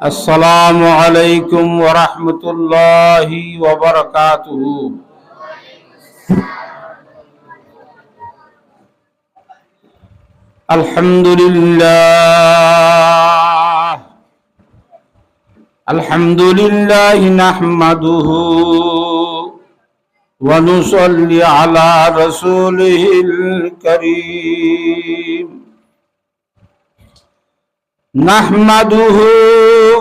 السلام عليكم ورحمة الله وبركاته. الحمد لله نحمده ونصلي على رسوله الكريم. نحمده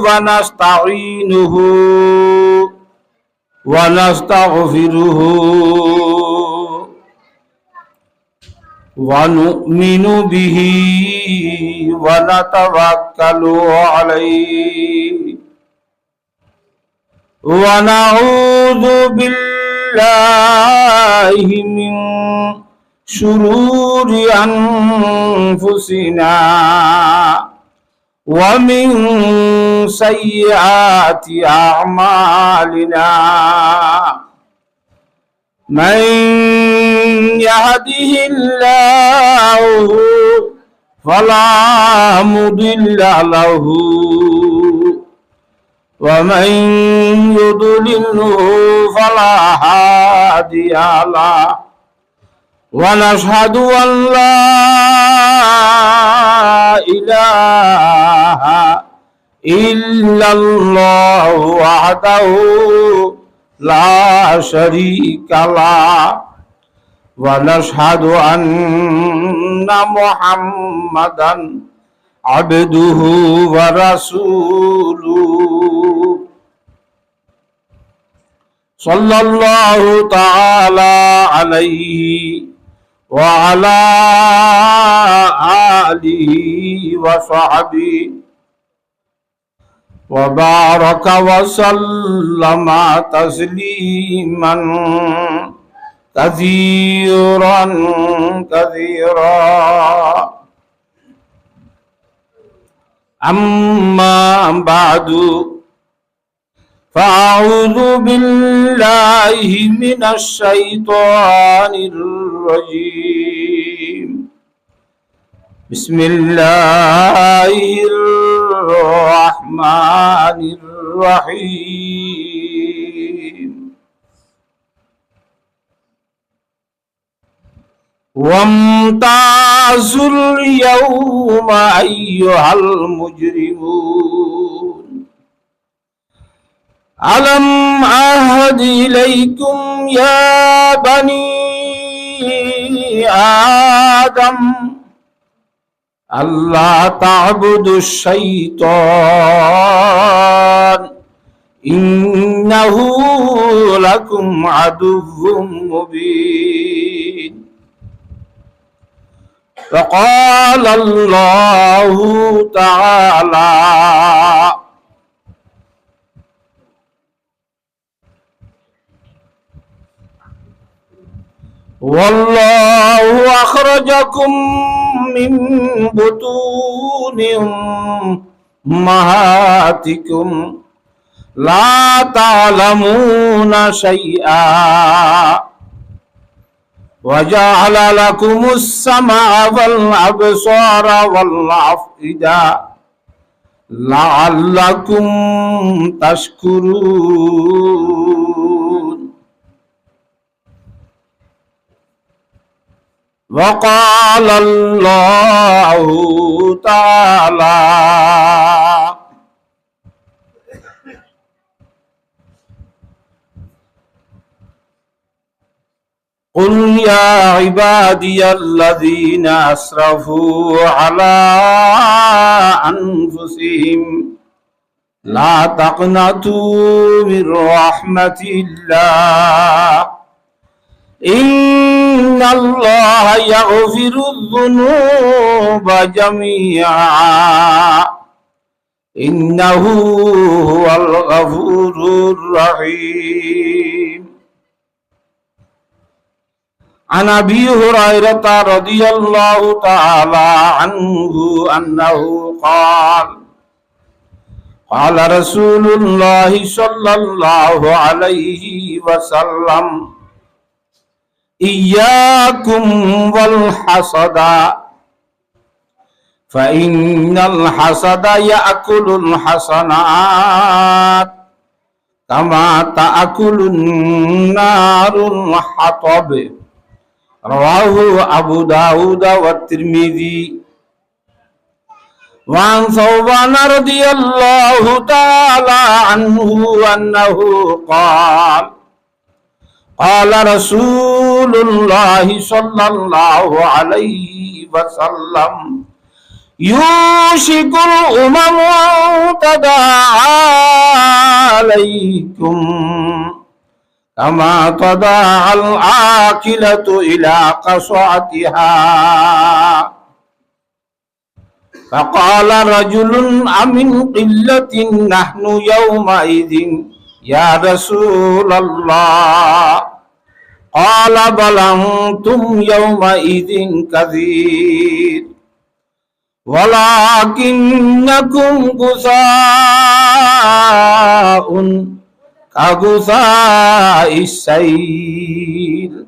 ونستعينه ونستغفره ونؤمن به ونتوكل عليه ونعوذ بالله من شرور أنفسنا ومن سيئات أعمالنا. من يهده الله فلا مضل له ومن يضلله فلا هادي له. ونشهد أن لا إله إلا الله وحده لا شريك له. ونشهد أن محمدا عبده ورسوله صلى الله تعالى عليه وعلى آله وصحبه وبارك وسلم تسليما كثيرا. أما بعد فأعوذ بالله من الشيطان الرجيم. بسم الله الرحمن الرحيم. وامتازوا اليوم أيها المجرمون ألم أعهد إليكم يا بني آدم ألا تعبدوا الشيطان إنه لكم عدو مبين. فقال الله تعالى والله أخرجكم من بطون أمهاتكم لا تعلمون شيئا وجعل لكم السمع والأبصار والأفئدة لعلكم تشكرون. وقال الله تعالى قل يا عبادي الذين أسرفوا على أنفسهم لا تقنطوا من رحمة الله إن الله يغفر الذنوب جميعا إنه هو الغفور الرحيم. عن أبي هريرة رضي الله تعالى عنه أنه قال رسول الله صلى الله عليه وسلم إياكم والحسد فإن الحسد يأكل الحسنات كما تأكل النار الحطب رواه أبو داود والترمذي وعن ثوبان رضي الله تعالى عنه أنه قال قال رسول الله صلى الله عليه وسلم يوشك الأمم أن تداعى عليكم كما تداعى الآكلة إلى قصعتها فقال رجل أمن قلة نحن يومئذ يا رسول الله قال بل أنتم يومئذ كثير ولكنكم غثاء كغثاء السيل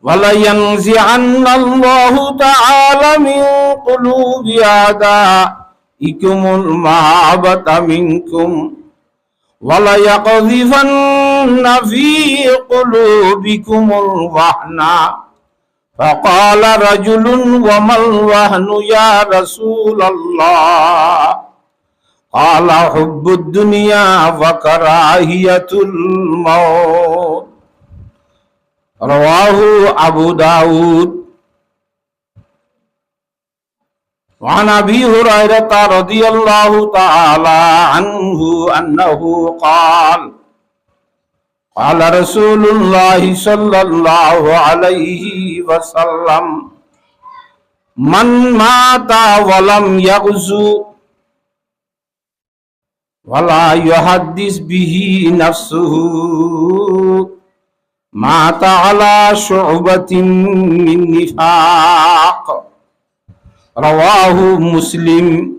ولينزعن الله تعالى من قلوب أعدائكم المحبة منكم وليقذفن في قلوبكم الوهن فقال رجل وما الوهن يا رسول الله قال حب الدنيا وكراهية الموت رواه أبو داود وعن أبي هريرة رضي الله تعالى عنه أنه قال قال رسول الله صلى الله عليه وسلم من مات ولم يغزو ولا يحدث به نفسه مات على شعبة من نفاق رواه مسلم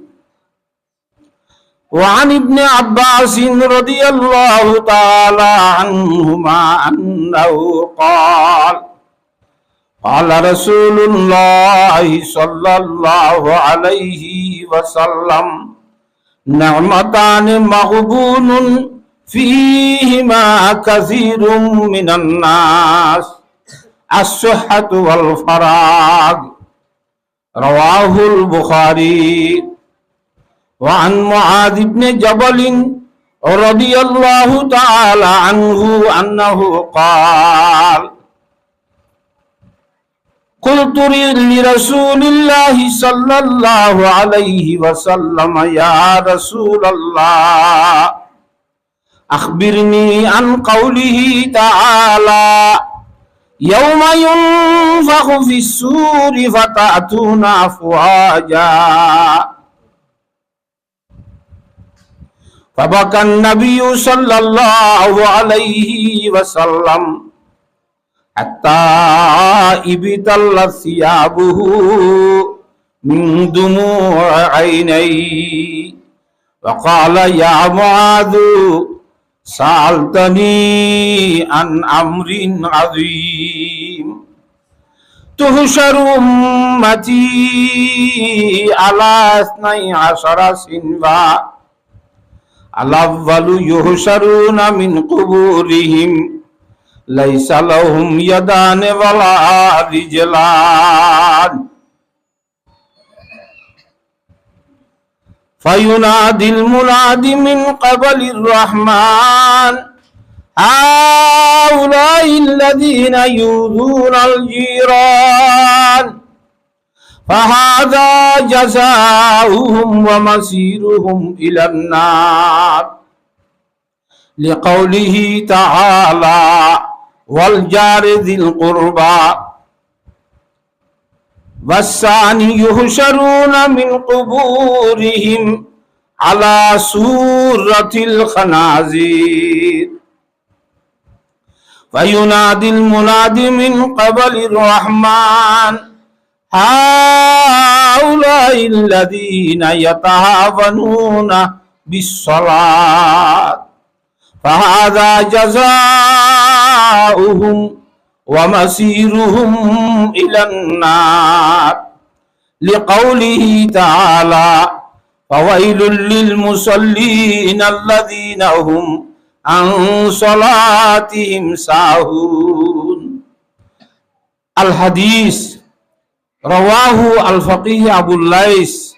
وعن ابن عباس رضي الله تعالى عنهما أنه قال قال رسول الله صلى الله عليه وسلم نعمتان مغبون فيهما كثير من الناس الصحة والفراغ رواه البخاري وعن معاذ بن جبل رضي الله تعالى عنه أنه قال قلت لرسول الله صلى الله عليه وسلم يا رسول الله أخبرني عن قوله تعالى يوم ينفخ في السور فتأتون أفواجا فبكى النبي صلى الله عليه وسلم حتى ابتلت ثيابه من دموع عينيه وقال يا معاذ سألتني عن أمر عظيم تحشر أمتي على 12 صنفا الأول يحشرون من قبورهم ليس لهم يدان ولا رجلان فينادي المنادي من قبل الرحمن هؤلاء الذين يؤذون الجيران فهذا جزاؤهم ومصيرهم إلى النار لقوله تعالى والجار ذي القربى والثاني يحشرون من قبورهم على سورة الخنازير فينادي المنادي من قبل الرحمن هؤلاء الذين يتهاونون بالصلاة فهذا جزاؤهم ومصيرهم إلى النار لقوله تعالى فويل للمصلين الذين هم عن صلاتهم ساهون الحديث رواه الفقيه أبو الليث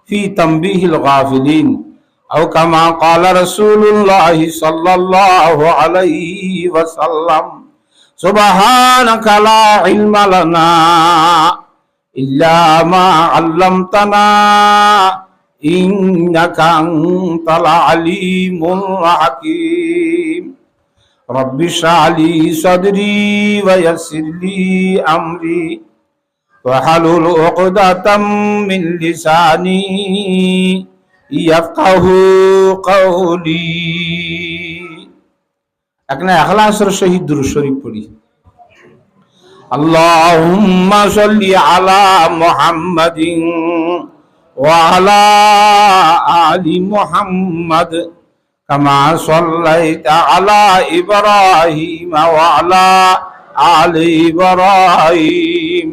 في تنبيه الغافلين أو كما قال رسول الله صلى الله عليه وسلم سبحانك لا علم لنا إلا ما علمتنا إنك أنت العليم الحكيم رب اشرح لي صدري ويسر لي أمري واحلل عقدة من لساني يفقهوا قولي اكنا اخلاصের সহিত দুরূদ শরীফ পড়ি اللهم صل على محمد وعلى آل محمد كما صليت على إبراهيم وعلى آل إبراهيم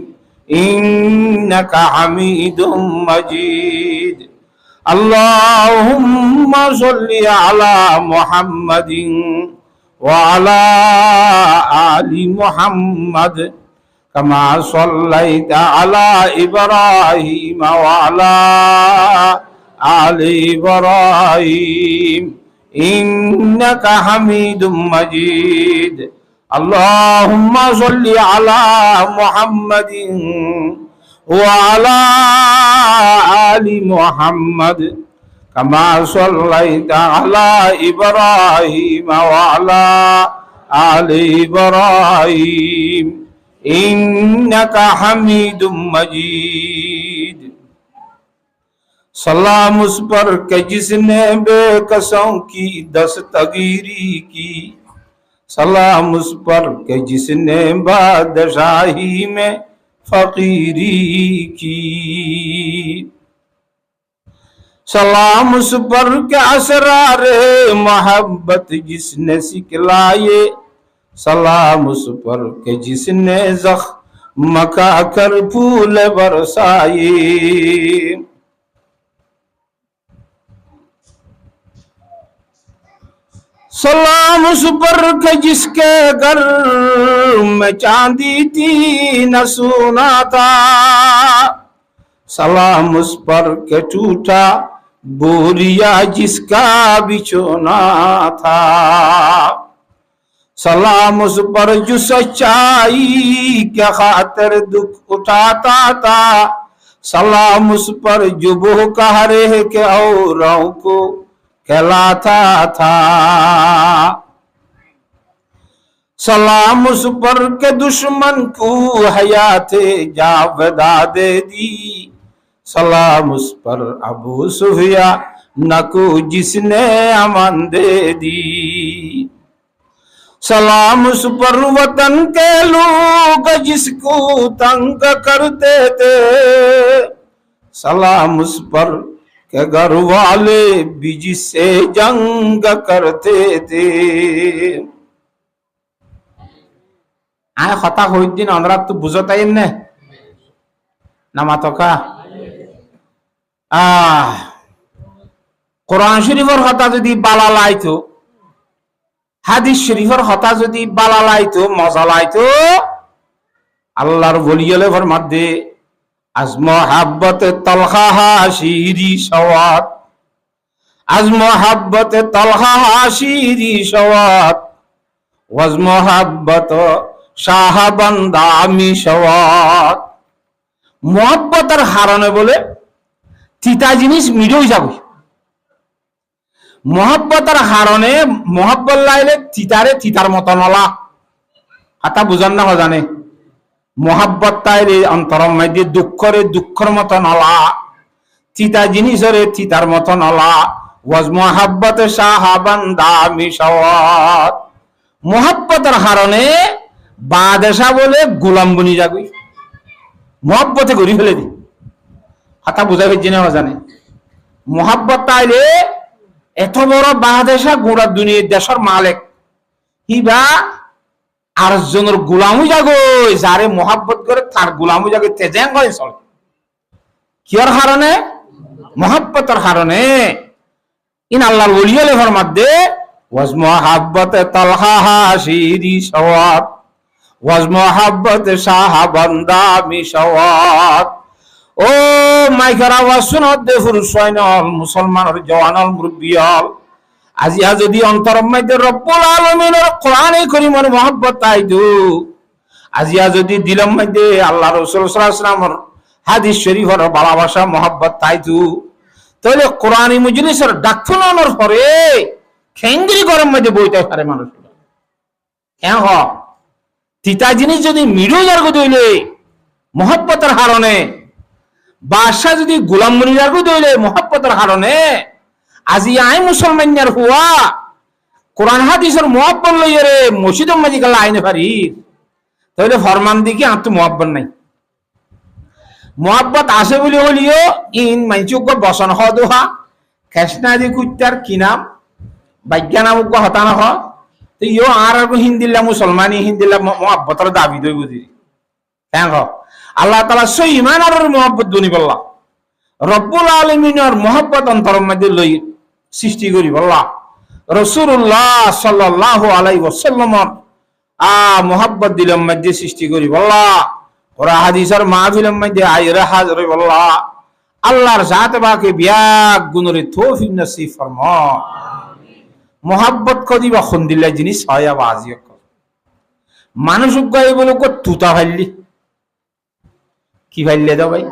إنك حميد مجيد اللهم صل على محمد وعلى آل محمد كما صليت على إبراهيم وعلى آل إبراهيم إنك حميد مجيد اللهم صل على محمد وعلى آل محمد كما صليت على إبراهيم وعلى آل إبراهيم إنك حميد مجيد सलाम उस पर के जिसने बेकसों की दस्तगीरी की सलाम उस पर के जिसने बादशाही में फकीरी की सलाम उस पर के असरार मोहब्बत जिसने सिखलाए सलाम उस पर के जिसने जख्म का कर फूल बरसाए सलाम उस पर के जिसके घर में चांदी थी न सोना था सलाम उस पर के टूटा बोरिया जिसका बिछोना था सलाम उस पर जो सच्चाई के खातिर दुख उठाता था सलाम उस पर जो वो कह रहे के औरों को कहलाता था सलाम उस पर के दुश्मन को हयाते जावेदा दे दी सलाम उस पर अबू सुफिया न को जिसने अमन दे दी सलाम उस पर वतन के लोग जिसको तंग करते थे सलाम उस पर के घर वाले भी जिससे जंग करते थे आय खता होई दिन আমরা তো বুঝতাই না নামাতকা কোরআন শরীফের কথা যদি বালা লাইতো হাদিস শরীফের কথা যদি বালা লাইতো মজা লাইতো আল্লাহর ওলিয়লে ফরমাতে از محبت طلحہ شیری شوات از محبت طلحہ شیری شوات واز محبت শাহ বান্দা আমি সওয়াত মোহাব্বতের হারানে বলে তিতা জিনিস মিডই যাবে মোহাব্বতের হারানে মোহাব্বত লাইলে তিতারে তিতার মত নলা হাতা বুঝান না জানে মোহাব্বত তাইরে অন্তরম মধ্যে দুঃখরে দুঃখর মত নলা তিতা জিনিসরে তিতার মত নলা ওয়াজ মোহাব্বত শাহ বান্দা আমি সওয়াত মোহাব্বতের হারানে বাদশা বলে গোলাম বনি যাবি মোহাব্বতে গড়ি ফেলে দি হাতা বুঝা ফেলছি না জানে মোহাব্বত তাইলে এত বড় বাদশা গোড়া দুনিয়ার দেশের মালিক হিবা আর জনের গোলামও যাগো যারে মোহাব্বত করে তার গোলামও যাগে তেজেং করে চলে কিয়র কারণে? মহব্বতের কারণে। ইন আল্লাহর ওলি হলে ফরমাদ্দে ওয়াজ মুহাব্বতে তালহা হাসিরি সওয়াত ওয়াজ মুহাব্বতে সাহাবান্দা মিশাওয়াত। ও মাইখারা ওয়াজ শুনত দে পুরুষ সৈনল মুসলমানের জওয়ানল মুরব্বিয়ল, আজিয়া যদি অন্তরম মধ্যে রব্বুল আলামিনের কোরআনে করিমের মহব্বত আইদু, আজিয়া যদি দিলম মধ্যে আল্লাহ রাসূল সাল্লাল্লাহু আলাইহি ওয়াসাল্লামের হাদিস শরীফের ভালোবাসা মহব্বত আইদু, তাহলে কোরআনী মজলিসের ডাক শোনানোর পরে খেঙ্গিরি গরম মধ্যে বইতে পারে মানুষ। হ্যাঁ হ তিতা জিনিস যদি মিরু যারগো দইলে মহব্বতের কারণে, বাদশা যদি গোলাম মনি যারগো দইলে মহব্বতের কারণে, আজি আই মুসলমানের হুয়া কোরআন হাদিসের মহব্বত লইয়ে রে মসজিদ মাঝি গেলে আইনে পারি, তাহলে ফরমান দিকে আর তো মহব্বত নাই। মহব্বত আছে বলে হলিও ইন মাইচুক বসন হ দোহা খেসনাদি কুত্তার কি নাম বৈজ্ঞানিক হতান হ তো ইও আর হিন্দিল্লা মুসলমানি হিন্দিল্লা মহব্বতের দাবি দই বুঝি। হ্যাঁ হ আল্লাহ তাআলা সই ইমান আর মহব্বত দুনি বললা রব্বুল আলামিনের মহব্বত অন্তর মধ্যে লই সৃষ্টি করি বললা রাসূলুল্লাহ সাল্লাল্লাহু আলাইহি ওয়াসাল্লামের মহব্বত দিলম মধ্যে সৃষ্টি করি বললা ওরা হাদিসের মাহফিলের মধ্যে আইরে হাজর বললা আল্লাহর জাত বাকে বিয়াক গুণরে তৌফিক নসিব ফরমা। মহব্বত কদি বা খুন্দিল্লা জিনিস হয় বাজি মানুষ গায়ে বলে কো তুতা ভাইলি কি ভাইলে দাও ভাই,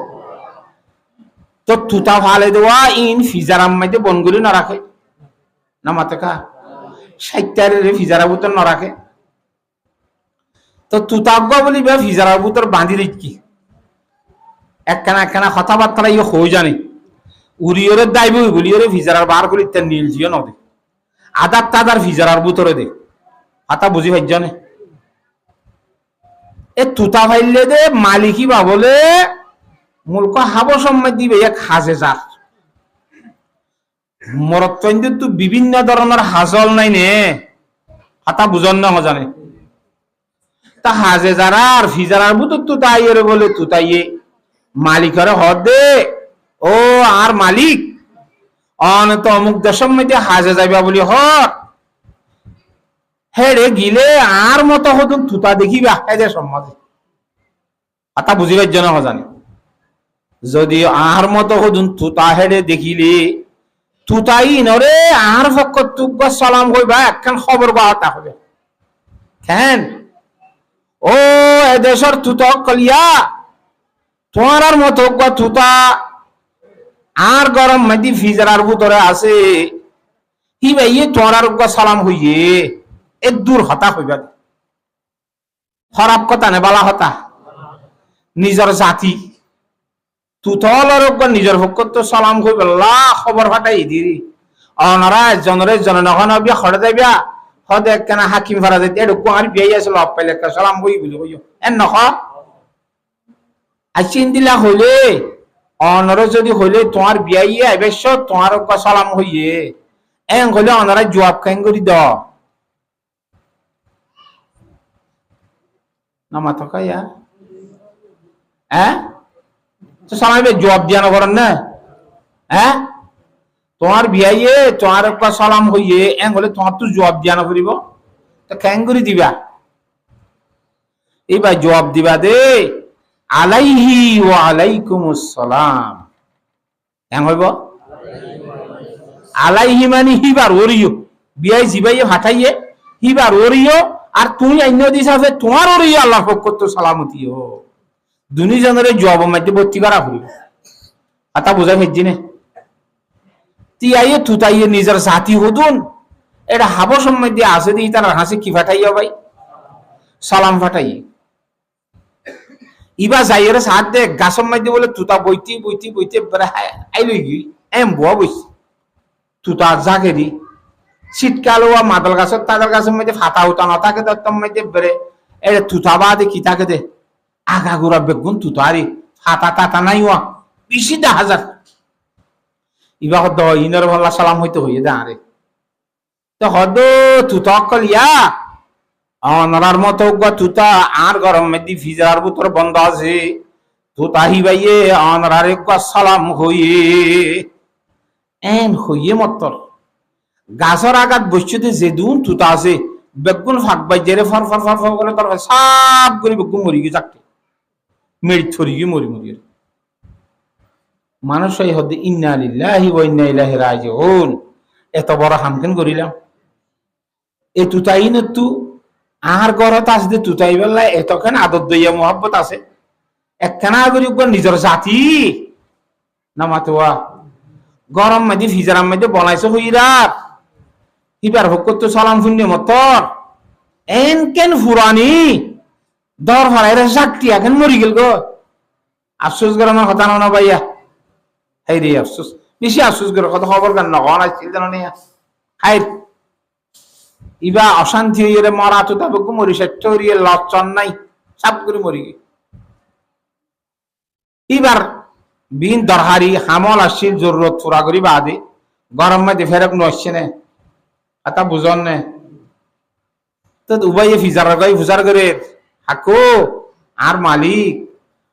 তো তুতা ফালে দেওয়া ইন ফিজারাম মধ্যে বনগুলি না রাখে না মাতে কা সাইটারে ফিজারা বুতর না রাখে, তো তুতাগ্য বলি বে ফিজারার বুতর বাঁধি দিচ্ছি একখানা একখানা কথাবার্তা ইয়ে হয়ে জানি উড়িয়রে দাইব গুলিয়রে ফিজারার বার করি তার নীল জিও নদে আদার তাদার ফিজারার বুতরে দে আতা বুঝি ভাই জানে এ তুতা ফাইলে দে মালিকি বা বলে মূলক হাব সম্মান দিবে এক হাজে যার মরত তো বিভিন্ন ধরনের হাজল নাই নে আতা বুঝন না জানে তা হাজে যারা আর ফিজারার বুতর তুতাইয়ে বলে তুতাইয়ে মালিকের হদ দে ও আর মালিক অন তো অমুক দেশের মধ্যে হাজে যাইবা বলি হর হেড়ে গিলে আর মতো হতুন তুতা দেখিবা হেদে সমাজে আতা বুঝিবার জন্য জানি যদি আর মতো হতুন তুতা হেড়ে দেখিলে তুতাই নরে আর পক্ষ তুক সালাম হইবা একখান খবর বাহতা হবে কেন ও এদেশের তুতক কলিয়া তোমার মতো তুতা আর গরম মাটি ফিজারার ভিতরে আছে হি ভাই তোমার সালাম হইয়ে এ দূর হতা হইবা খারাপ কথা নে বালা হতা নিজের জাতি তুতলর নিজের পক্ষ তো সালাম হইবা খবর ফাটাই দিরি অনারা জনরে জনগণ বিয়া খড়ে যাইবা হদ একখানা হাকিম ফারা যাইতে এটুকু আর বিয়ে আসলো পাইলে একটা সালাম বই বলি কইও এন নখ আইসিন দিলা হইলে অনরে যদি হইলে তোমার বিয়াইয়ে অবশ্য তোমার সালাম হইয়ে এন হইলে অনারা জবাব খাইন করি দ না মাথা কাইয়া হ্যাঁ তো সালামে জবাব দিয়া না করেন না হ্যাঁ তোমার বিয়াইয়ে তোমার সালাম হইয়ে এন হলে তোমার তো জবাব দিয়া না করিব তো কেন করি দিবা এইবার জবাব দিবা দে আলাইহি ওয়া আলাইকুমুস সালাম কেন হইব আলাইহি মানে হিবার ওরিও বিয়াই জিবাইয়ে ফাটাইয়ে হিবার ওরিও আর তুমি অন্য দিশাফে তোমার ওরিও আল্লাহ পক্ষ তো সালামতিও দুনি জনের জবাব মধ্যে ভর্তি করা হইব আতা বুঝা ফেজি নে তিয়াইয়ে তুতাইয়ে নিজের জাতি হদুন এটা হাবর সম্মধ্যে আছে দি তার হাসি কি ফাটাইয়া ভাই সালাম ফাটাইয়ে ইবা যাইয়ের সাথ দে গাছর মধ্যে বলে তুতা বইতি বইতি বইতে আইলই গি এম বুয়া বইছি তুতা জাগে দি শীতকাল ও মাদল গাছের তাদের গাছের মধ্যে ফাতা উতা না থাকে তার মধ্যে বেড়ে এটা তুতা বাদে কি থাকে দে আগা গুড়া বেগুন তুতারি ফাতা টাতা নাই ওয়া বেশি 10,000 ইবা হদ ইনর ভাল্লা সালাম হইতে হইয়ে দে আরে তো হদ তুতা কলিয়া অনার মতো তুতা আর গরম মধ্যে ফিজার ভিতর বন্ধ আছে তো তাহি বাইয়ে অনরারে সালাম হইয়ে এন হইয়ে মত্তর গাছর আঘাত বসছে যে দুন তুতা আছে বেগুন ফাঁক বাই জেরে ফর ফর ফর ফর করে তোর সাপ করে বেগুন মরি গিয়ে চাকরি মেরি থরি গিয়ে মরি মরি মানুষ এই হদ্দে ইন্না লিল্লাহি ওয়া ইন্না ইলাইহি রাজিউন এত বড় হামকেন করিলাম এই তুতাই না তু আর ঘরত আসতে তুতাই বেলা এতখান আদর দইয়া মোহাব্বত আছে একখানা করি নিজের জাতি না মাতোয়া গরম মাঝে ফিজারাম মাঝে বনাইছে হইরাত ইবার হোক তো সালাম শূন্য মতর এন কেন ফুরানি দর ভাড়াইরা চাকরি এখন মরি গেল গো আফসোস করে আমার কথা না ভাইয়া হাই রে আফসোস বেশি আফসোস করে কথা খবর কেন নগন আসছিল জানো না হাই ইবা অশান্তি হইরে মরা তো তবে মরি সেটা হইয়ে লচন নাই সাপ করে মরি গে এবার বিন দরহারি হামল আসছিল জরুরত পুরা করি বাদে গরম মাঝে ফেরক নসছে না আতা বুঝন নে তো উবাইয়ে ফিজার গাই ফুজার করে হাকো আর মালিক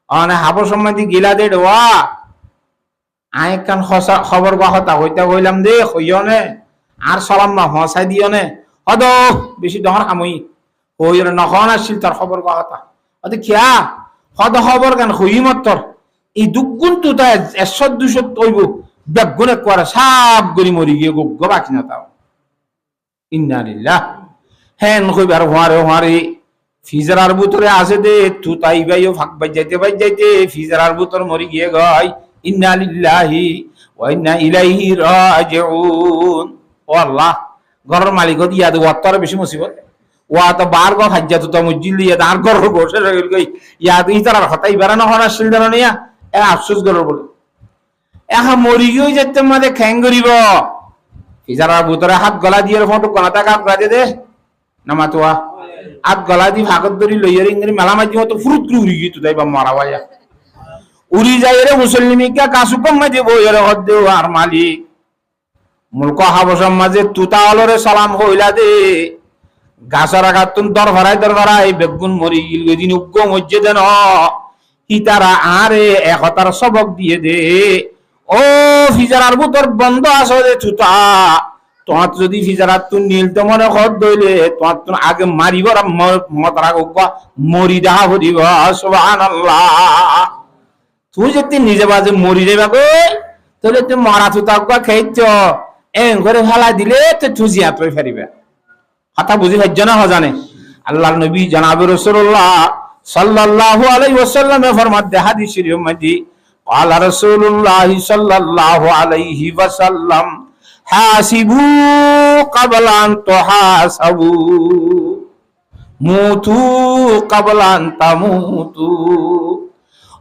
অনে হাবর সম্বন্ধে গিলা দে ডোয়া আই কান খবর বা হতা হইতা হইলাম দে হইও নে আর সালাম মা হসাই দিও নে হদ বেশি ডহর হামই হইর নখন আসছিল তার খবর বা হতা অতে কিয়া হদ খবর গান হই মত্তর এই দুগুণ তো তা 100-200 তৈব বেগুন একবার সাপ গরি মরি গিয়ে গো বাকি না তাও ইন্না লিল্লাহ হেন কইবার হওয়ারে ফিজারার ভিতরে আছে দে তু তাই বাইও ফাঁক বাই যাইতে ফিজারার ভিতর মরি গিয়ে গয় ইন্না লিল্লাহি ওয়া ইন্না ইলাইহি রাজিউন ও আল্লাহ ঘরের মালিক দিয়া দে ওয়াত্তর বেশি মুসিবত ওয়া তো বার গো হাজ্জা তো মুজিল দিয়া আর ঘর বসে রইল গই ইয়াদ ইতার হতাই বেরানো হন আসল জানো নিয়া এ আফসোস গরর বলে এখন মরি গিয়ে যেতে মাঝে খ্যাং করিব ফিজারার ভিতরে হাত গলা দিয়ে ফটো কোনাটা কাপ গাজে দে নামাতোয়া হাত গলা দি ভাগত ধরি লইয়ার ইংরি মেলা মাঝি মতো ফুরুত করে উড়ি গিয়ে তুই বা মারা ভাইয়া উড়ি যাই রে মুসলিমিকা কাসুকম মাঝে বইয়ের হদ্দে আর মালিক মুলক হাবসম মাঝে তুতা অলরে সালাম হইলা দে গাছর আঘাত তুন দর ভরাই বেগুন মরি গিল দিন উগ্গ মজ্জে দেন হিতারা আরে একতার সবক দিয়ে দে ও ফিজারার ভিতর বন্ধ আসো রে তুতা তোমার যদি ফিজারাত তুন নীলতে মনে খদ দইলে তোমার তুন আগে মারিব মতার আগে মরি দেখা হরিব সুবহানাল্লাহ তুই যদি নিজে বাজে মরি যাবা গো তাহলে তুই মরা তুতা খাইছ এন করে ফেলা দিলে তো তুজিয়া তুই ফেরিবে কথা বুঝি হজ্জ না হজানে আল্লাহর নবী জনাবে রাসূলুল্লাহ সাল্লাল্লাহু আলাইহি ওয়াসাল্লাম ফরমাতে হাদিস শরীফ মধ্যে قال رسول الله صلى الله عليه وسلم حاسبوا قبل ان تحاسبوا موتوا قبل ان تموتوا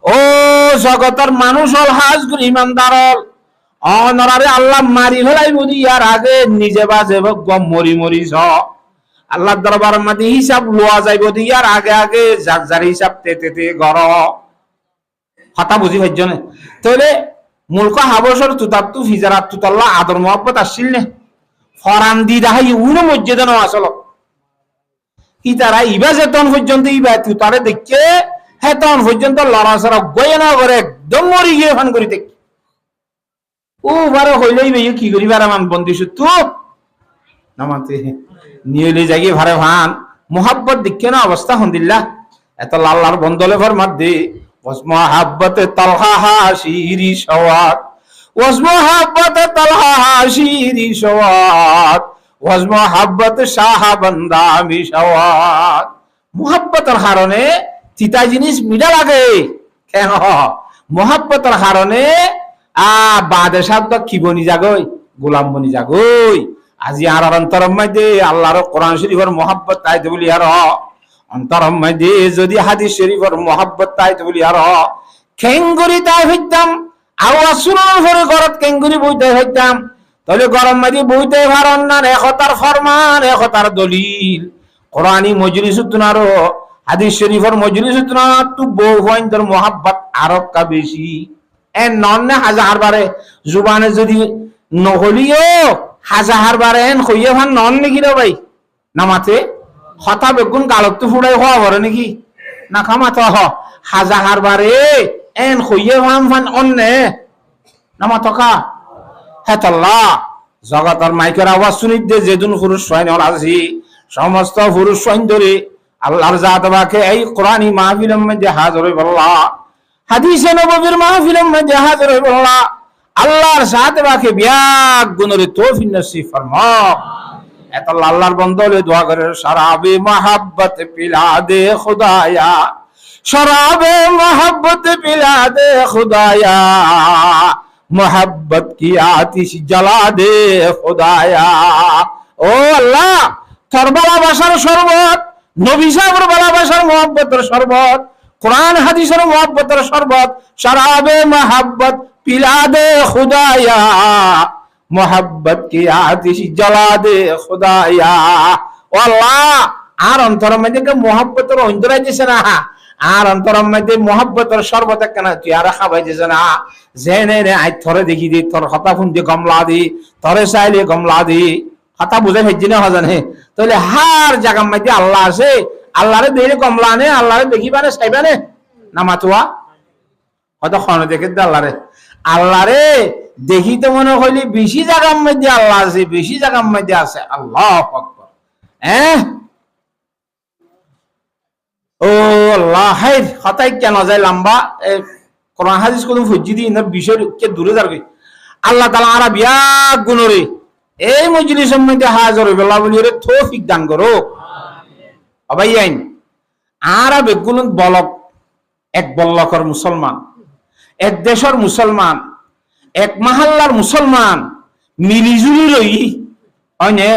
ও জগতের মানুষ হল হাজগুর ইমানদার হল অনরারে আল্লাহ মারি ফেলাই বুঝি আর আগে নিজে বাজে গম মরি মরি স আল্লাহ দরবার মধ্যে হিসাব লোয়া যাইব দিয়ার আগে আগে যার যার হিসাব তেতে গর কথা বুঝি হইজ না তাহলে মুলক হাবসর তুতাত্তু ফিজারাত তুতাল্লাহ আদর মোহাব্বত আসছিল না ফরান দি দাহাই উনো মসজিদে ন আসল কি তারা ইবা যেতন পর্যন্ত ইবা তুতারে দেখে হ্যাঁ তখন পর্যন্ত লড়াছড়া গয়ে না করে একদম মরি গিয়ে ফান করি দেখি ও বারে হইলেই বেয়ে কি করি বারে মান বন্দিস তু নামাতে নিয়ে যাগিয়ে ভারে ভান মোহাব্বত দেখে না অবস্থা হন্দিল্লা এত লাল্লার বন্দলে ভর মধ্যে ওয়াসমাহাব্বত তালহা হাশিরি সওয়াত ওয়াসমাহাব্বত তালহা হাশিরি সওয়াত ওয়াসমাহাব্বত শাহাবান্দা মি সওয়াত মোহাব্বতের কারণে চিতা জিনিস মিঠা লাগে কেন মোহাব্বতের কারণে বাদে শব্দ কি বনি যাগই গোলাম বনি যাগই আজি আর অন্তরম মধ্যে আল্লাহর কোরআন শরীফের মোহাব্বত তাইতে বলি আর অন্তরম মধ্যে যদি হাদিস শরীফের মোহাব্বত তাইতে বলি আর খেঙ্গুরি তাই হইতাম আওয়াজ শুনার পরে ঘরত খেঙ্গুরি বইতে হইতাম তাহলে গরম মধ্যে বইতে পারন না একতার ফরমান একতার দলিল কোরআনী মজলিস তুনারো হাদিস শরীফের মজলিস তুনা তু বউ হইন্তর মোহাব্বত আরো কা বেশি এন নন হাজার বারে জুবানে যদি নহলিও হাজার বারে এন কইয়ে ভান নন নাকি রে ভাই নামাতে হতা বেগুন গালত তো ফুড়াই হওয়া বড় নাকি না খামাতে হাজার বারে এন হইয়ে ভাম ফান অন্নে নামা তকা হেতাল্লাহ জগতের মাইকের আওয়াজ শুনিত দে যেদিন পুরুষ সৈন্য আজি সমস্ত পুরুষ সৈন্যরে আল্লাহর জাত বাকে এই কোরআনী মাহফিলের মধ্যে হাজির হই বল্লা হাদিসে নববীর মাহফিলের মধ্যে হাজির হই বল্লা আল্লাহর জাত বাকে বিয়াক গুণরে তৌফিক নসিব ফরমাও এতাল্লাহ আল্লাহর বন্দলে দোয়া করে শরাবে মোহাব্বত পিলা দে খুদায়া শরাবে মোহাব্বত পিলা দে খুদায়া मोहब्बत की आतिश जला दे खुदाया ओ अल्लाह তোর ভালোবাসার শরবত নবী সাহেবের ভালোবাসার মোহাব্বতের শরবত কোরআন হাদিসের মোহাব্বতের শরবত শরাবে মোহাব্বত পিলা দে খুদায়া মোহাব্বত কি আতিশ জ্বালা দে খুদায়া ও আল্লাহ আর অন্তরের মধ্যে মোহাব্বতের অন্তরাই দিছে না আর অন্তরের মধ্যে মোহাব্বতের শরবত কেন তুই আর খাবাই দিছে না জেনে রে আই থরে দেখি দি তোর হতা ফুন দিয়ে গমলা দি তরে চাইলে গমলা দি হতা বুঝে ভেজি না জানে তাহলে হার জায়গার মধ্যে আল্লাহ আছে আল্লাহরে দেখলে গমলা নে আল্লাহরে দেখিবানে চাইবানে না মাতুয়া হয়তো খন দেখে দে আল্লাহরে আল্লাহরে দেখি তো মনে হইলি বেশি জায়গার মধ্যে আল্লাহ আছে বেশি জায়গার মধ্যে আছে আল্লাহ আকবার ও আল্লাহ হাই হতাই কেন যায় লম্বা কোরআন হাদিস কোন ফুজি দি ইনার বিষয় কে দূরে যাবে আল্লাহ তাআলা আরা বিয়াক গুণরে এই মজলিসের মধ্যে হাজির হইবে আল্লাহ বলি রে তৌফিক দান করো আমিন আবাই আইন আরা বেগুন বলক এক বল্লকর মুসলমান এক দেশের মুসলমান এক মহল্লার মুসলমান মিলিজুলি রই হয়নে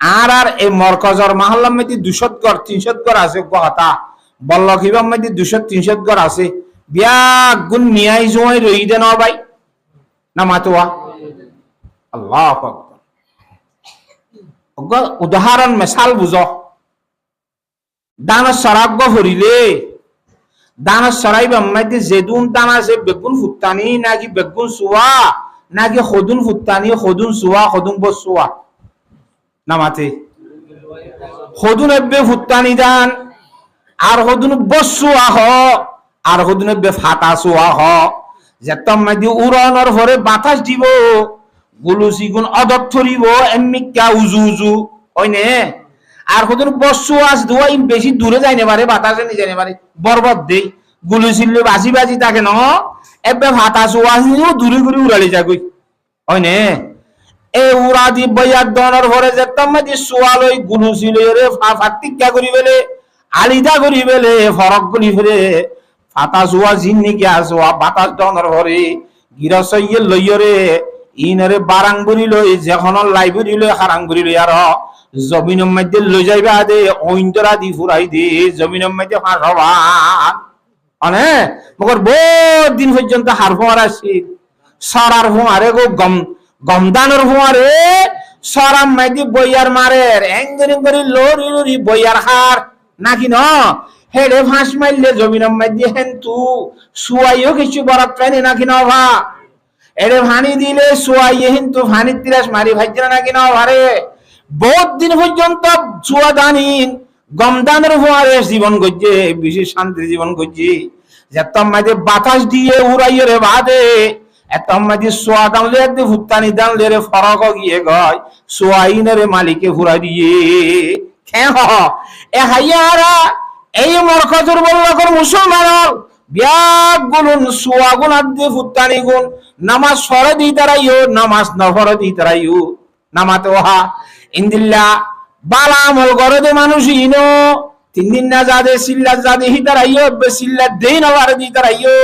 আর এই মরকজর মহল্লার মধ্যে 200 ঘর 300 ঘর আছে কথা বল্লক হিবাম মধ্যে 200-300 ঘর আছে বিয়াক গুণ নিয়াই জয় রই দেন ভাই না মাতুয়া আল্লাহু আকবার উদাহরণ মিসাল বুঝো দানা সরাগ ভরিলে দানা সরাইবাম মধ্যে যেদুন দানা আছে বেগুন ফুটানি নাকি বেগুন সুয়া নাকি খদুন ফুটানি খদুন সুয়া খদুন বসুয়া নামাতে খদুন এবে ফুটানি দান আর খদুন বসুয়া হ আর খদুন এবে ফাটা সুয়া হ যেতম মধ্যে উড়ানোর পরে বাতাস দিব গুলুসি গুণ অদক ধরিব এমনি কা উজু উজু হয়নে আর খদুন বসুয়া দুয়া বেশি দূরে যাই না পারে বাতাসে নিয়ে যাই না পারে বরবত দেই গুলুসিলে বাজি বাজি থাকে ন এবে ফাটা সুয়া দূরে দূরে উড়ালি যাগই হয়নে এ উড়া দি বইয়ার দনের ভরে যেতাম মাঝে সোয়ালই গুলুছিল রে ফাটিকা করি বেলে আলিদা করি বেলে ফরক করি ফেলে ফাটা সোয়া জিন্নি কে আসোয়া বাতাস দনের ভরে গিরসইয়ে লইরে ইনরে বারাং বুড়ি লই যখন লাইব্রেরি লই হারাং বুড়ি লই আর জমিনের মধ্যে লই যাইবা দে ওইন্তরা দি ফুরাই দে জমিনের মধ্যে ফাঁসবা অনে মগর বহুত দিন পর্যন্ত হার ফোয়ার আসি সরার ফোয়ারে গো গমদানোর ফোয়ারে সরাম মাইদি বইয়ার মারের এঙ্গরি করে লরি লরি বইয়ার হার নাকি ন হেডে ফাঁস মারলে জমিনের মধ্যে হেন্তু সুয়াইও কিছু বরাত পাইনি নাকি ন ভা এরে ভানি দিলে সুয়াইয়ে কিন্তু ভানি তিরাস মারি ভাইজরা নাকি ন ভারে বহুত দিন পর্যন্ত সুয়া দানিন গমদানোর ফোয়ারে জীবন গজ্জে বিশেষ শান্তির জীবন গজ্জে যেতাম মাইদে বাতাস দিয়ে উড়াইয়ে রে বাদে এতম মাঝে সোয়া দামলে একদি ভুত্তানি দামলে রে ফরক গিয়ে গয় সোয়াইনের মালিকে ঘুরা দিয়ে খেহ এ হাইয়ারা এই মরকজর বল্লকর মুসলমান বিয়াক গুলুন সোয়া গুণ আদি ভুত্তানি গুণ নামাজ সরে দি তারাইও নামাজ নফরে দি তারাইও নামাতে ওহা ইন্দিল্লা বালা আমল করে দে মানুষ ইনো 3 দিন না যাদে সিল্লা যাদে হি তারাইও বেসিল্লা দেই না বারে দি তারাইও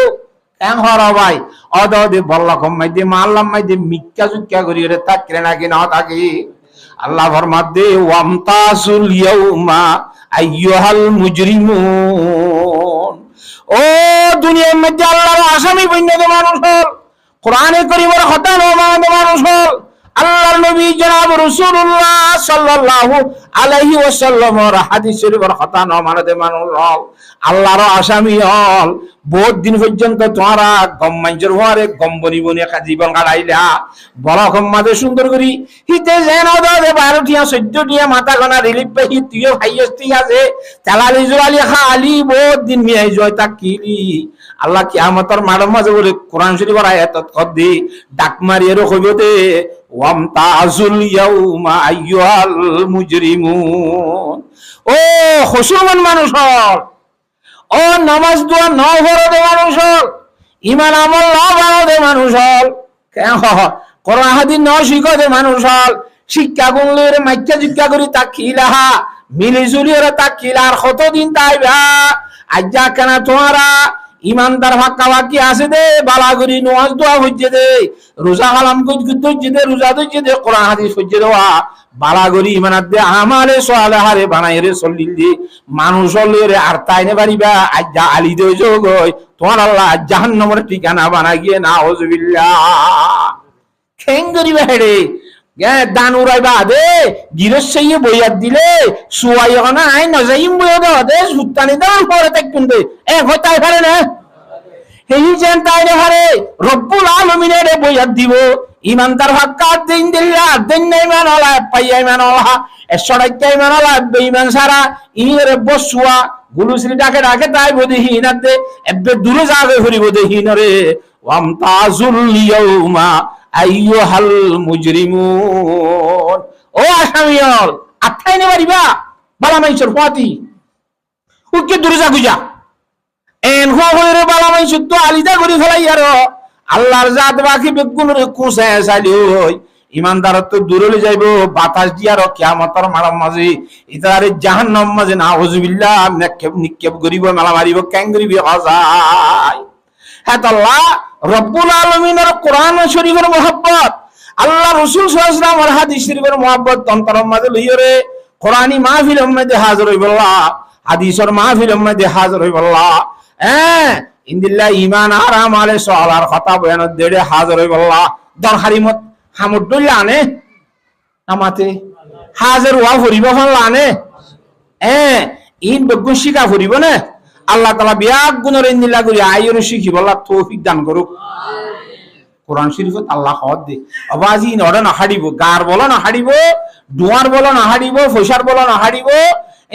এং হর ভাই অদদে বল্লকম মাইদে মাল্লাম মাইদে মিক্কা জুক্কা করি রে তাকরে নাকি না থাকি আল্লাহ ফরমাদে ওয়ামতাসুল ইয়াউমা আইয়ুহাল মুজরিমুন ও দুনিয়ার মধ্যে আল্লাহর আসামি বন্যদ মানুষ হল কোরআনে কারীমের খতানো মানুষ হল আল্লাহর নবী জনাব রাসূলুল্লাহ সাল্লাল্লাহু আলাইহি ওয়াসাল্লামের হাদিস শরীফের খতানো মানুষ হল আল্লাহর আসামি হল বহুত দিন পর্যন্ত তোমরা গম মাঞ্জর হওয়ারে গম বনি বনি একটা জীবন কাটাইলা বড় মাঝে সুন্দর করি হিতে যেন 12টিয়া 14টিয়া মাথা গনা রিলিফ পে তুইও ভাইয়স্তি আছে চালালি জোয়ালি খালি বহুত দিন মিয়াই জয় তা কিলি আল্লাহ কিয়ামতের মাঠের মাঝে বলে কোরআন শরীফের আয়াত কদ্দি ডাক মারিয়ে কইব দে ওয়ামতাজুল ইয়াউমা আইয়ুহাল মুজরিমুন ও খুশরুমান মানুষ হল ও নামাজ দোয়া ন ফরদে মানুষ হল ইমান আমল ন বাড়াদে মানুষ হল কোরআন হাদিস ন শিখদে মানুষ হল শিক্ষা গুনলের মাইকা জিজ্ঞা করি তা খিলাহা মিলি জুলিয়ে তা খিলার কতদিন তাইবা আজ্জা কেনা তোমারা ইমানদার ফাঁকা বাকি আছে দে বালাগুড়ি নামাজ দোয়া হইছে দে রোজা হালাম হইছে দে রোজা হইছে দে কোরআন হাদিস হইছে দেওয়া বালাগুড়ি ইমানাত দে আমালে সালেহারে বানাইরে চলিল দি মানুষ হলে আর তাইনে পারিবা আজ্জা আলি দে যোগই তোমার আল্লাহ জাহান্নামের ঠিকানা বানা গিয়ে না হুজুবিল্লাহ খেং করিবা হেডে দান উড়াইবা দে গিরস্যে বইয়াত দিলে সুয়াই না আই নজাইম বইয়া দাও দে সুত্তানি দাও পরে তাকুন দে হতাই পারে না এই যেন তাইরে হারে রব্বুল আলামিনের বইয়াত দিব ইমানদার হক্কাত দিন দিল্লা দিন নাই মানলা পাইয়াই মানলা এসড়াইকাই মানলা বেঈমান সারা ইরে বসুয়া গুলুসরি ডাকে ডাকে তাই বদি হিনাতে এবে দূরে যাবে হরিব দে হিনরে ওয়ামতাজুল ইয়াউমা আইয়ুহাল মুজরিমুন ও আসামিয়ল আঠাই নে পারিবা বালা মাইছর ফাতি উকে দূরে যা গুজা এন হইরে বালা মাইছর তো আলিদা করি ফেলাই আর আল্লাহর জাত বাকি বেগুনরে কুসায় চাইলি হই ইমানদার তো দূরে যাইব বাতাস দিয়ার কিয়ামতের মারাম মাঝে ইতারে জাহান্নাম মাঝে না হুজুবিল্লাহ নিক্ষেপ করিব মেলা মারিব কেন করিবি হজাই হ্যাঁ আল্লাহ রব্বুল আলামিনের কোরআন শরীফের মহব্বত আল্লাহ রাসূল সাল্লাল্লাহু আলাইহি ওয়াসাল্লাম হাদিস শরীফের মহব্বত অন্তরের মাঝে লইরে কোরআনি মাহফিলের মধ্যে হাজির হইবল্লাহ হাদিসের মাহফিলের মধ্যে হাজির হইবল্লাহ ইনদিল্লাহ ঈমান আর আমালে সালার কথা বয়ান দেড়ে হাজির হইবল্লাহ দরহারিমত হামুদুল্লাহ আনে আমাতে হাজির ওয়া ফরিব ফালানে ইন বেগুন শিকা ফরিব না আল্লাহ তাআলা বিয়াক গুণের ইন্দিল্লাহ করি আইয়র শিখিব আল্লাহ তৌফিক দান করুক কোরআন শরীফত আল্লাহ হদ দে আওয়াজি নড়ে না হাড়িব গার বলো না হাড়িব দুয়ার বলো না হাড়িব ফসার বলো না হাড়িব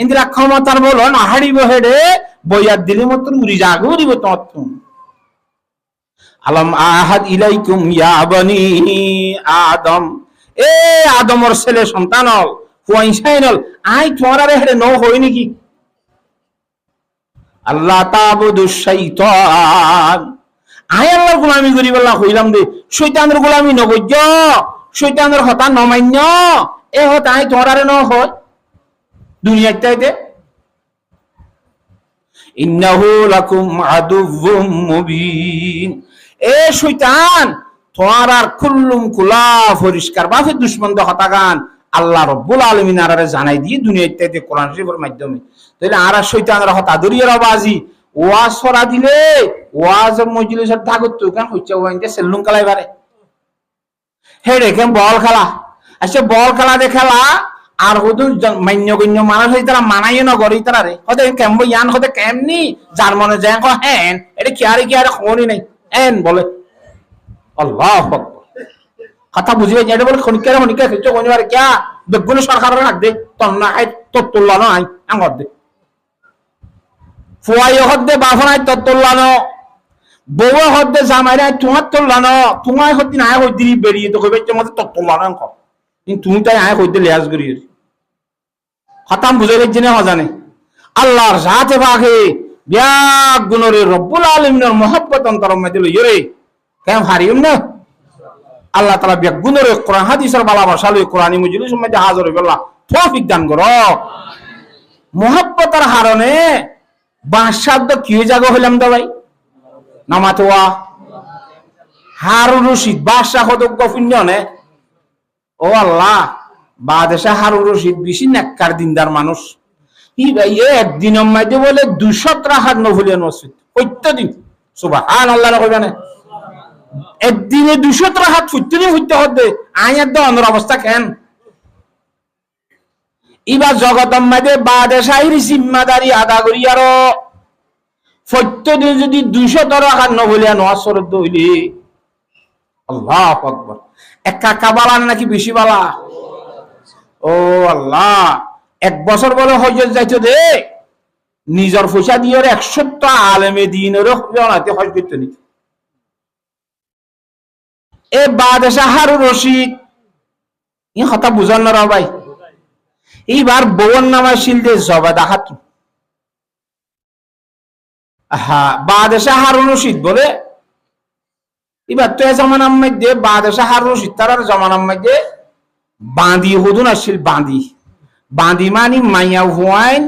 ইন্দিরা ক্ষমতার বলো না হাড়িব হেডে বইয়াত দিলে মতন উড়ি যাগো উড়িব তত্তুম আলম আহাদ ইলাইকুম ইয়া বনি আদম এ আদমর ছেলে সন্তানল হুয়াইসাইনল আই তোমারে হেডে ন হই নাকি আল্লাহ তাবুদুশ শাইতান আই আল্লাহর গোলামি করি বলা কইলাম দে শয়তানের গোলামি নগজ্য শয়তানের কথা নমান্য এ হত আই তোরারে ন হয় দুনিয়াতে ইন্নাহু লাকুম আদুউম মুবিন এ শয়তান তোরার কুল্লুম কুলা পরিষ্কার ভাবে দুশমন দ হতাগান আল্লাহ রাব্বুল আলামিন আরে জানাই দিয়ে দুনিয়াতে কোরআন শরীফের মাধ্যমে তাহলে আর শয়তানের হতা দরিয়ার বাজি ওয়াজ ছড়া দিলে ওয়াজ মজলিসের থাকত তো কেন হইছে ওইতে সেলুন কালাই বারে হেডে কেন বল খেলা আচ্ছা বল খেলা দে খেলা আর হদু মান্যগণ্য মানুষ হই তারা মানাই না গরি তারা রে হতে কেমব ইয়ান হতে কেমনি যার মনে যায় কো হেন এটা কি আর খনি নাই এন বলে আল্লাহু আকবার কথা বুঝিয়ে যেটা বলে খনিকা কিছু কোনবার কিয়া বেগুন সরকারের রাখ দে তন্না আই তত্তুল্লাহ না আই আঙ্গর দে ফুয়াই হদ্দে বাফনাই তত্তুল্লানো বউ হদ্দে জামাইরা তোমার তুল্লানো তোমায় হদ্দিন আয় হদ্দিন বেরিয়ে তো কইবে তোমাদের তত্তুল্লানো আঙ্ক কিন্তু তুমি তাই আয় হদ্দে লিয়াজ করি খতাম বুঝাইলে জেনে হজানে আল্লাহর জাতে বাগে বিয়াক গুণরে রব্বুল আলামিনের মহব্বত অন্তরের মধ্যে লইরে কেন হারিম না আল্লাহ তাআলা বিয়াক গুণরে কোরআন হাদিসের ভালোবাসা লই কোরআনি মজলিসের মধ্যে হাজির হইবল্লাহ তৌফিক দান করো মহব্বতের হারণে বাদশাহ কি জায়গা হইলাম দা ভাই নামাতোয়া হারুন রশিদ বাদশাহ কত গফিন্য নে ও আল্লাহ বাদশাহ হারুন রশিদ বেশি নেককার দিনদার মানুষ ই ভাই একদিনের মধ্যে বলে 200 রাকাত নফলিয়া মসজিদ প্রত্যেকদিন সুবহানাল্লাহ কইবা না একদিনে 200 রাকাত প্রত্যেকদিন হইতে হবে আয়াত দ অন্য অবস্থা কেন ইবা জগতম মধ্যে বাদশাহীর জিম্মাদারি আদা করি আর প্রত্যেকদিন যদি 200 টাকা নবলিয়া নওয়াজ শরত হইলে আল্লাহু আকবার, এক কাকা বালা নাকি বেশি বালা? ও আল্লাহ, 1 বছর বলে হজত যাইতো দে, নিজের পয়সা দিয়ে 100টা আলেমে দিনের হজ করতে নিত। এ বাদশাহ হারুন রশিদ ই কথা বুঝান না ভাই, এইবার বউর নামায় শিল দিয়ে জবেদা খাতুন। হ্যাঁ, বাদশাহ হারুন রশিদ বলে এবার তো জমানার মধ্যে বাদশাহ হারুন রশিদ তার জমানার মধ্যে বাঁধি হুদুন আসছিল। বাঁধি বাঁধি মানে মাইয়া হুয়াইন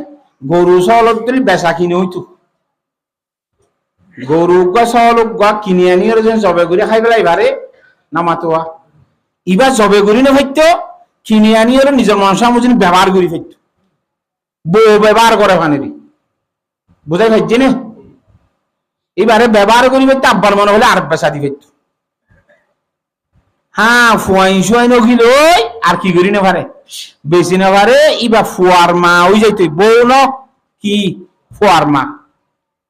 গরু সলক দিল বেচা কিনে হইতো। গরু সলক কিনে আনি জবে করে খাই পেলাই এবারে নামাতোয়া। এবার জবে করি না হইতো, কিনে আনি নিজের মানুষের মধ্যে ব্যবহার করি ফেলতো। বউ ব্যবহার করে ফানেরি, বুঝাই পাইছে না? এবারে ব্যবহার করি ফেলতো, আব্বার মনে হলে আর বেচা দি ফেলতো। হ্যাঁ, ফুয়াইন শুয়াইন ওখিল আর কি করি না পারে, বেশি না পারে। এবার ফুয়ার মা ওই যাইতো, বউ ন কি ফুয়ার মা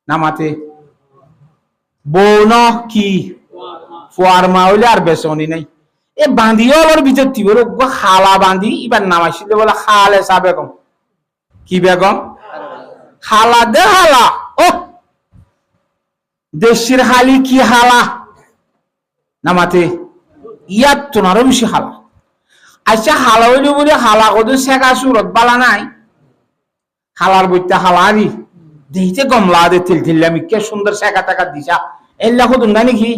নামাতে, বউ ন কি ফুয়ার মা হইলে আর বেচনি নাই। এ বাঁধিও আবার ভিতর দিব খালা বাঁধি এবার নামাইছিল বলে খালে চা বেগম। কি বেগম? খালা দে হালা। ও দেশের হালি কি হালা নামাতে, ইয়ার তোনারও বেশি হালা। আচ্ছা, হালা হইল বলে হালা কত শেখা সুরত বালা নাই, হালার বইতে হালারি দিতে গমলা দে তিল তিল্লামি কে সুন্দর শেখা টাকা দিছা এল্লা কতুন না নাকি?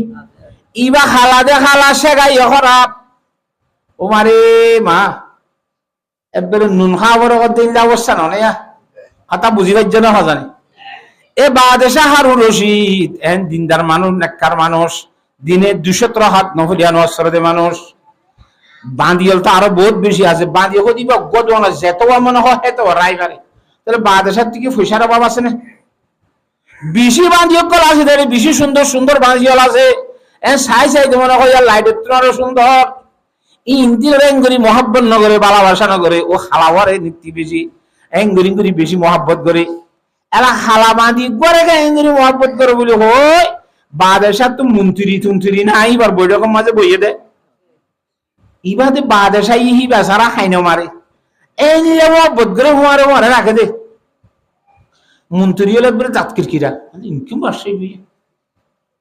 ইবা হালা দে হালা শেখাই খারাপ। ও মারে মা, এবারে নুন খাওয়ার দিন অবস্থা নয় হাতা বুঝি পাইছ না জানে। এ বাদশাহ হারুন রশিদ এন দিনদার মানুষ, নেককার মানুষ, দিনে 200 হাত নফলিয়া নসরদে মানুষ। বাঁধিয়ল তো আরো বহুত বেশি আছে। বাঁধিয়ে দিবা গদওয়ানা যেত মনে হয় হেত রাই পারে। তাহলে বাদশার থেকে পয়সার অভাব আছে না? বেশি বাঁধিয়ল আছে, তাহলে বেশি সুন্দর সুন্দর বাঁধিয়ল আছে। এ সাই সাই মনে হয় লাইটের আরো সুন্দর। ইন্দির এঙ্গুরি মহাব্বত নগরে, ভালোবাসা নগরে, ও হালাওয়ারে নীতি বেশি এঙ্গুরি গুরি বেশি মহাব্বত করে। এরা হালা বাঁধি গড়ে গে এঙ্গুরি মহাব্বত করে বলে হয়। বাদশাহ তো মন্ত্রী তুন্ত্রী না, এবার বৈঠকের মাঝে বইয়ে দেয়। ইবাদে বাদশাহ ইহি বেচারা খাইন মারে, এই নিলে মহাব্বত করে হুমারে মারে রাখে দে। মন্ত্রী হলে একবারে জাত কিরকিরা ইনকিম বাসে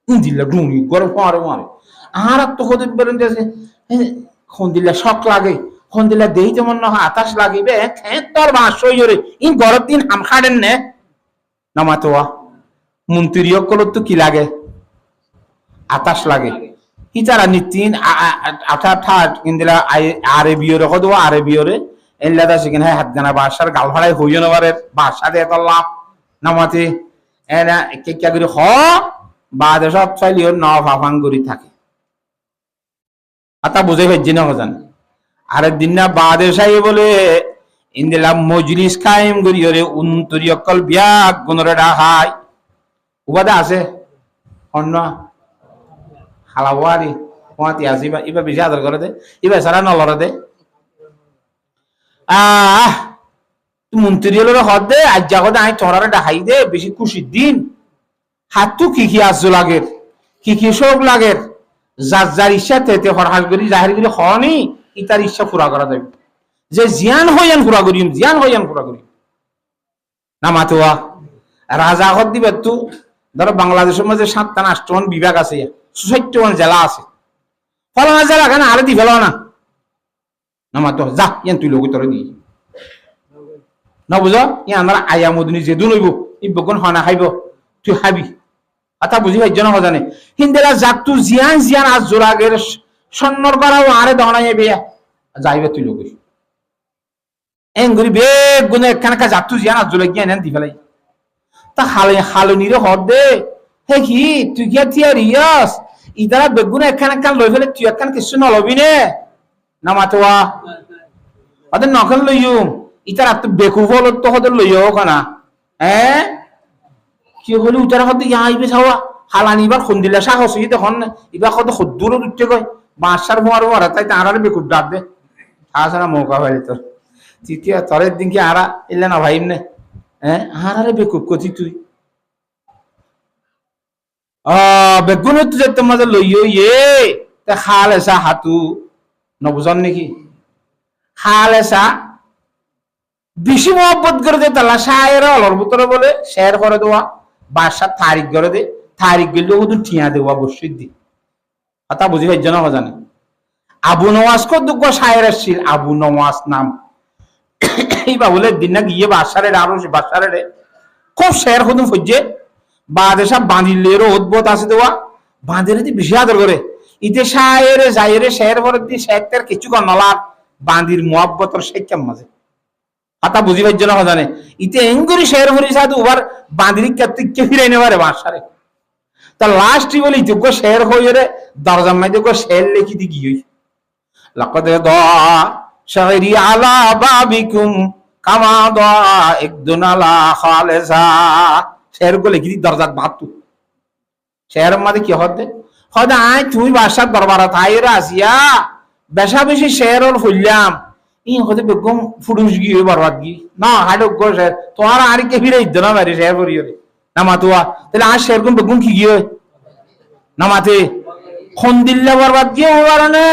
দিল্লা ডুঙি গড়ে হুমারে মারে। আর তো হতে পারেন দিল্লা শখ লাগে, দিল্লা দেই যেমন না আতাস লাগিবে তোর বাঁশ ইন গরত দিন হাম খাড়েন নে নামাতোয়া। মন্ত্রী অকল তো কি লাগে? আতাস লাগে। ইতারা নিতিন আঠা ঠাট কিনদিলা আরবিয়রে কদ আরবিয়রে এল্লাদা সেখানে হাত গানা বাসার গাল ভাড়াই হইও না পারে বাসা দিয়ে তল্লাম নামাতে এনা কেকিয়া করে হ বাদে সব চাইলিও ন ফাফাং করি থাকে। আতা বুঝে ফেলছি না জান। আরেক দিন না বাদে সাই বলে ইন্দিলা মজলিস কায়েম করি ওরে উন্তরি অকল বিয়াক গুণরে ডাহাই উপাদে আছে অন্য হালাবারি পঁয়াতি আছে ইবা বেশি আদর করে দে, ইবা সারা নলরে দে। মন্ত্রী হলো হদ দে আজ জাগত আই তোরারে ডাহাই দে বেশি খুশির দিন। হাত তো কি কি আজ লাগের, কি কি শোক লাগের, যার যার ইচ্ছা তেতে হরহাস করি জাহির করি হনি ইতার ইচ্ছা পুরা করা যাবে। যে জিয়ান হইয়ান পুরা করিম, জিয়ান হইয়ান পুরা করিম নামাতোয়া। রাজা হদ দিবে তু ধরো বাংলাদেশের মধ্যে 7টা না 8টা বিভাগ আছে, 64টা জেলা আছে। ফলানা জেলা কেন আরে দি ফেলো না নামাতো যা ইয়ান তুই লোক তোরে দি না বুঝো ইয়ান আমরা আয়া মদুনি যে দুন হইব ইবকন হনা খাইব তুই খাবি। আতা বুঝি ভাই জন জানে হিন্দেলা যাক তু জিয়ান জিয়ান আজ জোরাগের সন্নর করাও আরে দহনা যাইবে যাইবে তুই লোক এঙ্গুরি বেগ গুনে একখানকা যাক তু জিয়ান আজ জোরা গিয়া নেন দি ফেলাই তা হালনিরে হদ দে হে কি তুই গিয়া তিয়ারিয়াস ইদারা বেগুনে একখান লই ফেলে তুই একখান কিছু নলবি নে নামাতোয়া ওদের নকল লইম ইতারা তো বেকুফ হল তো হদের লইও কানা হ্যাঁ কি হলে উতারা হতে আইবে ছাওয়া হালানি এবার খুন্দিলা সাহস দেখুন এবার কত সদ্দুর উঠতে কয় বাঁশার ভোয়ার ভরা তাই তাঁর বেকুব ডাক দে আসা মৌকা হয়ে তোর তৃতীয় তরের দিন কি আরা এলে না ভাই নে হ্যাঁ আরে বেকুব কতি তুই বেগুনত যে তোমাদের লইও ইয়ে তে খাল এসা হাতু নবুজন নাকি খাল এসা বেশি মহব্বত করে দে তালা শায়ের অলর ভিতরে বলে শেয়ার করে দেওয়া বাসার তারিখ করে দে তারিখ গেলে ওদের ঠিয়া দেওয়া অবশ্যই দি কথা বুঝি পাইছ না জানে আবু নওয়াজ কত দুঃখ শায়ের আসছিল আবু নওয়াজ নাম এই বাবুলে দিন না গিয়ে বাসারে আরো বাসারে খুব শেয়ার হতুন ফজ্জে বাদে সব বাঁধিলেরও উদ্ভূত আছে দেওয়া বাঁধের দি বেশি আদর করে ইতে শায়ের যাইরে শেয়ার করে দি শেখতের কিছু কর নলার বাঁধির মহব্বতর শেখার মাঝে কথা বুঝি পাইছ না জানে ইতে এঙ্গুরি শেয়ার করি সাধু ওবার বাঁধির কে ফিরাই নেবারে বাসারে তা লাস্ট বলে ইতোগ্য শেয়ার হয়ে রে দরজার মাঝে শেয়ার লেখি দি গিয়ে লাকাদ দা শাইরি আলা বাবিকুম কামা দা একদুন আলা খালেসা শেয়ার গো লেখি দি দরজাত বাতু শেয়ার মাঝে কি হতে হদা আই তুই বাসার দরবার তাইরা আসিয়া বেশা বেশি শেয়ার হল ফুললাম ই হতে বেগম ফুডুস গিয়ে বরবাদ গি না হাডো গো শেয়ার তোমার আর কে ফিরে ইদ্দ না বাড়ি শেয়ার করিও রে না মাতুয়া তাহলে আর শেয়ার কোন বেগম কি গিয়ে না মাতে খন দিল্লা বরবাদ গিয়ে ওবারনে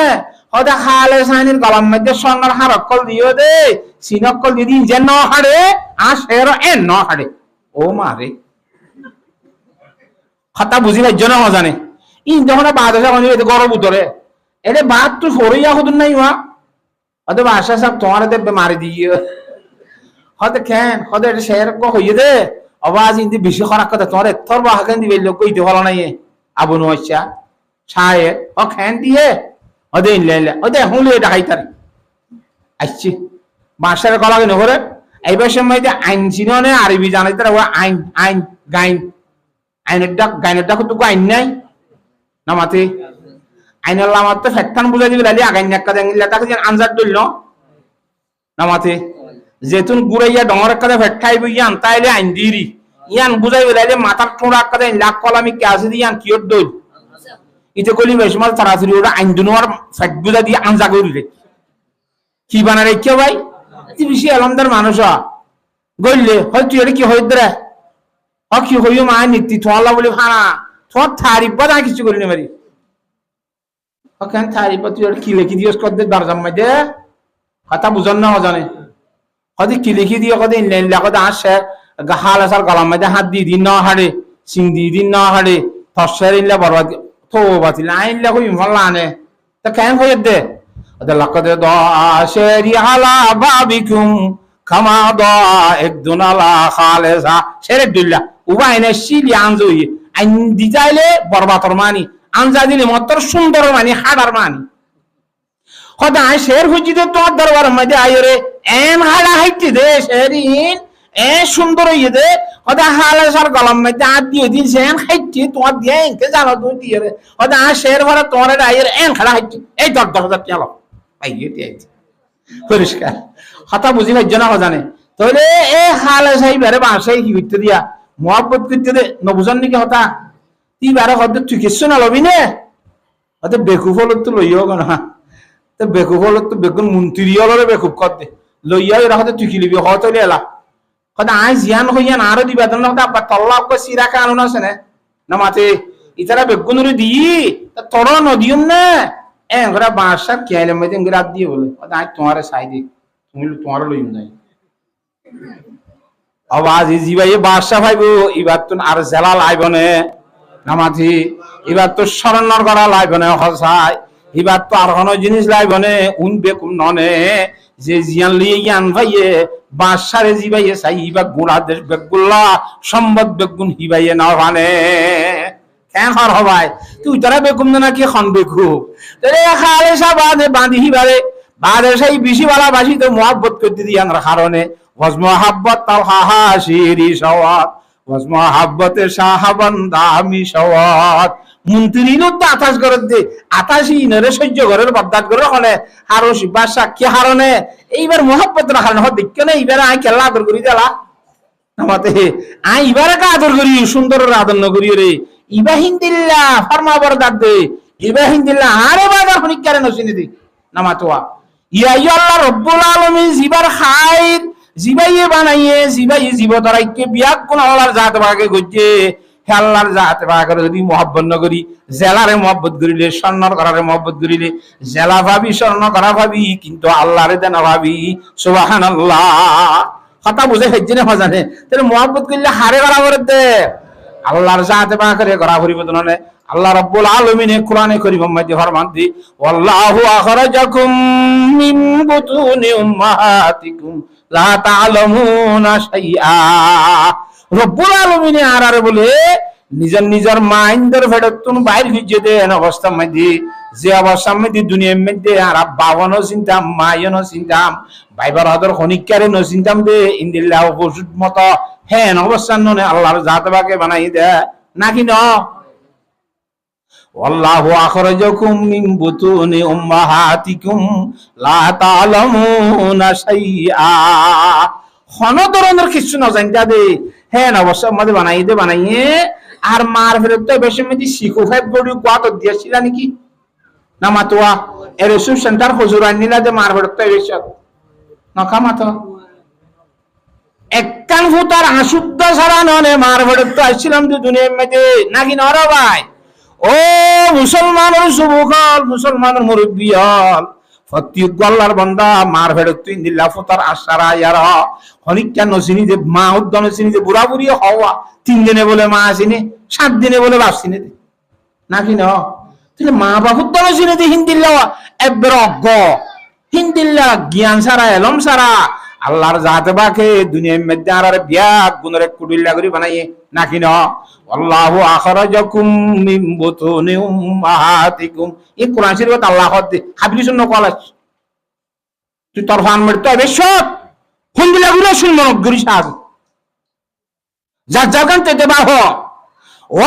হদা খালে সাইনির গলার মধ্যে সোনার হারকল দিও দে সিনকল দিদি যে ন হাড়ে আর শেয়ার এন ন হাড়ে ও মারে কথা বুঝি পাইছ না জানে ই যখন বাদশা কনি গরম উতরে এটা বাদ তো সরিয়া হতুন নাই হওয়া হয়তো বাসা সব তোমার দেবে মারি দিয়ে হয়তো খেন হয়তো এটা শেয়ার হইয়ে দে আওয়াজ ইন্দি বেশি খারাপ কথা তোমার এথর বাহাকেন দিবে লোক কইতে ভালো নাই আবু নয়সা ছায়ে ও খেন দিয়ে হয়তো ইনলে হয়তো হুলে এটা খাইতারি আসছি বাসার গলা কেন করে এইবার সময় যে আইন চিনে আরবি জানাই তারা আইন আইন গাইন আইনের ডাক গাইনের ডাক তো আইন নাই না মাতে আইনাল আমার তো ফেটখান বুঝাই দিবি লালি আগাইন একটা দেখিলে তাকে যেন আনজার ধরল না মাতে যেতুন গুড়াইয়া ডঙর একটা ফেটখাইব ইয়ান তাইলে আইন দিরি ইয়ান বুঝাইবে লাইলে মাথার ঠোঁড়া একটা দেন লাখ কলামি কে আছে দি ইয়ান কিয়র দইল ইতে কলি বেশি মাল তাড়াতাড়ি ওরা আইন দুনোয়ার ফেট বুঝা দিয়ে আনজা করিলে কি বানারে কে ভাই তুই বেশি আলমদার মানুষ গইলে হয় তুই এটা কি হইত রে কি হইও মা নীতি তোমাল্লা বলি ভাড়া তোমার থারিফ বা কিছু করি না মারি ওখানে থারিফ তুই কি লিখি দিওস কর দে দরজার মধ্যে কথা বুঝন না জানে হয়তো কি লিখি দিও কদে ইনলাইন কদে আসে হাল আসার গলার মধ্যে হাত দিয়ে দিন না হাড়ে সিং দিয়ে দিন না হাড়ে থসের ইনলা বরবাদ থো বাতিল আইনলা কই ভালো আনে তা কেন হয়ে দে লাকাদ দা শাইরি আলা বাবিকুম কামা দা একদুন আলা খালেসা শেরে দুল্লা উবা এনে শিলি আনজই আইন দিজাইলে বরবাতর মানি আনজা দিলে মতর সুন্দর মানি হাড়ার মানি হদা আই শের হুজিতে তোমার দরবার মধ্যে আইরে এম হাড়া হাইতে দে শেরিন এ সুন্দর হইয়ে দে হদা হালেসার গলার মধ্যে আদ দিয়ে দিন সেন হাইতে তোমার দিয়ে এনকে জানো তুমি দিয়ে রে হদা আই শের ভরা তোমার আইরে এন খাড়া হাইতে এই 10,000 টাকা পাইয়ে দিয়ে পরিষ্কার কথা বুঝি পাইছ না জানে তাহলে এ হালেসাই বেরে বাসাই কি করতে দিয়া মহব্বত করতে দে নবুজন নাকি হতা তুই বারে হতে তুই কিছু না লবি নে হতে বেকুফ হল তো লইও না তো বেকুফ হল তো বেগুন মন্ত্রী হলরে বেকুফ কর দে লইয়া এরা হতে তুই কি লিবি হতে এলা হতে আই জিয়ান হইয়ান আরো দিবা তো না হতে তল্লা সিরা কানো না সেনে না মাতে ইতারা বেগুনরে দি তোর নদিয়ম না এ ঘরে বাসা কেলে মধ্যে রাত দিয়ে বলে হতে আই তোমারে সাই দি তুমি তোমার লইম নাই আওয়াজ জিবাই বাদশা ভাইবো এবার তো আর জেলা লাইবনে নামাজি এবার তো স্মরণর করা লাইবনে হসাই এবার তো আর কোনো জিনিস লাইবনে উন বেকুম ননে যে জিয়ান লিয়ে জ্ঞান ভাইয়ে বাদশারে জিবাইয়ে চাই এবার গোড়া দেশ বেগুল্লা সম্বদ বেগুন হিবাইয়ে না ভানে কেন হর হবাই তুই তারা বেকুম না কি খন বেকু তাহলে খালে সা বাঁধি হিবারে বাদে সেই বেশি বালা বাসি তো মহব্বত করতে দিয়ান কারণে ওয়াজমাহাব্বাত তালহা শিরি সওয়াত ওয়াজমাহাব্বাতে শাহবান্দা আমি সওয়াত মন্ত্রীনো তো আতাশ করে দে আতাশই নরে সহ্য ঘরের বরদাত করে হলে হারো বাসা কি হারনে এইবার মহব্বত রাখার হদ দেখকে না এইবার আই কেলা আদর করি দেলা আমাতে আই এবারে কা আদর করি সুন্দর আদর ন করি রে ইবাহিন্দিল্লাহ ফরমা বরদাত দে ইবাহিন্দিল্লাহ আরে বাজার হনিকারে নসিনি দি নামাতোয়া ইয়া আল্লাহ রব্বুল আলামিন জিবার খাইর জিবাইয়ে বানাইয়ে জিবাই জীব তরাইকে বিয়াক কোন আল্লাহর জাত ভাগে গজে হে আল্লাহর জাতে পাকের যদি মহব্বত ন করি, জেলারে মহব্বত করিলে, স্বর্ণর করারে মহব্বত করিলে, জেলা ভাবি স্বর্ণ করা ভাবি, কিন্তু আল্লাহরে দেনা ভাবি। সুবহানাল্লাহ। কথা বুঝে ফেলছি না জানে? তাহলে মহব্বত করলে হারে করা করে দে আল্লাহর জাতে পাকের করা পরিবর্তন হয়। আল্লাহ রাব্বুল আলামিন কোরআনে কারীমের মধ্যে ফরমানতি, ওয়াল্লাহু আখরাজাকুম মিন বুতুনি উম্মাহাতিকুম লা তা'লামুনা শাইআ। রব্বুল আলামিন আরারে বলে নিজের নিজের মাইন্ডের ভেড়তুন বাইর ভিজে দেন অবস্থার মধ্যে, যে অবস্থার মধ্যে দুনিয়ার মধ্যে আর বাবানো চিন্তাম, মায়নো চিন্তাম, ভাইবার হদর খনিকারে ন চিন্তাম দে ইন্দিল্লাহ ওষুধ মতো হ্যাঁ অবস্থান ননে আল্লাহর জাতে পাকে বানাই দে নাকি ন। আল্লাহু আখরাজাকুম মিন বুতুনি উম্মাহাতিকুম লা তা'লামুনা শাইআ। কোন ধরনের কিছু না জানতা দে হ্যাঁ অবশ্যই আমাদের বানাইয়ে আর মার ফেরত তো বেশি মধ্যে শিখু ফাইভ বডি কোয়াত দিয়েছিল নাকি না মাতোয়া এর রিসিভ সেন্টার হুজুর আনিলা যে মার ফেরত তো বেশি না কামাতো একখান ফুতার আশুদ্ধ সারা ননে মার ফেরত তো আসছিলাম যে দুনিয়ার মধ্যে নাকি নর ভাই। ও মুসলমানের যুবকল, মুসলমানের মুরব্বী হল, ফতিক আল্লাহর বান্দা মার ফেরত তুই দিল্লা ফুতার আশারা ইয়ার হনিকা নসিনি যে মা উদ্দন চিনি যে বুড়া বুড়ি হওয়া 3 দিনে বলে মা আসিনি, 7 দিনে বলে বাপ চিনি নাকি ন। তাহলে মা বাপ উদ্দন চিনি যে হিন্দিল্লা এবার অজ্ঞ, হিন্দিল্লা জ্ঞান সারা এলম সারা আল্লাহর জাতে বাকে দুনিয়ার মধ্যে আর বিয়া গুণের কুড়িল্লা করে বানাইয়ে নাকি ন। আল্লাহু আখরাজাকুম মিন বুতুনি উম্মাহাতিকুম। এই কোরআন শরীফত আল্লাহ দে হাবিলি শুন কলাস তুই তোর ফান মরতে বেশত হুন্দিলা গুলো শুনব গরি সাজ যা জাগান তে দেবাহ।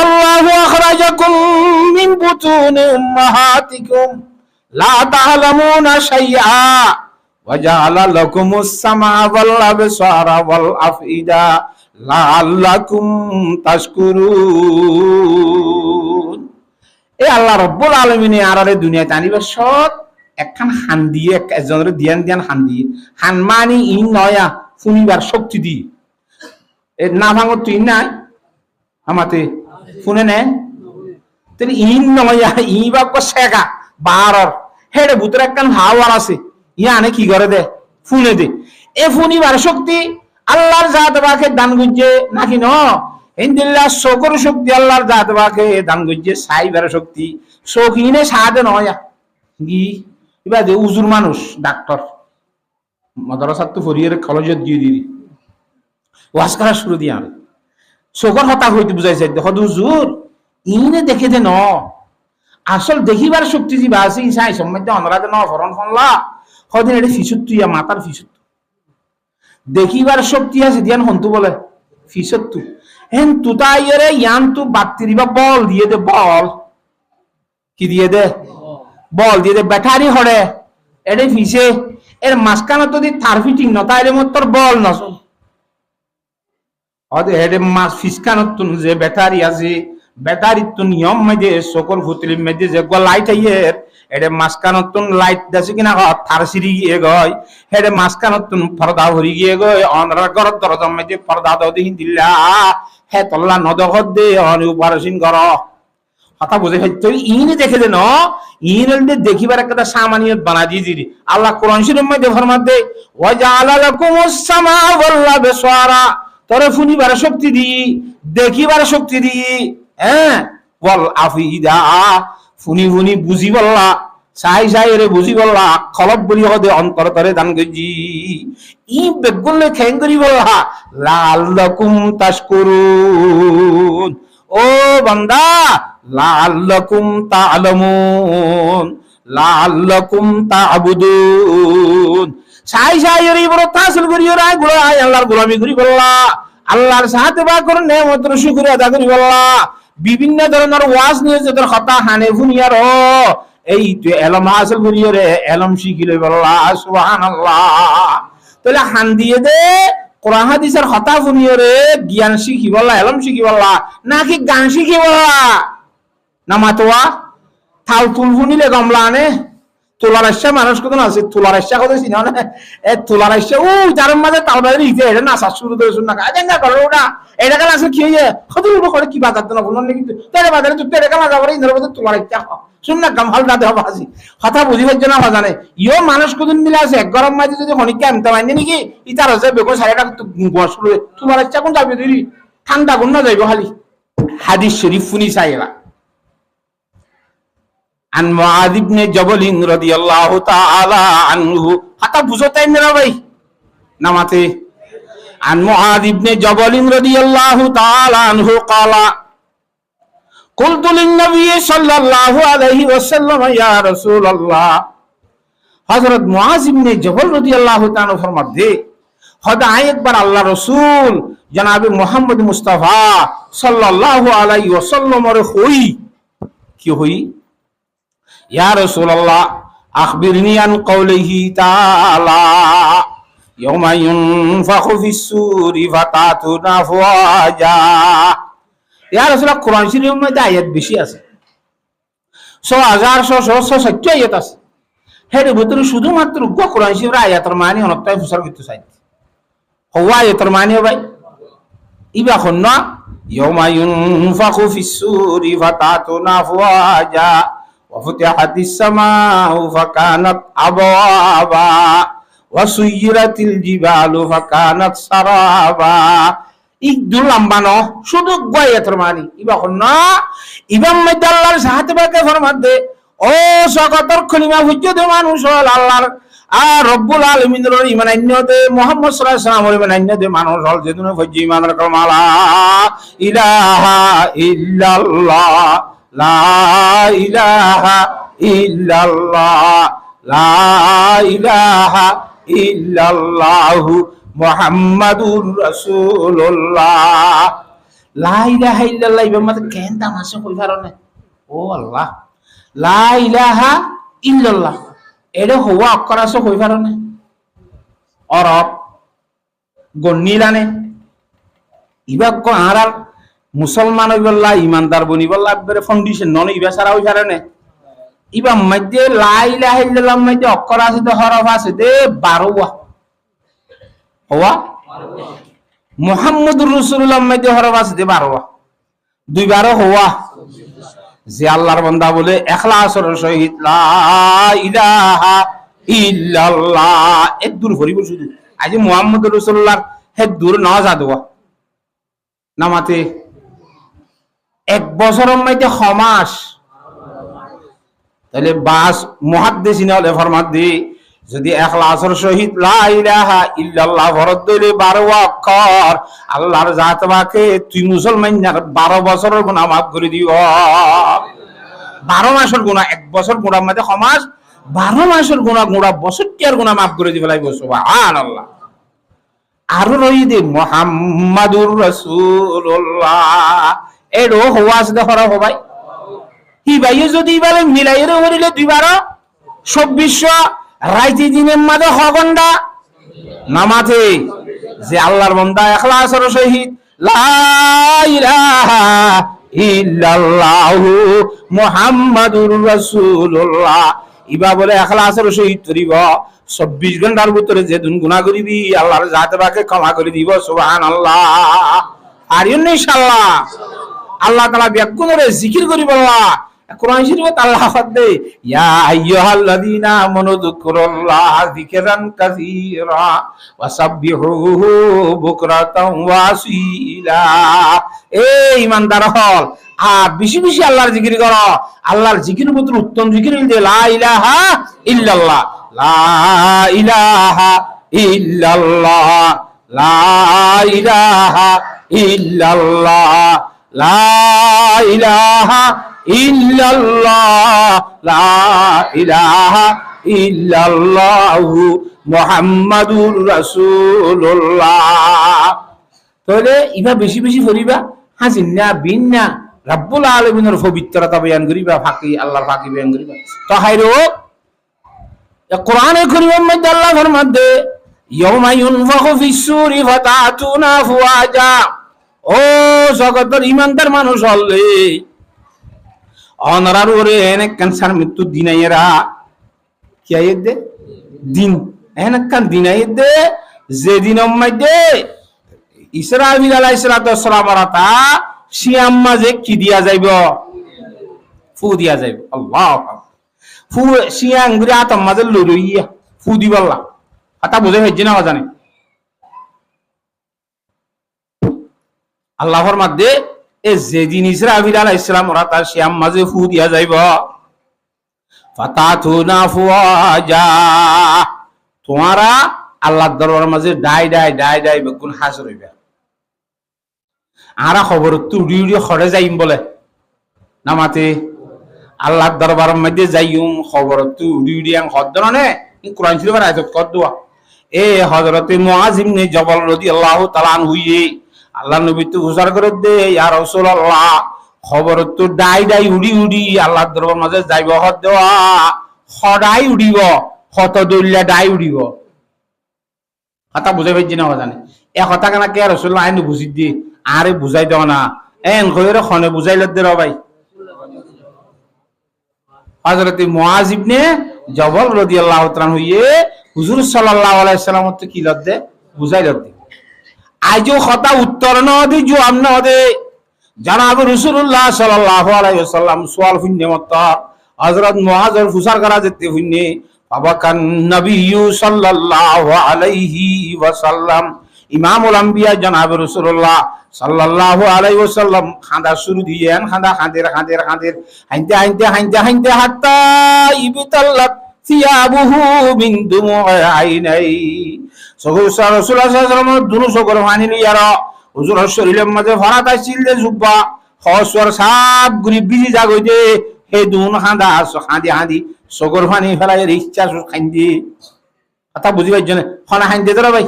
আল্লাহু আখরাজাকুম মিন বুতুনি উম্মাহাতিকুম লা তা'লামুনা শাইআ ওয়া জাআলা লাকুমুস সামআ ওয়াল আবসারা ওয়াল আফইদা লাআল্লাকুম তাশকুরুন। এই আল্লাহ রাব্বুল আলামিন আরারে দুনিয়াতে আনিবার সব একখান হান দিয়ে একজনের দিয়ান হান দিয়ে হান মানি ইন নয়া ফুনিবার শক্তি দি এ না ভাঙো তুই নাই আমাতে ফুনে নে তেনি ইন নয়া ইবা কো শেগা বারর হেডে ভিতরে একখান হাওয়ার আছে ইয়ানে কি করে দে ফুনে দে এ ফুনিবার শক্তি আল্লাহর জাত বাকে দান গুজে নাকি ন। ইনদিল্লাহ শকর শক্তি আল্লাহর জাত বাকে দান গুজে সাইবার শক্তি শৌখিনে সাদে নয়া গি এবার যে উজুর মানুষ ডাক্তার মাদ্রাসাত তো ফরিয়ের কলেজত দিয়ে দিদি ওয়াজ করা শুরু দিয়া শকর হতা হইতে বুঝাইছে দেখো হুজুর ইনে দেখে দে ন আসল দেখিবার শক্তি যে আছে ইসাই সম্মধ্যে অনরাতে ন ফরন ফনলা কদিন এটা ফিসুত তুইয়া মাতার ফিসুত দেখিবার শক্তি আছে দিয়ান হন্তু বলে ফিসত্তু হেন তুতা ইয়ে ইয়ান তু বাত্তিরি বা বল দিয়ে দে বল কি দিয়ে দে বল দিয়ে দে ব্যাটারি হড়ে এডে ফিসে এর মাঝখানে তো দি তার ফিটিং ন তাইলে মত তোর বল নসল অদে এডে মাছ ফিসকানত তুন যে ব্যাটারি আছে ব্যাটারি তো নিয়ম মধ্যে সকল ফুতলি মধ্যে যে লাইট আইয়ের এডে মাঝখানতুন লাইট দেছে কিনা থার সিঁড়ি গিয়ে গয় হেডে মাঝখানতুন পর্দা ভরি গিয়ে গয় অনরা ঘর দরজার মধ্যে পর্দা দাও দিন দিল্লা হে তল্লা নদখত দে অন উপারসিন কর কথা বুঝে ফেলতে ইনি দেখে দে ন ইন দেখিবার একটা সামানিয়ত বানা দিয়েছি আল্লাহ কোরআন শরীফের মধ্যে ফরমাত দে ওয়া জাআলা লাকুমুস সামা ওয়াল আবসারা তোরে ফুনিবার শক্তি দি দেখিবার শক্তি দি হ্যাঁ ওয়াল আফিদা ফুনি ফুনি বুঝি বললা সাই সাই রে বুঝি বললা খলব বলি হদে অন্তর তরে দান গজি ই বেগুলে খেং করি বললা লাআল্লাকুম তাশকুরুন। ও বান্দা লাআল্লাকুম তা'লামুন লাআল্লাকুম তা'বুদুন সাই সাই রে বড় তাসল করিও রাই গুলো আল্লাহর গোলামি করি বললা আল্লাহর সাথে বা করে নেমতের শুকরিয়া আদা করি বললা বিভিন্ন ধরনের ওয়াজ নিয়ে যাদের কথা হানে ফুনিয়ার এই তুই এলম হাসিল করিও রে এলম শিখিলে বললা সুবহানাল্লাহ। তাহলে হান দিয়ে দে কোরআন হাদিসের কথা ফুনিও রে জ্ঞান শিখি বললা এলম শিখি বললা নাকি গান শিখি বললা না মাতোয়া থাল তুল ফুনিলে গমলা আনে তোলার আসা মানুষ কত আছে, তোলার আসা কত চিনা না, তোলার আসা ও যার মাঝে তাল বাজারে ইতে এটা নাচা শুরু করে শুন না আজেঙ্গা করো ওটা এটা কাল আছে কি হয়ে কত করে কি বাজার তো না বলুন কিন্তু তেরে বাজারে তো তেরে কাল যাবার ইন্দ্র বাজার তোলার ইচ্ছা শুন না গামহাল রাতে হবে হাসি কথা বুঝি হচ্ছে না বাজানে ইও মানুষ কত মিলে আছে এক গরম মাঝে যদি খনিকে আনতে পারেন নাকি ইতার হচ্ছে বেগুন সাইডটা শুরু তোলার ইচ্ছা কোন যাবে তুই ঠান্ডা গুণ না যাইব খালি হাদিস শরীফ ফুনি চাইলা عن معاذ بن جبل رضي الله تعالى عنه হাতা বুঝতে না ভাই নামাতে عن معاذ بن جبل رضي الله تعالى عنه قال قلت للنبي صلى الله عليه وسلم يا رسول الله হযরত মুআজ ইবনে জবল রাদিয়াল্লাহু তাআলা ফরমাতে খোদা একবার আল্লাহ রাসূল জনাবে মুহাম্মদ মুস্তাফা সাল্লাল্লাহু আলাইহি ওয়াসাল্লামের হই কি হই ইয়া রাসূলুল্লাহ আখবিরনি আন কওলিহি তাআলা ইয়াওমা ইউনফাখু ফিস-সূরি ফাতাতুনা আফওয়াজা ইয়া রাসূলুল্লাহ কোরআন শরীফের মধ্যে আয়াত বেশি আছে 6660 আয়াত আছে এর ভিতরে শুধুমাত্র কোরআন শরীফের আয়াতের মানে অনেকটাই ফুসার করতে চাই হওয়া আয়াতের মানে ভাই ইবা খন্না ইয়াওমা ইউনফাখু ফিস-সূরি ফাতাতুনা আফওয়াজা وفتحت السماء فكانت أبوابا وسيرت الجبال فكانت سرابا ইকদুল লম্বানো শুধু গয়াতের মানি ইবা না ইবাম মধ্যে আল্লাহর সাহায্য পাকে ফরমাতে ও জগতের খলিফা হুজ্জত মানুষ হল আল্লাহর আর রব্বুল আলামিনের ঈমান আন্যতে মুহাম্মদ সাল্লাল্লাহু আলাইহি ওয়াসাল্লামের ঈমান আন্যতে মানুষ হল যেদিন ফজি ঈমানের কলমা ইলাহা ইল্লাল্লাহ লা ইলাহা ইল্লাল্লাহ লা ইলাহা ইল্লাল্লাহু মুহাম্মাদুর রাসূলুল্লাহ লা ইলাহা ইল্লাল্লাহ ইবা মত কেন তামাশা কই পারনে ও আল্লাহ লা ইলাহা ইল্লাল্লাহ এডে হওয়া অক্ষর আছে কই পারনে অরব গন্নিলানে ইবা কো আরার মুসলমান হইবল্লা ইমানদার বনিবল্লা একবারে ফাউন্ডেশন নন ইবা সারা হই পারে না ইবা মধ্যে লা ইলাহা ইল্লাল্লাহ মধ্যে অক্ষর আছে তো হরফ আছে দে 12 হওয়া মুহাম্মদুর রাসূলুল্লাহ মধ্যে হরফ আছে দে 12 দুইবার হওয়া যে আল্লাহর বান্দা বলে ইখলাসের সহিত লা ইলাহা ইল্লাল্লাহ এক দূর ভরিব শুধু আজ মুহাম্মদুর রাসূলুল্লাহ হে দূর না যাদবা নামাতে এক বছরের মধ্যে খমাস তাহলে বাস মুহাদ্দিসিন হলে ফরমাত দি যদি ইখলাসের সহিত লা ইলাহা ইল্লাল্লাহ ফরজ দিলে 12 অক্ষর আল্লাহর জাত পাকে তুই মুসলমানের 12 বছরের গুনাহ maaf করে দিও 12 মাসের গুনাহ এক বছর গুনাহ মধ্যে খমাস 12 মাসের গুনাহ বছরটির গুনাহ maaf করে দিবে লাইব সুবহানাল্লাহ আর রই দে মুহাম্মাদুর রাসূলুল্লাহ এডো হওয়াজ দেখরা হবাই হি ভাই যদি বলে মিলাইরে হরিলে 2200 রাইতি দিনের মাঝে হগন্ডা নামাতে যে আল্লাহর বান্দা ইখলাসের সহিত লা ইলাহা ইল্লাল্লাহু মুহাম্মাদুর রাসূলুল্লাহ ইবা বলে ইখলাসের সহিত করিব 24 ঘন্টার ভিতরে যে দুন গুনাহ করিবি আল্লাহর জাত পাকে ক্ষমা করে দিব সুবহানাল্লাহ আর ইনশাআল্লাহ আল্লাহ তাআলা ব্যাকুণরে জিকির করিব আল্লাহ কোরআন শরীফে আল্লাহ বলে ইয়া আইয়ুহাল্লাযীনা আমানু যকুরুল্লাহ যিকরান কাসীরা ওয়াসাব্বিহুহু বুকরাতাও ওয়া আসীলা এই ঈমানদার হল আর বেশি বেশি আল্লাহর জিকির করো আল্লাহর জিকিরের মধ্যে উত্তম জিকির হল লা ইলাহা ইল্লাল্লাহ লা ইলাহা ইল্লাল্লাহ লা ইলাহা ইল্লাল্লাহ লা ইলাহা ইল্লাল্লাহ লা ইলাহা ইল্লাল্লাহু মুহাম্মাদুর রাসূলুল্লাহ তাহলে ইবা বেশি বেশি পড়িবা হাজিনা বিন্না রব্বুল আলামিনের পবিত্রতা বয়ান করিবা ফাঁকি আল্লাহর ফাঁকি বয়ান করিবা তো হাইরো কোরআনে কারীমের মধ্যে আল্লাহ ফরমাতে ইয়াউমা ইউনফাখু ফিস-সূরি ফাতাতুনা আফওয়াজা ও জগতের ইমানদার মানুষ হলে অনারার ওরে অনেক ক্যান্সার মৃত্যু দিনাইয়েরা কি আইত দে দিন এনকান দিন আইত দে যেদিনের মধ্যে ইসরাফিল আলাইহিস সালাম রাতা শিয়াম মাঝে কি দিয়া যাইব ফু দিয়া যাইব আল্লাহু আকবার ফু শিয়াং গুরি আতম মাঝে লইয়া ফু দিবাল্লা কথা বুঝে হইছে না জানে আল্লাহর মধ্যে এ যেদিন ইসরাফিল আলাইহিস সালাম রাতা শিয়াম মাঝে ফু দিয়া যাইব ফাতাতুনা ফুয়াজা তোমারা আল্লাহর দরবারের মাঝে ডাই ডাই ডাই ডাই বেগুন হাজির হইবা আরা খবর তুড়ি উড়ি খড়ে যাইম বলে নামাতে আল্লাহর দরবারের মধ্যে যাইম খবর তুড়ি উড়ি আং হদ্দরনে কোরআন শরীফের আয়াত কর দোয়া এ হযরতে মুআজ ইবনে জবল রাদিয়াল্লাহু তাআলা আনহু আল্লাহ নবী তো ঘোষণা করে দে ইয়া রাসূলুল্লাহ খবর তো ডাই ডাই উড়ি উড়ি আল্লাহর দরবারের মাঝে যাইব হদ দেওয়া খড়াই উড়িব হত দইল্লা ডাই উড়িব কথা বুঝাই পাইছি না জানে এ কথা কেন কে রাসূলুল্লাহ আইন বুঝি দি আরে বুঝাই দাও না এন কইরে খনে বুঝাইলে দে রে ভাই হযরত মুআজ ইবনে জবল রাদিয়াল্লাহু তাআলা হইয়ে হুজুর সাল্লাল্লাহু আলাইহি সাল্লাম তো কি লদ্দে বুঝাই লদ্দে আইজো কথা উত্তর ন দি জো আমনা দে জনাব রাসূলুল্লাহ সাল্লাল্লাহু আলাইহি ওয়াসাল্লাম সুয়াল ফুন্নে মত হযরত মুআজের ফুসার করা যেতে ফুন্নে আবাকান নবী সাল্লাল্লাহু আলাইহি ওয়াসাল্লাম ইমামুল আম্বিয়া জনাব রাসূলুল্লাহ সাল্লাল্লাহু আলাইহি ওয়াসাল্লাম খাঁদা শুরু দিয়েন খাঁদা খাঁদের খাঁদের খাঁদের হাইতে হাইতে হাইতে হাইতে হাত্তা ইবতাল্লাত সিয়াবুহু মিন দুমু'i আইনাই রাসূলুল্লাহ সাল্লাল্লাহু আলাইহি ওয়াসাল্লাম দুনো সগর পানি লিয়ার হুজুরের শরীরের মধ্যে ভরা তাইছিল যে জুব্বা খসর সব গুরি বিজি জাগই দে হে দুন খাঁদা খাঁদি খাঁদি সগর পানি ফেলাই রিচ্চা খাইন্দি কথা বুঝি পাইছ না খানা খাইন্দি তোরা ভাই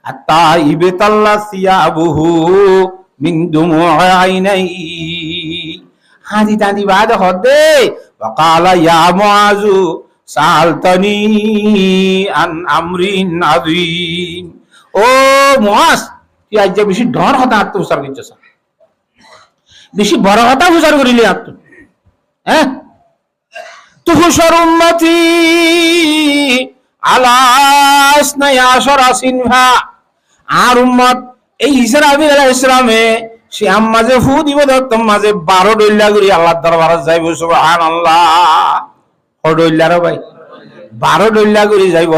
আত্তা ইবতাল্লা সিয়াবুহু মিন দুমু'i আইনাই হাদি তাদি বাদ হদে ওয়াকালা ইয়া মুআজু সালতানি আন আমরিন আযীম ও মুআজ তুই আজ যে বেশি ডর হতা আত্মসার করছিস বেশি বড় হতা উজার করিলি আত্ম হ্যাঁ তুহশর উম্মতি আলা ইসনায়া আশরা সিনহা আর উম্মত এই ইসরাফিল আলাইহিস সালামে সে মাঝে ফু দিব দত্তম মাঝে 12 ডইলা করি আল্লাহর দরবারে যাইব সুবহানাল্লাহ ও ডইলা রে ভাই 12 ডইলা করি যাইব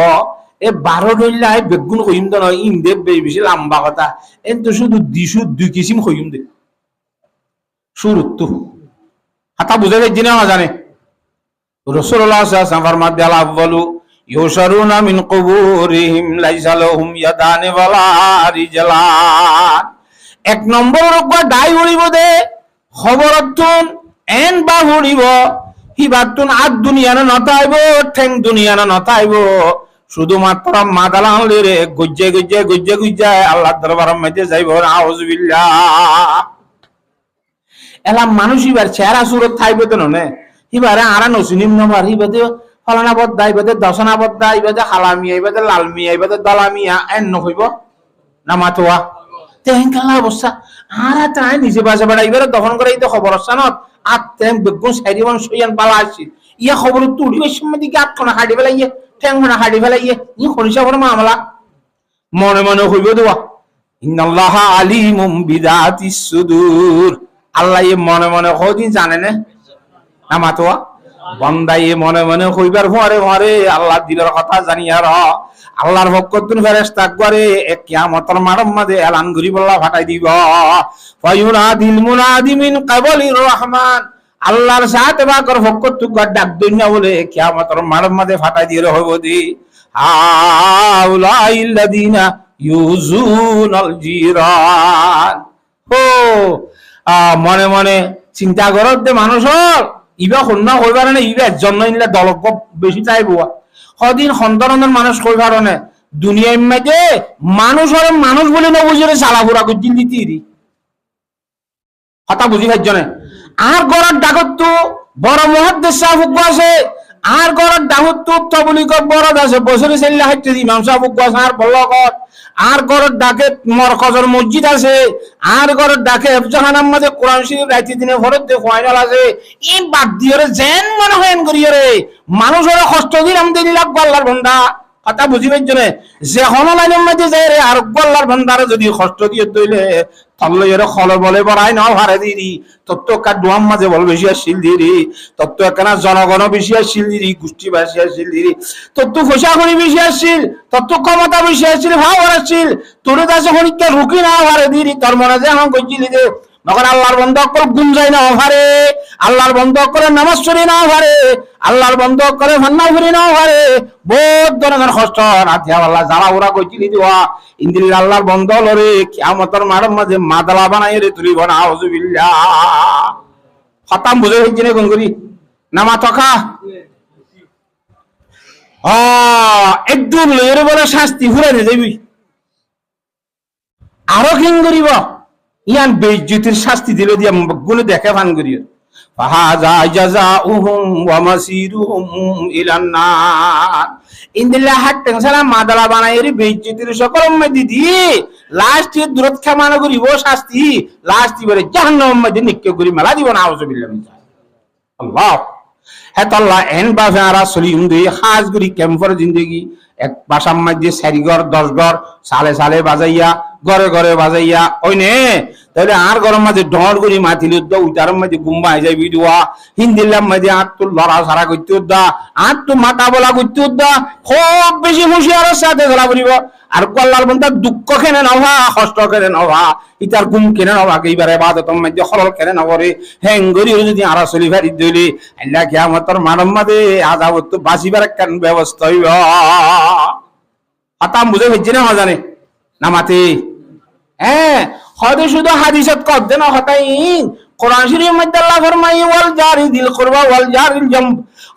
এ 12 ডইলা বেগুন কইম তো নয় ইন দেব বেশি লম্বা কথা এন তো শুধু দিশু দুই কিসিম কইম দে শুরুত তো হাতা বুঝাই দিনে না জানে রাসূলুল্লাহ সাল্লাল্লাহু আলাইহি ওয়াসাল্লাম ফরমাতে আল আউয়ালু ইউশারুনা মিন কুবুরিহিম লাইসা লাহুম ইয়াদানি ওয়ালা রিজলান এক নম্বর রকবা ডাই উড়িব দে খবরতুন এন বা উড়িব হিবাতুন আদ দুনিয়ানা নতাইব ঠেং দুনিয়ানা নতাইব শুধুমাত্র মাদালালে রে গজ্জে গজ্জে গজ্জে গজ্জে আল্লাহর দরবারের মধ্যে যাইব আউযুবিল্লাহ এলা মানুষ ইবার চেহারা সুরত থাইবে তো নে ইবারে আরা নসিনিম নম্বর ইবাদে ফলানা বদ্দা ইবাদে দশনা বদ্দা ইবাদে হালামিয়া ইবাদে লালমিয়া ইবাদে দলামিয়া এন নকইব না মাতোয়া তেহেনকালা অবস্থা আরা তাই নিজে বাসা বেড়া ইবারে দফন করে এই তো খবর সানত আর তেম বেগুন সাইরিবান সইয়ান পালা আসি ইয়া খবর তুড়ি সময় দিকে আটখানা হাঁটি ফেলাইয়ে ঠ্যাংখানা হাঁটি ফেলাইয়ে ই খরিসা বড় মামলা মনে মনে হইব দোয়া ইন্নাল্লাহা আলিমুম বিদাতিস সুদূর আল্লাহ মনে মনে কদিন জানে না মাতোয়া বান্দায়ে মনে মনে কইবার ভরে ভরে আল্লাহ দিলের কথা জানি আর আল্লাহর পক্ষতুন ফেরেশতা করে কিয়ামতের মাঠের মধ্যে এলান করি বল্লা ফাটাই দিব ফায়ুনাদিল মুনাদি মিন ক্বাবলির রহমান আল্লাহর সাথে বাকর পক্ষতু ডাক দুনিয়া বলে কিয়ামতের মাঠের মধ্যে ফাটাই দিয়ে হইব দি আউলাইল্লাযিনা ইউজুনাল জিরান ও মনে মনে চিন্তা করত দে মানুষর ইবা হন্না হইবার না ইবা জন্য ইনলা দলক বেশি চাইবো কদিন সন্তরণের মানুষ কইবার না দুনিয়ার মধ্যে মানুষের মানুষ বলে না বুঝে চালাফুরা করতে দিতি কথা বুঝি পাইছ না আর গড়ার ডাকত তো বড় মুহাদ্দিস সাহেব আছে আর গরত ডাহুত তো বলি বরদ আছে বছরে সেল্লা হাইতে ইমাম সাহেব আর বল্লকত আর গরত ডাকে মরকজর মসজিদ আছে আর গরত ডাকে হেফজাহানার মাঝে কোরআন শরীফ রাইতে দিনে ফরত দে ফাইনাল আছে ই বাদ দিয়ে যেন মনে হয় করিয়ে রে মানুষের কষ্ট দিন আমাদের লাভ আল্লাহর বন্ধা কথা বুঝিবেন জন্য যে হন লাইনের মধ্যে যায় রে আর আল্লাহর বন্ধারে যদি কষ্ট দিয়ে দইলে তাহলে এর খল বলে বড়াই নাও হারে দিদি তত্ত্ব কার ডোয়াম মাঝে বল বেশি আসছিল দিদি তত্ত্ব একখানা জনগণ বেশি আসছিল দিদি গোষ্ঠী বেশি আসছিল দিদি তত্ত্ব পয়সা করি বেশি আসছিল তত্ত্ব ক্ষমতা বেশি আসছিল ভাব আসছিল তোর কাছে হরিকে রুকি না হারে দিদি তোর মনে যে আমার কইছিলি যে নগর আল্লাহর বন্ধ করে গুঞ্জাই না হারে আল্লাহর বন্ধ করে নামাজ পড়ি না হারে আল্লাহর বন্ধ করে ভান্না ফিরি না হারে বহুত ধরনের কষ্ট রাতিয়া আল্লাহ যারা ওরা কইছিলি দিওয়া ইন্দিল আল্লাহর বন্ধ লরে কিয়ামতের মাঠের মাঝে মাদলা বানাই রে তুলিব না আউযুবিল্লাহ খতম বুঝে হইছে না কোন করি নামা তকা একদম লয়ের বলে শাস্তি ফুরাই যাবি আরো কিং করিব ইয়ান বেইজ্জতির শাস্তি দিল দিয়া গুলো দেখে ফান করিও ফাহাজা জাযাউহুম ওয়া মাসিরুহুম ইলান নার ইনদিল্লাহ হাত্তান সালাম মাদালা বানাইরি বেইজ্জতির সকল মধ্যে দি লাস্ট দূরত খামানো করিব শাস্তি লাস্ট বলে জাহান্নামের মধ্যে নিক্ষেপ করি মেলা দিব না আউযুবিল্লাহ আল্লাহ হ্যাঁ আল্লাহ এন বাফে আরা সলিম দুই হাজ করি ক্যাম্পর জিন্দগি এক বাসার মধ্যে 4 ঘর 10 ঘর সালে সালে বাজাইয়া ঘরে ঘরে বাজাইয়া ওই নে তাহলে আর গরম মাঝে ডর করি মাথিল উইটার মাঝে গুম্বা হয়ে যায় ভিডিওয়া হিন্দিলাম মাঝে আর তো লড়া সারা করতে উদ্দা আর তো মাথা বলা করতে উদ্দা খুব বেশি হুঁশিয়ারের সাথে ধরা পড়িব আর আল্লাহর বন্ধা দুঃখ কেনে নভা কষ্ট কেনে নভা ইতার গুম কেনে নভা এইবার ইবাদতের মধ্যে খলল কেনে নভরে হ্যাঙ্গরি যদি আর চলি ফারি দইলে আল্লাহ কিয়ামতের মানব মাঝে আযাব তো বাঁচিবার একটা ব্যবস্থা হইব আতাম বুঝে হইছে না জানে নামাতে হ্যাঁ হয়তো শুধু হাদিসত কর দেন হতাইন কোরআন শরীফের মধ্যে আল্লাহ ফরমাই ওয়াল জারি দিল কুরবা ওয়াল জারিল জাম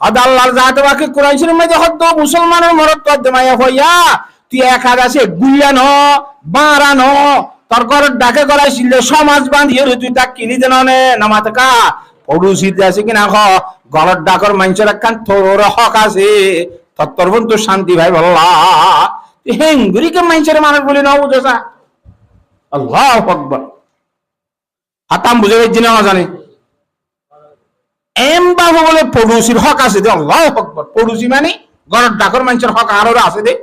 আল্লাহর জাত বাকি কোরআন শরীফের মধ্যে হদ্দ মুসলমানের মরদ কদমায়া হইয়া তুই এক হাজারে গুলিয়ানো বারানো তোর ঘরের ডাকে গলাইছিল সমাজ বাঁধিয়ে তুই তা কিনি দেন নামাতকা পড়ুসি আছে কিনা খ ঘরের ডাকর মানুষের একখান তোর হক আছে তত্তর তো শান্তি ভাই বল্লা হেঙ্গুরিকে মানুষের মানুষ বলি না বুঝেছা আল্লাহু আকবার হাতাম বুঝে গেছি না জানে এম বাবু বলে পড়ুসির হক আছে দে আল্লাহু আকবার পড়ুসি মানে ঘরের ডাকর মানুষের হক আরো আছে দে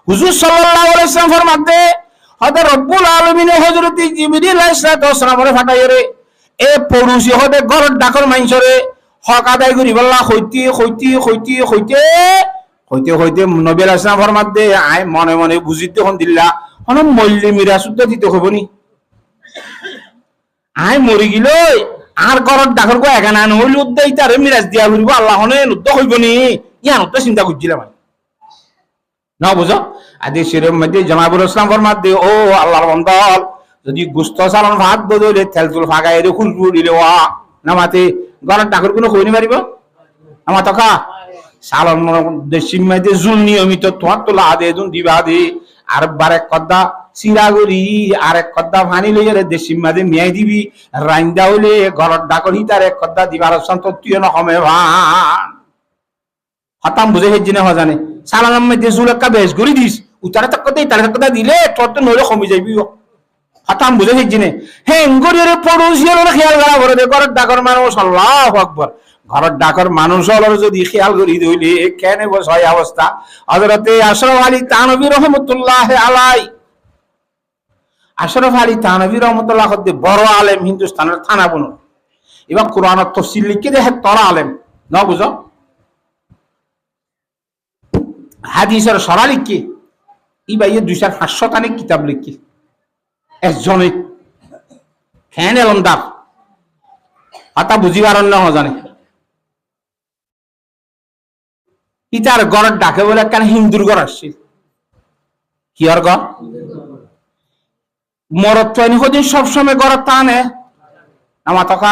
হুজুর সাল্লাল্লাহু আলাইহি ওয়াসাল্লাম ফরমাতে হযরত রব্বুল আলামিন হযরত জিবরিল আলাইহিস সালামরে ফাটাইরে এ পড়ুসি হতে ঘরের ডাকর মানুষরে হক আদায় করি বল্লা হইতে নবী আলাইহিস সালাম ফরমাতে আয় মনে মনে বুঝিতে হন দিল্লা হন মল্লি মিরাস দিতে হইব নি আয় মরি গিল আর ঘরের ডাকর কো একানা হইল উদ্দাই তারে মিরাজ দিয়া হইব আল্লাহ হনে উদ্দ হইব নি ইয়ান তো চিন্তা করছিলাম না বুঝো আদেশের মধ্যে জনাবুল ইসলাম ফরমাতে ও আল্লাহর বান্দা যদি গুস্ত সালাম ভাত বদলে তেল তুল ফাগাই রে খুশবু দিলে ওয়া নামাতে ঘরের ডাকর কোনো কইনি পারিব আমা তকা সালাম দেশিম মধ্যে জুল নিয়মিত তোমার তো লা দে দুন দিবা দে আর বারেক কদ্দা চিরাগুড়ি আর এক কদ্দা ভানি লইলে দেশিম মাঝে মিয়াই দিবি রাইন্দা হইলে ঘরের ডাকর হিতার এক কদ্দা দিবার সন্তোষ না কমে ভান হতাম বুঝে হেজি না জানে সালামের মধ্যে জুল একটা বেশ ঘুরি দিস উতারে তার কথা দিলে তোর তো নইলে কমে যাবি হতাম বুঝে হেজি নে হেঙ্গুরির পড়ুসিয়ার খেয়াল করা করে দে ঘরের ডাকর মানুষ আল্লাহু আকবার ঘরের ডাকর মানুষ হলো যদি খেয়াল করি দইলে কেন বসয় অবস্থা হযরতে আশরাফ আলী তানভী রাহমাতুল্লাহ আলাই আশরাফ আলী তানভী রাহমাতুল্লাহ হতে বড় আলেম হিন্দুস্তানের থানা বনো এবার কোরআনের তাফসীর লিখে দেয় তোরা আলেম না বুঝো হাদিসের সরা লিখি ই ভাইয়ে 2500 খানিক কিতাব লিখি একজনে কেন এলমদার হাতা বুঝিবার না জানে ইতার ঘরের ডাকে বলে কেন হিন্দুর ঘর আসছিল কি আর ঘর মরদ তো এনে সবসময় ঘরের টানে আমার টকা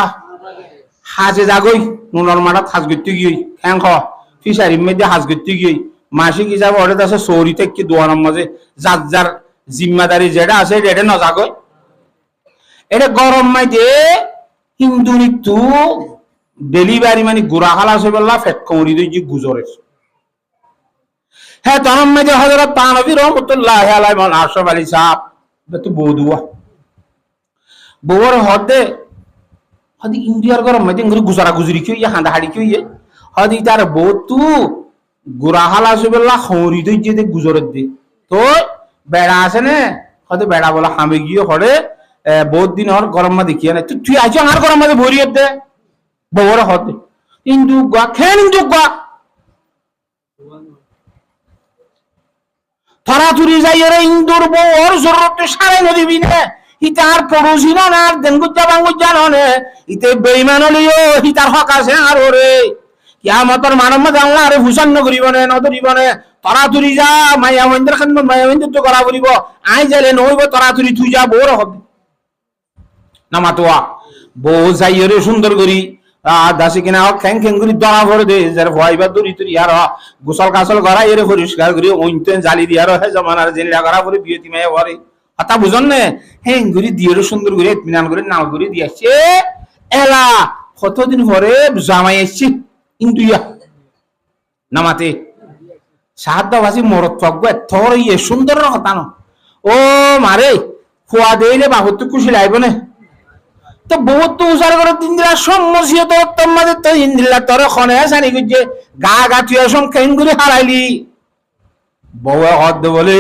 হাজে যাগই নুনর মাঠাত হাজ করতে গিয়ে হ্যাঁ ফিসারির মধ্যে হাজ করতে গিয়ে মাসিক হিসাবে অর্ডার আছে সৌরি থেকে দোয়ানোর মাঝে যার যার জিম্মাদারি যেটা আছে এটা না যাগই এটা গরম মাইতে হিন্দু ঋতু ডেলিভারি মানে গুড়া খালাস হয়ে বললা ফেট কমরি দিয়ে গুজরের হ্যাঁ তখন মেজে হজরত তানবী রহমতুল্লাহ আলাইহি মান আশরাফ আলী সাহেব তো বৌদুয়া বউর হদে হদি ইন্ডিয়ার গরম মেজে ইংরি গুজরা গুজরি কি ইয়া হাঁদা হাড়ি কি ইয়ে হদি তার বউ তু গুড়া খালাস হয়ে বললা খমরি দিয়ে গুজরের দি তো বেড়া আছে না হয়তো বেড়া বলা হামে গিয়ে হরে বহুত দিন হর গরম মা দেখিয়ে না তুই আজ আমার গরম মাঝে ভরিয়ে দে বউর হতে ইন্দু গা খেন ইন্দু গা থরাথুরি যাই রে ইন্দুর বউর জরুরত সারে নদিবি না ইতার পড়োশি না আর দেনগুজা বাঙ্গুজা ননে ইতে বেঈমান হলিও ইতার হক আছে আর ওরে কিয়ামতের মানব মা জানলা আরে হুসান করিব না নদরিব না তরাতুরি যা মায়া মন্দির খান মায়া মন্দির তো করা বলিব আই যাইলে নইব তরাতুরি তুই যা বউর হবে না মাতোয়া বউ যাইরে সুন্দর করি দাসি কিনা খ্যাং খ্যাং করি দরা ভরে দে যার ভয়বা দরি তুই আর গোসল কাসল করা এরে পরিষ্কার করি ওইতেন জালি দিয়ার হে জমানার জেলা করা পরে বিয়েতি মায়া ভরে কথা বুঝন নে হ্যাং করি দিয়ের সুন্দর করে ইতমিনান করে নাল করে দিয়েছে এলা কতদিন পরে জামাই এসছি ইন্টুইয়া নামাতে সাহায্যবাসী মরত থাকবো থর ইয়ে সুন্দর কথা ন ও মারে খোয়া দিলে বাহুত খুশি লাগবে না তো বহুত তো উসার করে দিন দিলা সম্মসিয়ে তো উত্তম মাঝে তো ইন্দিল্লা তোর খনে সানি গুজে গা গা তুই সব কেন করে হারাইলি বউ হদ বলে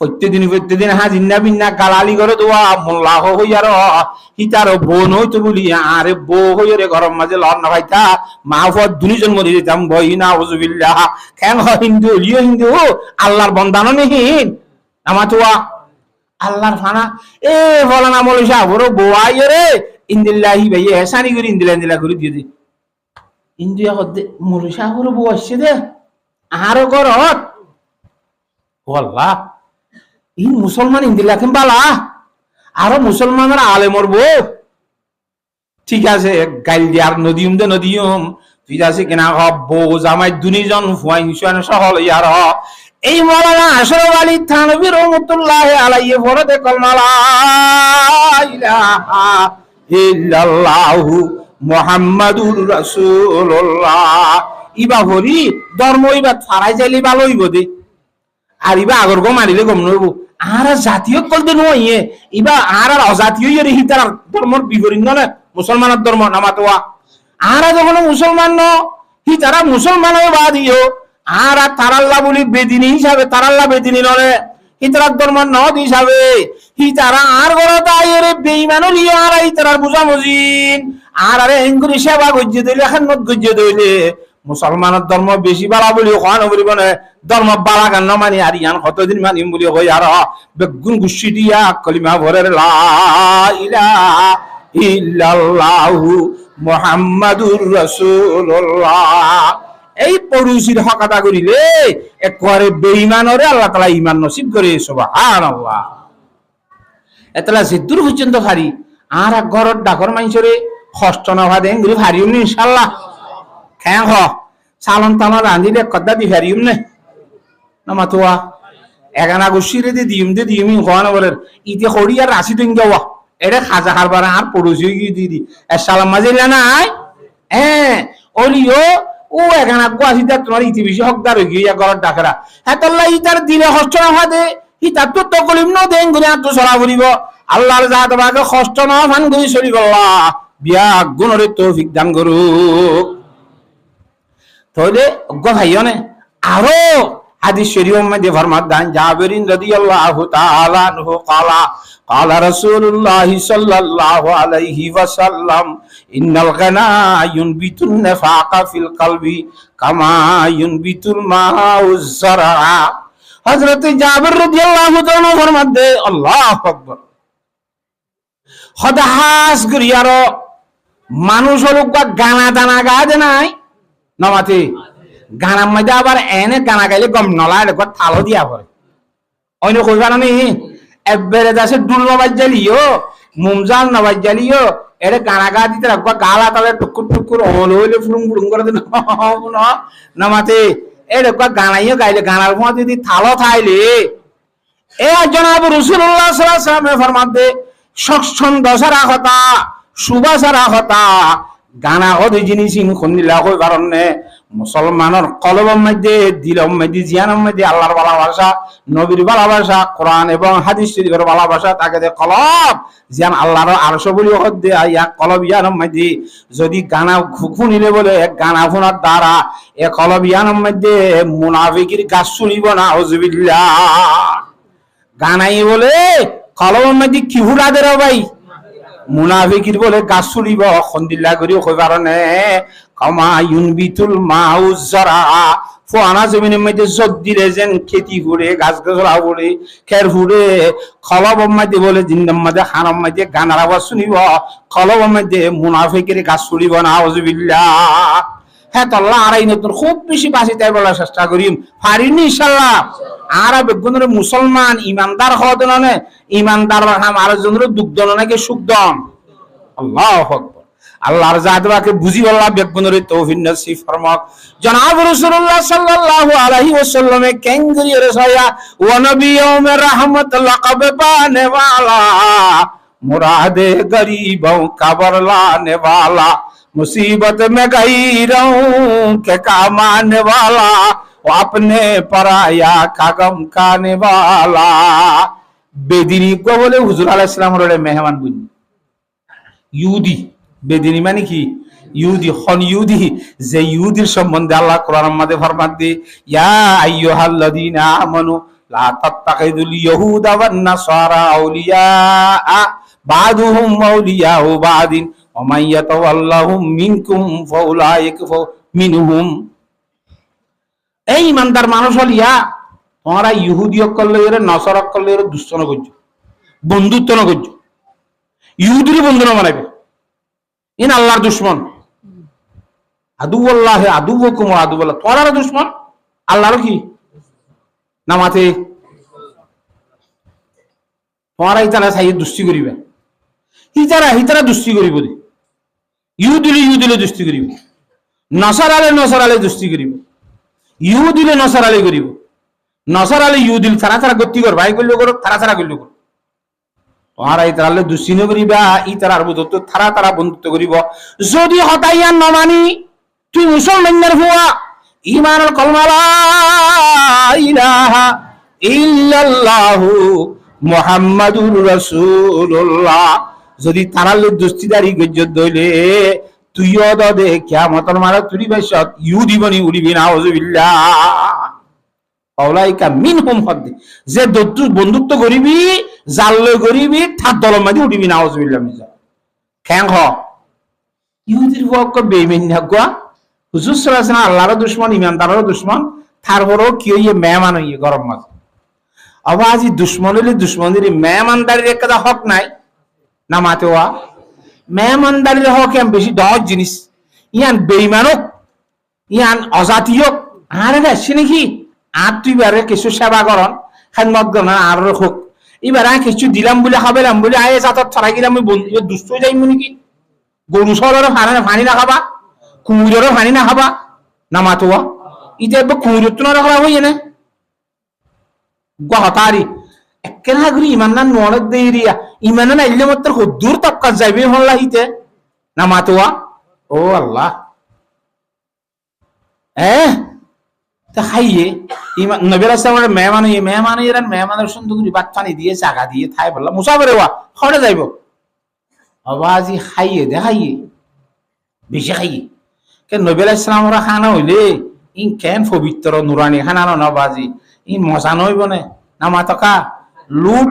প্রত্যেকদিন হাজিন্না বিন্না গালালি করে দোয়া মোল্লা হই আর হিতার বোন হইতো বলি আরে বউ হই রে গরম মাঝে লন না ভাইতা মা ফত দুনিজন মরি যেতাম বই না উজুবিল্লাহ কেন হিন্দু লিও হিন্দু আল্লাহর বন্দানো নেহিন আমার তোয়া আল্লাহর ফানা এ বলা না মলি সাহেব ওর বউ আই রে ইন্দিল্লাহি ভাই এসানি করে ইন্দিলা করে দিয়ে দি ইন্দিয়া হদ্দে মলি সাহেব ওর বউ আসছে দে আরো গরত ওয়াল্লাহ ই মুসলমান ইন্দিলা কেন বালা আরো মুসলমানের আলেমর বউ ঠিক আছে গাইল দিয়ার নদীম দে নদীম ঠিক আছে কিনা বউ জামাই দুনিজন ফুয়াইন সহল ইয়ার এই মৌলানা আশরাফ আলী থানভী রহমতুল্লাহ আলাইহি ফরদে কলমা লা ইলাহা ইল্লাল্লাহু মুহাম্মাদুর রাসূলুল্লাহ ইবা হরি ধর্ম ইবা ছাড়াই যাইলে ভালো হইব দে আর ইবা আগর গো মারিলে গম নইব আর জাতীয় কলতে নইয়ে ইবা আর অজাতীয় ইয়ে হিতার ধর্মর বিপরীত নয় মুসলমানের ধর্ম নামাতোয়া আর যখন মুসলমান ন হিতারা মুসলমান হয়ে বাদিও আর তারাল্লা বলি বেদিনী হিসাবে তারাল্লা বেদিনী নরে হিতার ধর্ম নদ হিসাবে হিতারা আর গরত আইরে বেঈমানও লিয়ে আর হিতারার বুঝামুজিন আর আরে এঙ্গুরি সেবা গজ্জে দিলে খান্নত গজ্জে দিলে মুসলমানের ধর্ম বেশি বালা বলি ওখান বলিব না ধর্ম বালা গান মানি আর ইয়ান কতদিন মানিম বলি হই আর বেগুন গুষ্টি দিয়া কলিমা ভরের লা ইলাহা ইল্লাল্লাহু মুহাম্মাদুর রাসূলুল্লাহ এই পড়ুশির হক আদা করিলে একবারে বেঈমানরে আল্লাহ তাআলা ঈমান নসিব করে সুবহানাল্লাহ এতলা সিদ্ধুর পর্যন্ত ভারী আর ঘরত ডাকর মাইনছরে কষ্ট না ভাদে গুলি ভারিউম ইনশাআল্লাহ খেঁ হ সালন তালন রাঁধিলে কদ্দা দি ভারিউম নে নামাতোয়া এগানা গুছিরে দে দিউমি হওয়ানো বলে ইতে খড়ি আর রাশি দিন যাওয়া এটা খাজা হারবার আর পড়ুশি গিয়ে দিদি সালাম মাজিলা নাই হ্যাঁ ওলিও ও এখানে গুয়াশিটা তোমার ইতি বেশি হকদার হয়ে গিয়ে ঘর ডাকরা হ্যাঁ তাল্লা ইতার দিলে কষ্ট না হাতে ইতার তো তকলিম ন দেন ঘুরে আত্ম সরা বলিব আল্লাহর জাত বাকে কষ্ট না ফান ঘুরি চলি গল্লা বিয়া গুণরে তৌফিক দান করুক তাহলে অজ্ঞ ভাইও নে আরো হাদিস শরীফ মধ্যে ফরমাত দান জাবিরিন রাদিয়াল্লাহু তাআলা আনহু ক্বালা قال رسول الله صلى الله عليه وسلم إن الغنى ينبت النفاق في القلب كما ينبت الماء الزرع حضرت জাবির রাদিয়াল্লাহু তাআলা ফরমাতে আল্লাহু আকবার খোদা হাস করিয়ার মানুষ লোক গানা দানা গাজে নাই নমাতে গানার মধ্যে আবার এনে গানা গাইলে গম নলা এটা থালো দিয়া পড়ে অন্য কইবা না নি এবারে দাসে ডুল নবাজ জ্বালিও মুমজাল নবাজ জ্বালিও এটা গানা গা দিতে রাখবা গালা তালে টুকুর টুকুর হল হইলে ফুলুং ফুলুং করে দিন নামাতে এটা গানাইও গাইলে গানার মধ্যে যদি থালো থাইলে এ জনাব রাসূলুল্লাহ সাল্লাল্লাহু আলাইহি ওয়াসাল্লাম ফরমাতে সচ্ছন্দ সারা কথা সুবাসারা কথা গানা অধি জিনিস খুন্দিলা কই কারণে মুসলমানের কলবের মধ্যে দিলের মধ্যে জিয়ানের মধ্যে আল্লাহর ভালোবাসা, নবীর ভালোবাসা, কোরআন এবং হাদিস শরীফের ভালোবাসা তাকে দে কলব জিয়ান আল্লাহর আরশ বলি হদ্দে ইয়া কলব ইয়ানের মধ্যে যদি গানা শুনিলে বলে গানা শোনার দ্বারা এ কলব ইয়ানের মধ্যে মুনাফিকির গাছ শুনিব না আউযুবিল্লাহ। গানাই বলে কলবের মধ্যে কি হুড়া দে ভাই মুনাফিকির বলে গাছ ছুড়িব খন্দিল্লা করি ওই কারণে কমা ইউনবিতুল মাউজরা ফোয়ানা জমিনের মধ্যে জগ দিলে যেন খেতি ফুড়ে গাছ গাছলা ফুড়ে খের ফুড়ে খলবর মধ্যে বলে জিন্দার মধ্যে খানার মধ্যে গানার আওয়াজ শুনিব খলবর মধ্যে মুনাফিকির গাছ ছুড়িব না আউযুবিল্লাহ। হ্যাঁ তল্লা আড়াই নতুন খুব বেশি বাঁচি তাই বলার চেষ্টা করিম পারিনি ইনশাল্লাহ। আর বেগুনের মুসলমান ইমানদার হওয়া দনে ইমানদার আরেকজনের দুগ্ধ নাকি সুখদন আল্লাহু আকবার। আল্লাহর জাতবাকে বুঝি আল্লাহ বেগুনের তৌফিক নসিব ফরমাক। জনাব রাসূলুল্লাহ সাল্লাল্লাহু আলাইহি ওয়াসাল্লামে কেঙ্গরি রসায়া ওয়া নবিয়ুম রাহমাত লাকাব পানে ওয়ালা মুরাদে গরিবों का बरलाने वाला मुसीबत में गैरों के काम आने वाला वो अपने पराया का गम खाने वाला। বেদিনী কো বলে হুজুর আলাইহিস সালামের মেহমান বুঝি ইহুদি বেদিনী মানে কি ইহুদি হন ইহুদি যে ইহুদির সম্বন্ধে আল্লাহ কোরআনের মধ্যে ফরমান দি ইয়া আইয়ুহাল্লাযীনা আমানু লা তাত্তাখিযুল ইয়াহুদা ওয়ান নাসারা আউলিয়া বাদুহুম আউলিয়াউ বাদিন ওয়া মান ইয়াতাওয়াল্লাহুম মিনকুম ফাউলাইকা মিনহুম। এই ইমানদার মানুষ হলিয়া তোমরা ইহুদি করলে এর নসারা করলে এর দুষ্টন করছো বন্ধুত্ব না করছো ইহুদির বন্ধু না বানাবে ইন আল্লাহর দুশমন আদুউল্লাহ আদুউকুম আদুউল্লাহ তোমরা দুশমন আল্লাহর কি নামাতে তোমরা ইতারা সাই দুষ্টি করিবে হিতারা দুষ্টি করিব ইহুদিলে দুষ্টি করিব নসারালে দুষ্টি করিব ইহুদিলে নসারালে করিব নসারালে ইহুদিল তারা গতি কর ভাই করলে করো তারা করলে করো তোমরা ইতারালে দুষ্টি নকরিবা ইতারার বন্ধুত্ব তারা বন্ধুত্ব করিব। যদি হতাইয়া নমানি তুই মুসলমানদের হুয়া ঈমানুল কলমা লা ইলাহা ইল্লাল্লাহু মুহাম্মাদুর রাসূলুল্লাহ যদি তারালে দুষ্টিদারি গজ্জত দইলে তুইও দে কিয়ামতের মারা তুরি বাইশত ইহুদি বনি উড়িবি না আউযুবিল্লাহ। আউলাইকা মিনহুম হদ্দি যে বন্ধুত্ব করিবি জাল্লে করিবি তার দলের মাঝে উঠিবি না আউযুবিল্লাহ মিজা কেন হ ইহুদির হক বেঈমান না গো হুজুর সাল্লাল্লাহু আলাইহি ওয়াসাল্লাম আল্লাহর দুশমন ইমানদারের দুশমন তারপরও কি হইয়ে মেহমান হইয়ে গরম মাঝে আবাজি দুশমন হইলে দুশমনের মেহমানদারির একটা হক নাই না মাতেওয়া মেহমানদারির হক এম বেশি দশ জিনিস ইয়ান বেঈমানক ইয়ান অজাতীয় আরে আসছে নাকি আর তুই বারে কিছু সেবা করন খেদমত করন আর হোক এবার আমি কিছু দিলাম বলে খাবেলাম বলে আয়ে জাতত ছড়াই গেলাম আমি দুষ্ট হয়ে যাইব নাকি গরু সরেরও পানি না খাবা কুমিরেরও পানি না খাবা না মাতোয়া ইটা এবার কুমিরের তো না রাখা হইয়ে না গহতারি একেনা করি ইমান না নড়ে দেরিয়া ইমান না ইল্লে মাত্র দূর তক্কা যাইবে হল্লা হিতে না মাতোয়া ও আল্লাহ তা খাইয়ে ইমান নবী রাসূলের মেহমান এরান মেহমানের সুন্দর করে ভাত পানি দিয়ে চাকা দিয়ে খাই বললাম মুসাফির হওয়া খড়ে যাইব আবাজি খাইয়ে দেখাইয়ে বেশি খাইয়ে কেন নবী রাসূলের খানা হইলে ইন কেন পবিত্র নুরানি খানা না বাজি ইন মজা নইব না মাতকা লুট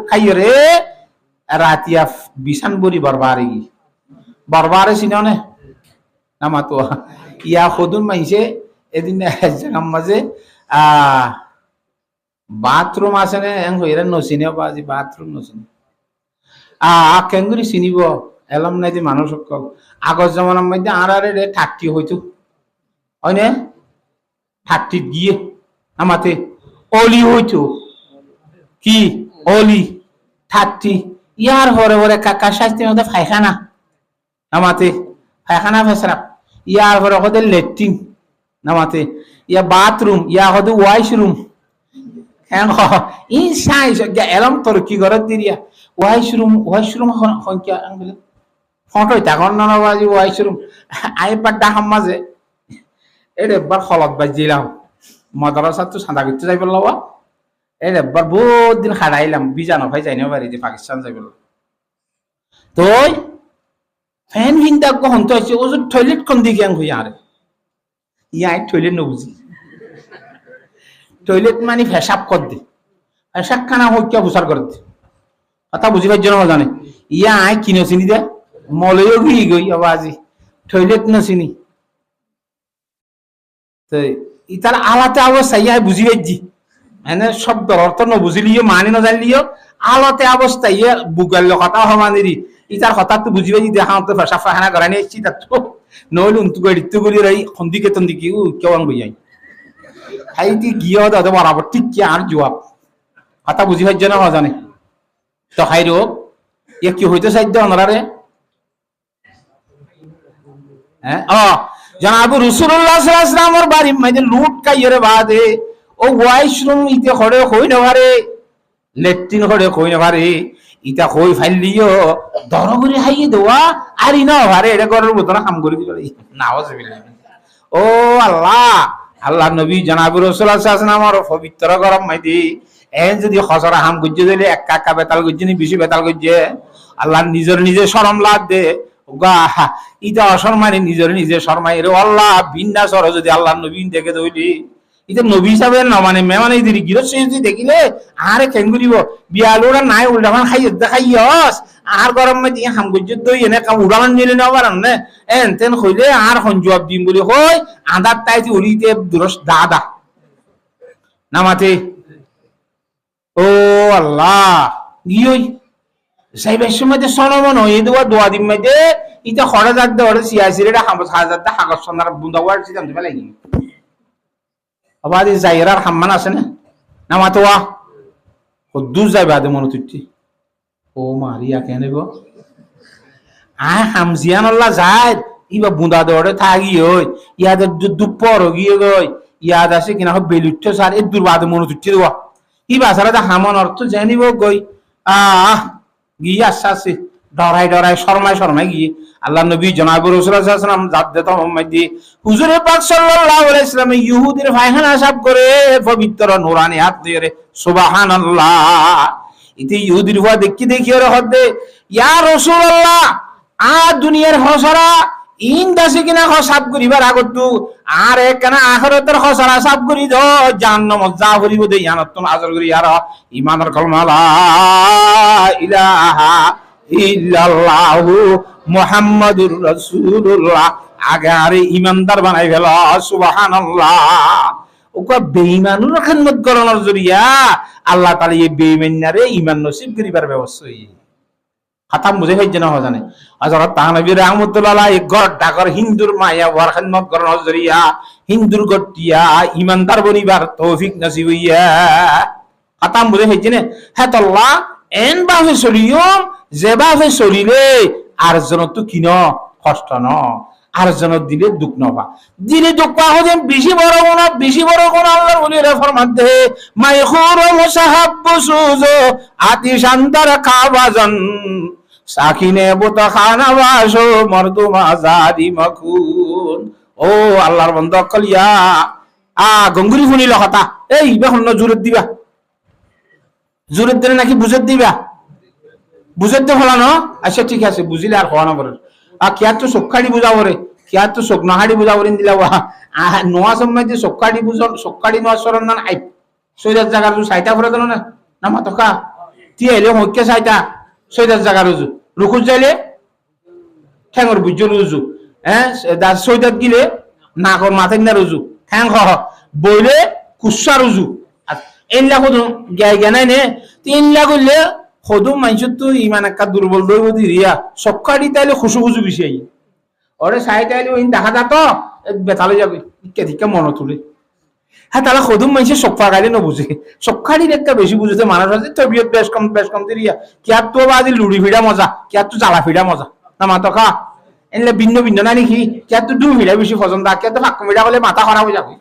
খাইয়ে রে রাতিয়া বিছান বরি বরবারে চিননে না মাতোয়া ইয়া খদুন মাইছে এদিন জায়গার মাঝে বাথরুম আছে না এরা নচিনে বাজি বাথরুম নচিনে কেঙ্গুরি চিনিব এলম নাই যে মানুষ সকল আগর জমানার মধ্যে আরে ঠাট্টি হইতো হয় না ঠাট্টিত গিয়ে আমাতে অলি হইতো কি অলি ঠাট্টি ইয়ার হরে কাকা শাস্তির মধ্যে পায়খানা আমাতে পায়খানা ফেসরা ইয়ার হরে ওদের লেট্রিন নামাতে ইয়া বাথরুম ইয়া হদে ওয়াশরুম হ্যাঁ ইন সাইজ এলম তোর কি ঘর দিয়া ওয়াশরুম সংখ্যা ফটোই তখন নবাজি ওয়াইশরুম আই পাড্ডা হাম্মাজে এটা একবার খলত বাজিলাম মাদ্রাসা তো সাদা করতে যাই বললো এটা একবার বহুত দিন হারাইলাম বিজানো ভাই যাই না বাড়ি যে পাকিস্তান যাই বললো তো ফ্যান হিন্দা কখন তো আছে ও যে টয়লেট কোন দিকে আন হইয়া আরে ইয়াই টয়লেট নবুঝি টয়লেট মানে ফেসাব কর দে ফেসাব খানা হইয়া বুসার করে দে কথা বুঝিবার জন্য জানে ইয়া আই কিনে চিনি দে মলয়ও গিয়ে গই আবাজি টয়লেট না চিনি তো ইতার আলাতে অবস্থা ইয়া বুঝি পাইছি এনে শব্দর অর্থ ন বুঝিলিও মানে না জানলিও আলাতে অবস্থা ইয়া বুগাল কথা হমানিরি ইতার কথা তো বুঝি পাইছি দেখা তো ফেসাব ফাহানা করা নিয়ে এসছি তার তো নইলে উন্তু গড়ি তো গড়ি রাই খন্দিকে তন্দিকে ও কেমন বইয়াই হাইতি গিয়ে দাদা বরাবর ঠিক কি আর জবাব কথা বুঝিবার জন্য জানে তো হাই রোগ ইয়ে কি হইতে চাইতে অনারে হ্যাঁ জনাব রাসূলুল্লাহ সাল্লাল্লাহু আলাইহি ওয়াসাল্লামের বাড়ি মধ্যে লুট কাইরে বাদে ও ওয়াইশরুম ইতে খড়ে হই না পারে লেট্রিন খড়ে কই না পারে ইটা কই ফাইলিও দরগরি হাইয়ে দেওয়া আর ইনা পারে এটা করার মতন কাম করে দিল নাউজুবিল্লাহ ও আল্লাহ আল্লাহ নবী জনাব রাসূলুল্লাহ সাল্লাল্লাহু আলাইহি ওয়াসাল্লামের পবিত্র গরম মধ্যে এন যদি খসরা হাম গুজে দিলে এক কাকা বেতাল গুজে নি বেশি বেতাল গুজে আল্লাহ নিজে শরম লাগ দে গা ইটা অসম্মানে নিজে শরমাই রে আল্লাহ বিন্না সর যদি আল্লাহ নবী দেখে দইলি ইটা নবী হিসাবে না মানে মেমানে দিদি গিরস যদি দেখিলে আরে কেঙ্গুরিব বিয়ালোরা নাই উল্টামান খাইয়স আর গরম মধ্যে হাম গুজে দই এনে কাম উড়ামান নিলে না পারান না এন তেন কইলে আর হন জবাব দিম বলি কই আদার তাইতি উলিতে দুরস দাদা নামাতে ও আল্লাহ গিয়ই সাইবের সময় সনমন হয়ে দেওয়া দোয়া দিন মধ্যে ইটা খড়া যাক দেওয়ার সিয়াসির এটা হাজার হাগর সন্ধ্যার বুন্দা ওয়ার জানতে পারলাম আবার জাইরার হাম্মান আছে না নামাতোয়া কদ্দুর যাইবে আদে মনে তুই ও মারিয়া কেন গো আয় হামজিয়ান আল্লাহ যায় ইবা বুন্দা দেওয়ারে থাকি ওই ইয়াদের দুপর গিয়ে গই ইয়াদ আছে কিনা বেলুচ্ছ সার এ দুর্বাদে মনে তুই দেওয়া ই বাসারা হামন অর্থ জানিব গই গিয়ে আশ্বাসে ডরাই শর্মায় গিয়ে আল্লাহ নবী জনাব রাসূলুল্লাহ সাল্লাল্লাহু আলাইহি ওয়াসাল্লাম জাদ্দাত মুহাম্মদ দি হুজুরে পাক সাল্লাল্লাহু আলাইহি ওয়াসাল্লাম ইহুদির ফায়খানা সাফ করে পবিত্র নূরানি হাত দিয়ে সুবহানাল্লাহ ইতি ইহুদির হওয়া দেখি ওরে হদে ইয়া রাসূলুল্লাহ আ দুনিয়ার হসরা ইন দাসে কিনা সাফ করিবার আগত আর একখানা আখিরাতের হসরা সাফ করি দ জাহান্নামত যা করিব দে ইয়ানত আজর করি আর ঈমানের কলমা লা ইলাহা ইল্লাল্লাহু মুহাম্মাদুর রাসূলুল্লাহ আগারে ইমানদার বানাই ফেলা সুবহানাল্লাহ ওকে বেঈমানুর খিদমত করানোর জরিয়া আল্লাহ তাআলা এই বেঈমানরে ঈমান নসিব করিবার ব্যবস্থা হই খতম বুঝে হই না জানে হযরত তানবী রাহমাতুল্লাহ আলাইহি গড় ডাকর হিন্দুর মায়া ওয়ার খিদমত করানোর জরিয়া হিন্দুর গটিয়া ঈমানদার বনিবার তৌফিক নসিব হইয়া খতম বুঝে হই না হে আল্লাহ এন বাহে চলিও যেভাবে চলিলে আর জন তো কিন কষ্ট ন আর জন দিলে দুঃখ নবা দিলে দুঃখ পাওয়া বেশি বড় কোন আল্লাহর ওলিরা ফরমান দে মাইখুর মুসাহাব সুজো আতিশান্তার খাবাজন সাকিনে বুতা খানা বাসো মরদুম আজাদি মাকুন ও আল্লাহর বন্ধ কলিয়া গঙ্গুরি শুনিল কথা এই বেখন জুরত দিবা জুরত দিলে নাকি বুঝত দিবা বুঝতে ফলানো আচ্ছা ঠিক আছে বুঝিলে আর হওয়া না পরে আর কিয়া তো সকাড়ি বুঝাবো রে কিয়া তো নাহাড়ি বুঝাবো রে দিলা নোয়া সময় যে সকাড়ি নোয়া সরণ না আই সৈদার জায়গার সাইটা করে দিল না মাতকা তি এলে হইকে সাইটা সৈদার জায়গার রুকুজ যাইলে ঠ্যাঙর বুঝছো রুজু হ্যাঁ সৈদাত গিলে নাকর মাথায় না রুজু ঠ্যাং বইলে কুসা রুজু এনলা কদম জ্ঞানাই নে তিনলা করলে সদুম মানুষের তো ইমান একটা দুর্বল দৈব দিয়া সকাড়ি তাইলে খুশু বেশি আই ওরে চাই তাইলে ওই দেখা যাত বেতালে যাবে ইকা ধিকা মনে তুলে হ্যাঁ তাহলে সদুম মানুষের সফা গাইলে নবুঝে সকাড়ির একটা বেশি বুঝেছে মানুষ আছে তবিয়ত বেশ কম দিয়া কিয়ার তো আজি লুড়ি ফিরা মজা কিয়ার তো জ্বালা ফিরা মজা না মাতকা এনলে ভিন্ন না নাকি কিয়ার তো দু ফিরা বেশি পছন্দ কিয়ার তো ফাঁক ফিরা হলে মাথা খারাপ হয়ে যাবে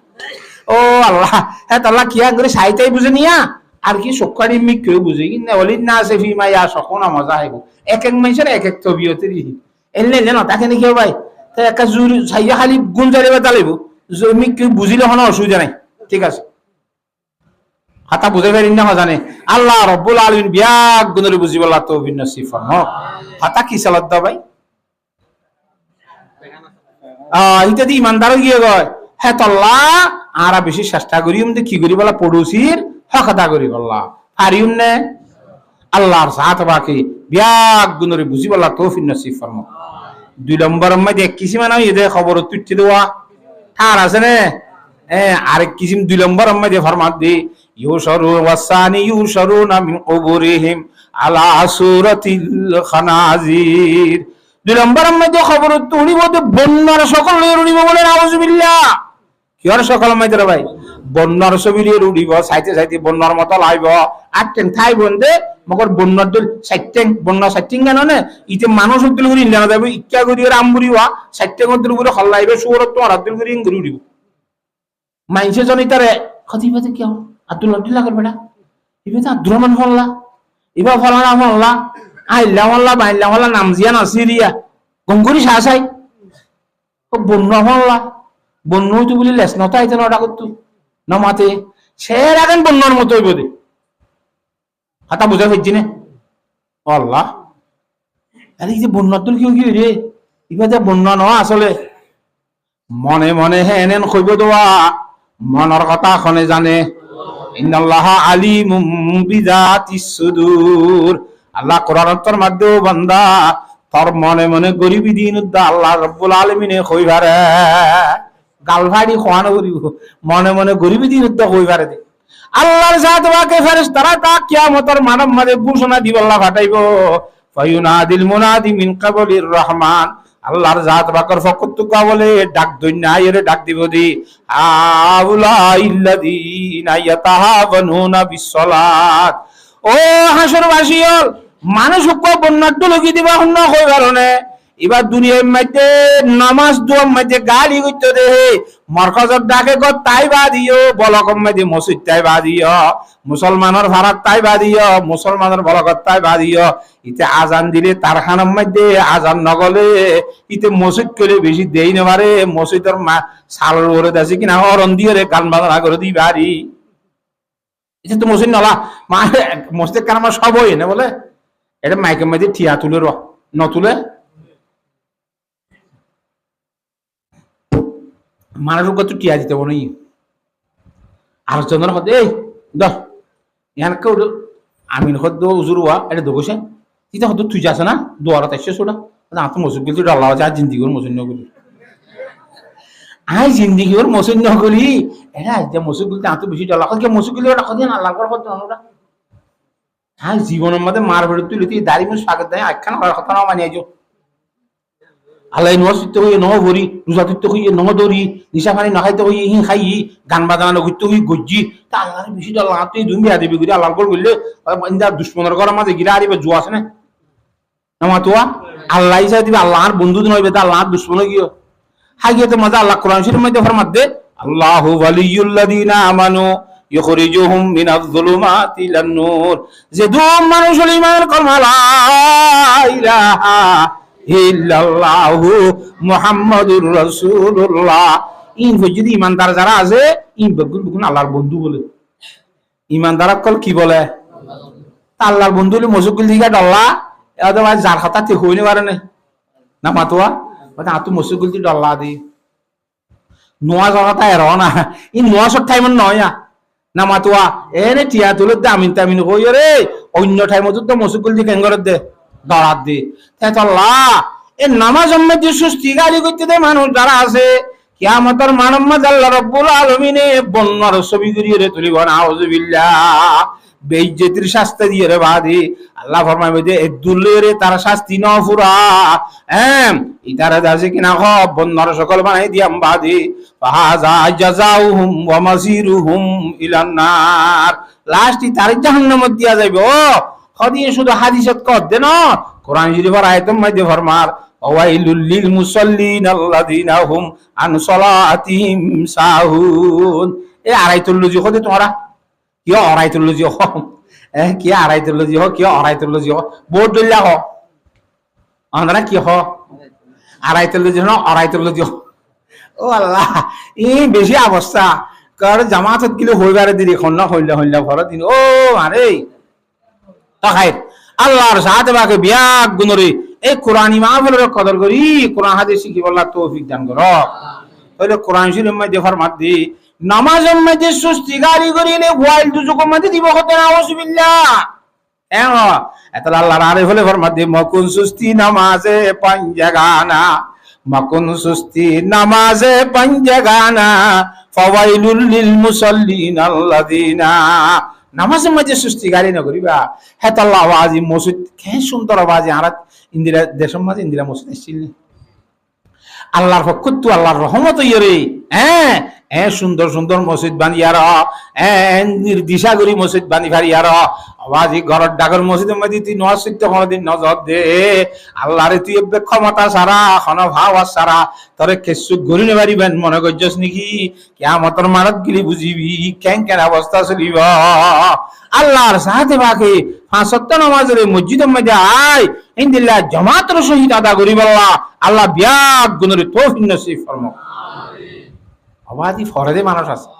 ও আল্লাহ হ্যাঁ তাল্লাহ কিয়া করে চাইতাই বুঝে নিয়া আর কি সকাড়ি মিক কেউ বুঝে কিন্তু অলিন না আছে ফিমা ইয়া সকনা মজা আইব এক মানুষের এক তবিয়তের এলে না তাকে নাকি ভাই তাই একটা জুরি ছাইয়া খালি গুণ জ্বালিয়ে জ্বালিব আমি কেউ বুঝিলে কোনো অসুবিধা নাই ঠিক আছে হাতা বুঝে পারি না জানে আল্লাহ রব্বুল আলামিন বিয়াক গুণরে বুঝিব আল্লাহ তৌফিক নসিব ফরমাও হাতা কি চালাত দা ভাই ইত্যাদি ইমানদারও গিয়ে গয় হ্যাঁ তল্লা আরা বেশি চেষ্টা করিম যে কি করি বলা পড়োশির হক আদা করি বললা পারিম নে আল্লাহর সাথ বাকি বিয়াক গুণরে বুঝি বলা তৌফিক নসিব ফরমাও 2 নম্বর মধ্যে এক কিসিম না এদের খবর তুইতে দেওয়া আর আছে না আরেক কিসিম 2 নম্বর মধ্যে ফরমাত দি ইউশারু ওয়াসানি ইউশারুনা মিন কুবুরিহিম আলা সুরাতিল খানাজির 2 নম্বর মধ্যে খবর তুড়িব তো বন্যার সকল উড়িব বলে নাউজুবিল্লাহ কিয়ার সকল মধ্যে ভাই বন্যার ছবিরে উড়িব সাইতে সাইতে বন্যার মতো লাইব আটেন থাই বন্ধে মগর বন্যার দল সাইটেং বন্যা সাইটিং জানো ইতে মানুষ উদ্দুল করে ইল্লা যাবে ইচ্ছা করি রামবুড়িওয়া সাইটেং উদ্দুল করে হল্লাইবে সুরত তোমার আব্দুল করি ইং করে উড়িব মাইনসে জনিতারে খতিবাতে কি আব্দুল আব্দুল্লাহ করবে না ইবে তো আব্দুররহমান ফল্লা ইবা ফলা না ফল্লা আইল্লা ফল্লা বাইল্লা ফল্লা নামজিয়া না সিরিয়া গঙ্গুরি সাসাই ও বন্যা ফল্লা বন্য হইতো বলি লেস নতা আইতে নটা করতো নমাতে সে রাখেন বন্যার মতো হইব দে হাতা বুঝা ফেলছি না আল্লাহ আরে এই যে বন্যার তুল কি রে ইবা যে বন্যা নয় আসলে মনে মনে হেনেন কইব দেওয়া মনের কথা খনে জানে ইন্নাল্লাহ আলিমুম বিযাতিস সুদূর আল্লাহ কোরআনের মধ্যে বান্দা তোর মনে মনে গরিবি দিন আল্লাহ রাব্বুল আলামিনে কইবারে গালভাড়ি খোয়ানো করিব মনে মনে গরিবি দিন কইবারে দে আল্লাহর জাত ওয়াকে ফেরেশতারা তা কিয়ামতের মানব মাঝে ঘোষণা দিব আল্লাহ ফাটাইব ফায়ুনাদিল মুনাদি মিন কাবলির রহমান আল্লাহর জাত বাকর ফকতুকা বলে ডাক দইনা এরে ডাক দিব দি আউলা ইল্লাযিনা ইয়াতাহাবানুনা বিসসালাত ও হাসরবাসীল মানুষ কো বন্নাত লগি দিবা হন্ন কই কারণে এবার দুনিয়ার মধ্যে নামাজ দোয়ার মধ্যে গালি করতে দে মরকজর ডাকে গো তাই বাদিও বলকম মধ্যে মসজিদ তাই বাদিও মুসলমানের ভাড়াত তাই বাদিও মুসলমানের বলকত তাই বাদিও ইতে আজান দিলে তার খানার মধ্যে আজান নগলে ইতে মসজিদ করে বেশি দেই না পারে মসজিদের সালের ওরে আছে কিনা হরন দিয়ে রে গান বাজনা করে দি বাড়ি এটা তো মসজিদ নলা মসজিদ কারণ আমার সব হই না বলে এটা মাইকের মধ্যে ঠিয়া তুলে র নতুলে মানুষের কত টিয়া দিতে বলো আলোচনার হতে এই দশ ইয়ান কেউ আমিন হদ উজুরুয়া এটা দোষে তিতা হতো তুই যাস না দোয়ারা তাইছে সোটা তো মসুদ গেলি ডাল্লা আছে আর জিন্দিগির মসুদ নগলি আই জিন্দিগির মসুদ নগলি এটা আজ মসুদ গলি তো বেশি ডাল্লা কে মসুদ গলি ওটা কদিন আল্লাহ করে হতো ওটা হ্যাঁ জীবনের মধ্যে মার ভেড়ে তুই তুই দাড়ি মুখ স্বাগত দেয় আখ্যান হওয়ার কথা না মানিয়ে যাও আল্লাহ নসিতে হইয়ে নহ ভরি রোজাতিতে হইয়ে নহ দরি নিশা পানি নখাইতে হইয়ে হি খাই গান বাজানা নগিতে হই গজ্জি তা আল্লাহ বেশি আল্লাহ তুই দুমি আদি বিগুরি আল্লাহ করে বললে দুশ্মনের ঘরের মাঝে গিরা আরিবে জুয়া আছে না তোয়া আল্লাহ হিসাবে দিবে আল্লাহর বন্ধু নইবে তা আল্লাহর দুশ্মন গিয়ে হাই গিয়ে তো মজা আল্লাহ কোরআন শরীফের মধ্যে ফরমাত দে আল্লাহু ওয়ালিয়ুল্লাযিনা আমানু ইখরিজুহুম মিনাজ যুলুমাতি ইলান নূর যে দুম মানুষ ঈমান কলমা লা ইলাহা ইল্লাল্লাহু মুহাম্মাদুর রাসূলুল্লাহ ইন যদি ইমানদার যারা আছে ইন বেগুন আল্লাহর বন্ধু বলে ইমানদার কল কি বলে আল্লাহর বন্ধু হলে মসুকুল দিকে ডল্লা অথবা যার হাতা ঠিক হইনি পারে না মাতোয়া আতু মসুকুল দি ডল্লা দি নোয়া জগতা এর না ই নোয়া সব টাইমত নয় না মাতোয়া এনে টিয়া তুলে দে আমিন তামিন কই রে অন্য টাইমত তো মসুকুল দি কেঙ্গর দে দরাত দি আল্লাহ এ নামাজ মধ্যে সুস্থি গালি করতে দে মানুষ যারা আছে কিয়ামতের মানব মাঝে আল্লাহ রাব্বুল আলামিনে বন্যার ছবি করিয়ে রে তুলিব নাউযুবিল্লাহ বেইজ্জতির শাস্তি দিয়ে রে বাদি আল্লাহ ফরমাইবে যে দুলে রে তার শাস্তি ন ফুরা ইতারা দাসে কিনা হ বন্যার সকল বানাই দিয়াম বাদি ফাহাজা জাযাউহুম ওয়া মাসিরুহুম ইলান নার লাস্ট তার জাহান্নামে দিয়া যাইবে ও খদিয়ে শুধু হাদিসত কর দে না কোরআন শরীফের আয়াতের মধ্যে ফরমার ওয়াইলুল লিল মুসাল্লিন আল্লাযিনা হুম আন সালাতিহিম সাহুন এ আড়াইতুল্লজি হতে তোমরা কি আড়াইতুল্লজি হ কি আড়াইতুল্লজি হ কি আড়াইতুল্লজি হ বোর্ড দইলা হ আমরা কি হ আড়াইতল দিও আড়াইতল দিও ও আল্লাহ এই বেশি অবস্থা কার জামাতত গিলে হইবারে দিদি খন্না হইলা হইলা ভরা দিন ও আরে তাহাই আল্লাহর সাথে বাকে বিয়াক গুণরে এই কোরআন মাহফিলের কদর করি কোরআন হাদিস শিখি বল্লা তৌফিক দান করো তাহলে কোরআন শরীফের মধ্যে ফরমাতি নামাজের মধ্যে সুস্তি গালি করিলে ওয়াইল দুজকের মধ্যে দিব হতে না আউযুবিল্লাহ এত আল্লাহর আরে হলে ফরমাতি মকুন সুস্তি নামাজে পাঞ্জাগানা মকুন সুস্তি নামাজে পাঞ্জাগানা ফাওয়াইলুল লিল মুসাল্লিন আল্লাযিনা নামাজের মধ্যে সুস্তি গালি না করিবা হেত আল্লাহ আওয়াজ মসজিদ কে সুন্দর আওয়াজ আর ইন্দিরা দেশের মাঝে ইন্দিরা মসজিদ আসছিল আল্লাহর পক্ষ তো আল্লাহর রহমত ইয়ে হ্যাঁ হ্যাঁ সুন্দর সুন্দর মসজিদ বানিয়ার নির্দিশা করি মসজিদ বানি ফারিয়ার আওয়াজ ঘরের ডাগর মসজিদের মধ্যে তুই নসিদ্ধ কোনদিন নজর দে আল্লাহরে তুই ক্ষমতা সারা খন ভাব সারা তোরে কেসু ঘুরি নে পারিবেন মনে করছস নাকি কিয়ামতের মানত গিলি বুঝিবি কেন কেন অবস্থা চলিব আল্লাহর সাথে বাকি পাঁচ ওয়াক্ত নামাজের মসজিদের মধ্যে আয় ইনদিল্লাহ জামাতের সহিত আদা করিব আল্লাহ বিয়াক গুণের তৌফিক নসিব ফরমাও আবাদি ফরদে মানুষ আছে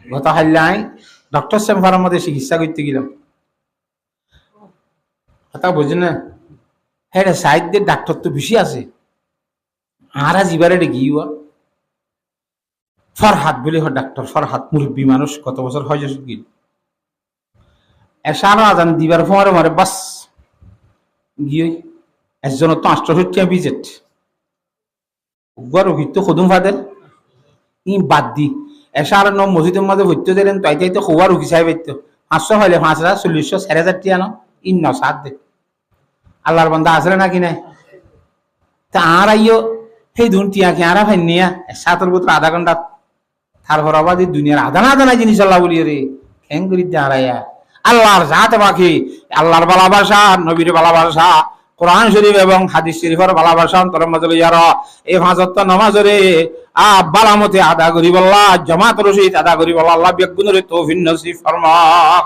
গত হাল্লাই ডক্টর চেম্বারের মধ্যে চিকিৎসা করতে গেলাম কথা বুঝেন না হ্যাঁ সাইডের ডাক্তার তো বেশি আছে আর জিবারে গিয়ে ফরহাদ বলে ডাক্তার ফরহাদ মুরব্বী মানুষ কত বছর হয় গিল এসানো আজান দিবার ফোয়ারে মারে বাস গিয়ে একজন তো 860 ভিজিট রোগীর তো খদুম ফাদের ই বাদ দি এসার ন মসজিদের মাঝে ভর্তি দিলেন তাই তো খোয়া রুগী সাহেব 500 হইলে 5,000 40,000 4,000 টিয়া ন ইন ন সাত দে আল্লাহর বান্দা আসলে নাকি নাই তা আর আইও সেই ধুন টিয়া কি আর ফাইন নিয়া সাতর বছর আধা ঘন্টা তারপর আবার দুনিয়ার আধা না জিনিস আল্লাহ বলি রে কেন করি দাঁড়াইয়া আল্লাহর জাতে বাকি আল্লাহর ভালোবাসা নবীর ভালোবাসা কোরআন শরীফ এবং হাদিস শরীফের ভালোবাসা অন্তরের মাঝে লইয়ার এই 5 ওয়াক্ত নামাজরে বালামতে আদা করি বল্লা জামাত রশিদ আদা করি বল্লা আল্লাহ বেগুনের তৌফিক নসিব ফরমাক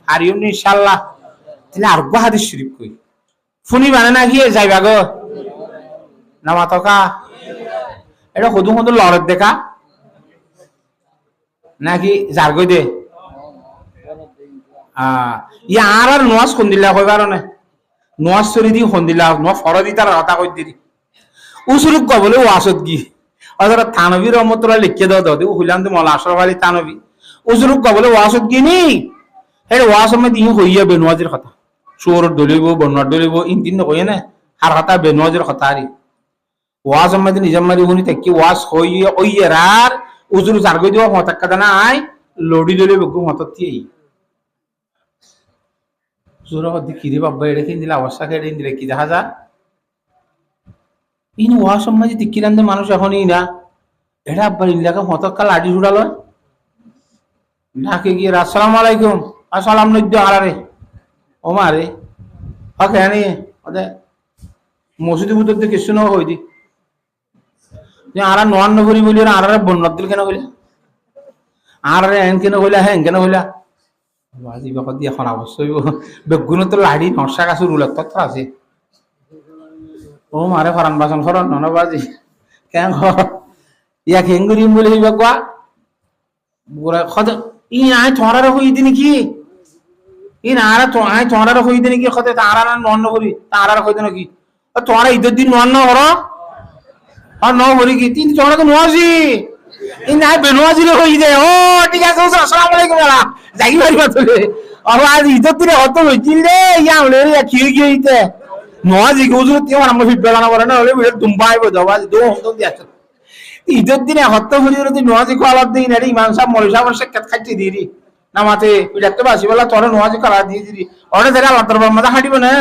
আর ইনশাআল্লাহ তাহলে আর হাদিস শরীফ কই ফুনি বানে না গিয়ে যাইবা গো নামাতকা এটা কদু কদু লড়ত দেখা নাকি যার গই দে ইয়ার আর নোয়াজ কোন দিলা কইবার না নোয়াজ সরি দি কোন দিলা ন ফরদি তার কথা কই দিদি উসুরুক ক বলে ওয়াসত গি অদর থানবী রহমতুল্লাহ লিখে দাও দাও হুলাম তো মওলানা আশরাফ আলী থানবী উসুরুক ক বলে ওয়াসত গি নি এর ওয়াস মে দি হইয়া বেনওয়াজের কথা সুর দলিব বনওয়ার দলিব ইন তিন কই না আর কথা বেনওয়াজের কথা আরি ওয়াজ মে দি নিজামারি হুনি তাকি ওয়াজ হইয়া ওইয়ার উজুর জার গই দিও মতাক্কা না আই লড়ি লড়ি বগু মততি সুরা হদি কিরে বাবা এড়ে কিন দিলা অবস্থা কেড়ে দিলে কি দেখা যা ইন ওয়া সমাজে তিকিরান্দে মানুষ এখনই না এটা আব্বার ইলাকা মতক্কা লাডি ছুড়ালো ডাকে গিয়ে আসসালামু আলাইকুম আসসালাম নদ্য আলারে ও মারে ওকে আনি ওদে মসজিদ ভিতর থেকে কিছু না হই দি যে আরা 99 করি বলি আর বন্নত দিল কেন হইলা আর এন কেন হইলা হ্যাঁ কেন হইলা বাজি বাবা দিয়ে এখন অবশ্যই বেগুন তো লাড়ি নরসা গাছ রুলের তত্ত্ব আছে ও মারে ফরান বাসন ফরান নন বাজি কেন ইয়া খেঙ্গুরিম বলে হইবা কোয়া বুড়া খদ ই আয় তোমার হই দিন কি ই না আর তো আয় তোমার হই দিন কি খতে তারা না নন করি তারা হই দিন কি তোমার ঈদের দিন নন হর আর ন হরি কি তিন তোমার তো নজি ই না বেনওয়াজি হই দে ও ঠিক আছে আসসালামু আলাইকুম ওয়া যাই পারিবা তোলে আর আজ ঈদের দিনে হত হইছিল রে ইয়া হলে রে কি গইতে নজি গুজু তে আমরা ফিটবেলা না বলে না হলে বিলে দুম্বাই বজাও আজ দো হতো দিয়াছ ঈদের দিনে হত হলি রে নজি খাওয়া দিন রে ইমাম সাহেব মৌলভী সাহেব শেখাত খাইতে দিরি নামাতে পিড়াতে বাসি বলা তোরে নজি খাওয়া দিয়ে দিরি ওরে ধরে আল্লাহ দরবার মধ্যে হাঁটিব না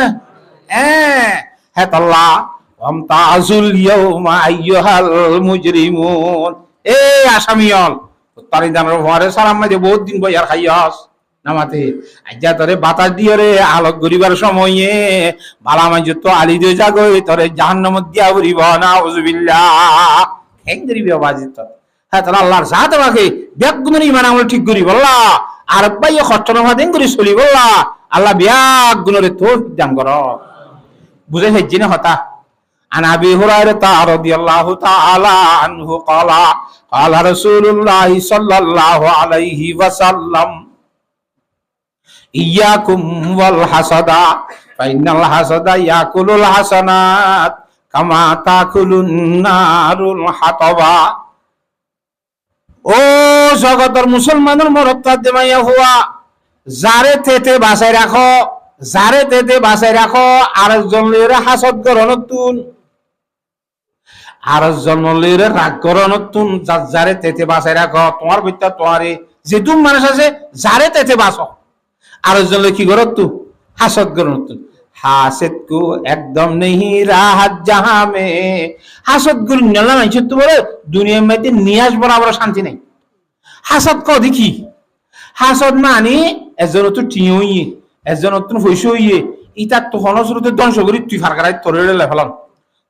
হ্যাঁ আল্লাহ আমতাজুল ইয়াউমা আইয়ুহাল মুজরিমুন এ আসামিয়ল তারি দানের ঘরে সালাম মাঝে বহুত দিন বইয়ার খাইয়াস নামাতে আজ্জা তোরে বাতাস দিয়ে রে আলোক গরিবার সময়ে বালা মাঝে তো আলি দিয়ে যাগো তোরে জাহান্নাম দিয়া বরিব নাউযুবিল্লাহ হেং গরিব বাজি তো হ্যাঁ তাহলে আল্লাহর সাথে বাকি ব্যাগ গুণের ইমান আমল ঠিক করি বললা আর ভাই খরচ না দেন করি চলি বললা আল্লাহ ব্যাগ গুণের তৌফিক দান কর বুঝে হেজি না হতা عن أبي هريرة رضي الله تعالى عنه قال قال رسول الله صلى الله عليه وسلم إياكم والحسد فإن الحسد يأكل الحسنات كما تأكل النار الحطب ও জগতের মুসলমানের মরত্তার দেমাইয়া হওয়া যারে তেতে বাঁচাই রাখো যারে তেতে বাঁচাই রাখো আরেকজন লইরে হাসদ গরনতুন আরেকজন লইরে রাগ গরনতুন যারে তেতে বাঁচাই রাখো তোমার ভিতর তোমারে যে দুম মানুষ আছে যারে তেতে বাঁচো আরেকজন লই কি গরতু হাসদ গরনতুন হাসদ কো একদম নেহি রাহাত জাহাঁ মে হাসদ গুল নলা মাইছ তো বলে দুনিয়ার মধ্যে নিয়াজ বরাবর শান্তি নাই হাসদ ক দেখি হাসদ মানে এজন তো টিয়ই এজন তো পয়সা হইয়ে ইটা তো হনসরতে ধ্বংস করি তুই ফারগারাই তোরে লেফালাম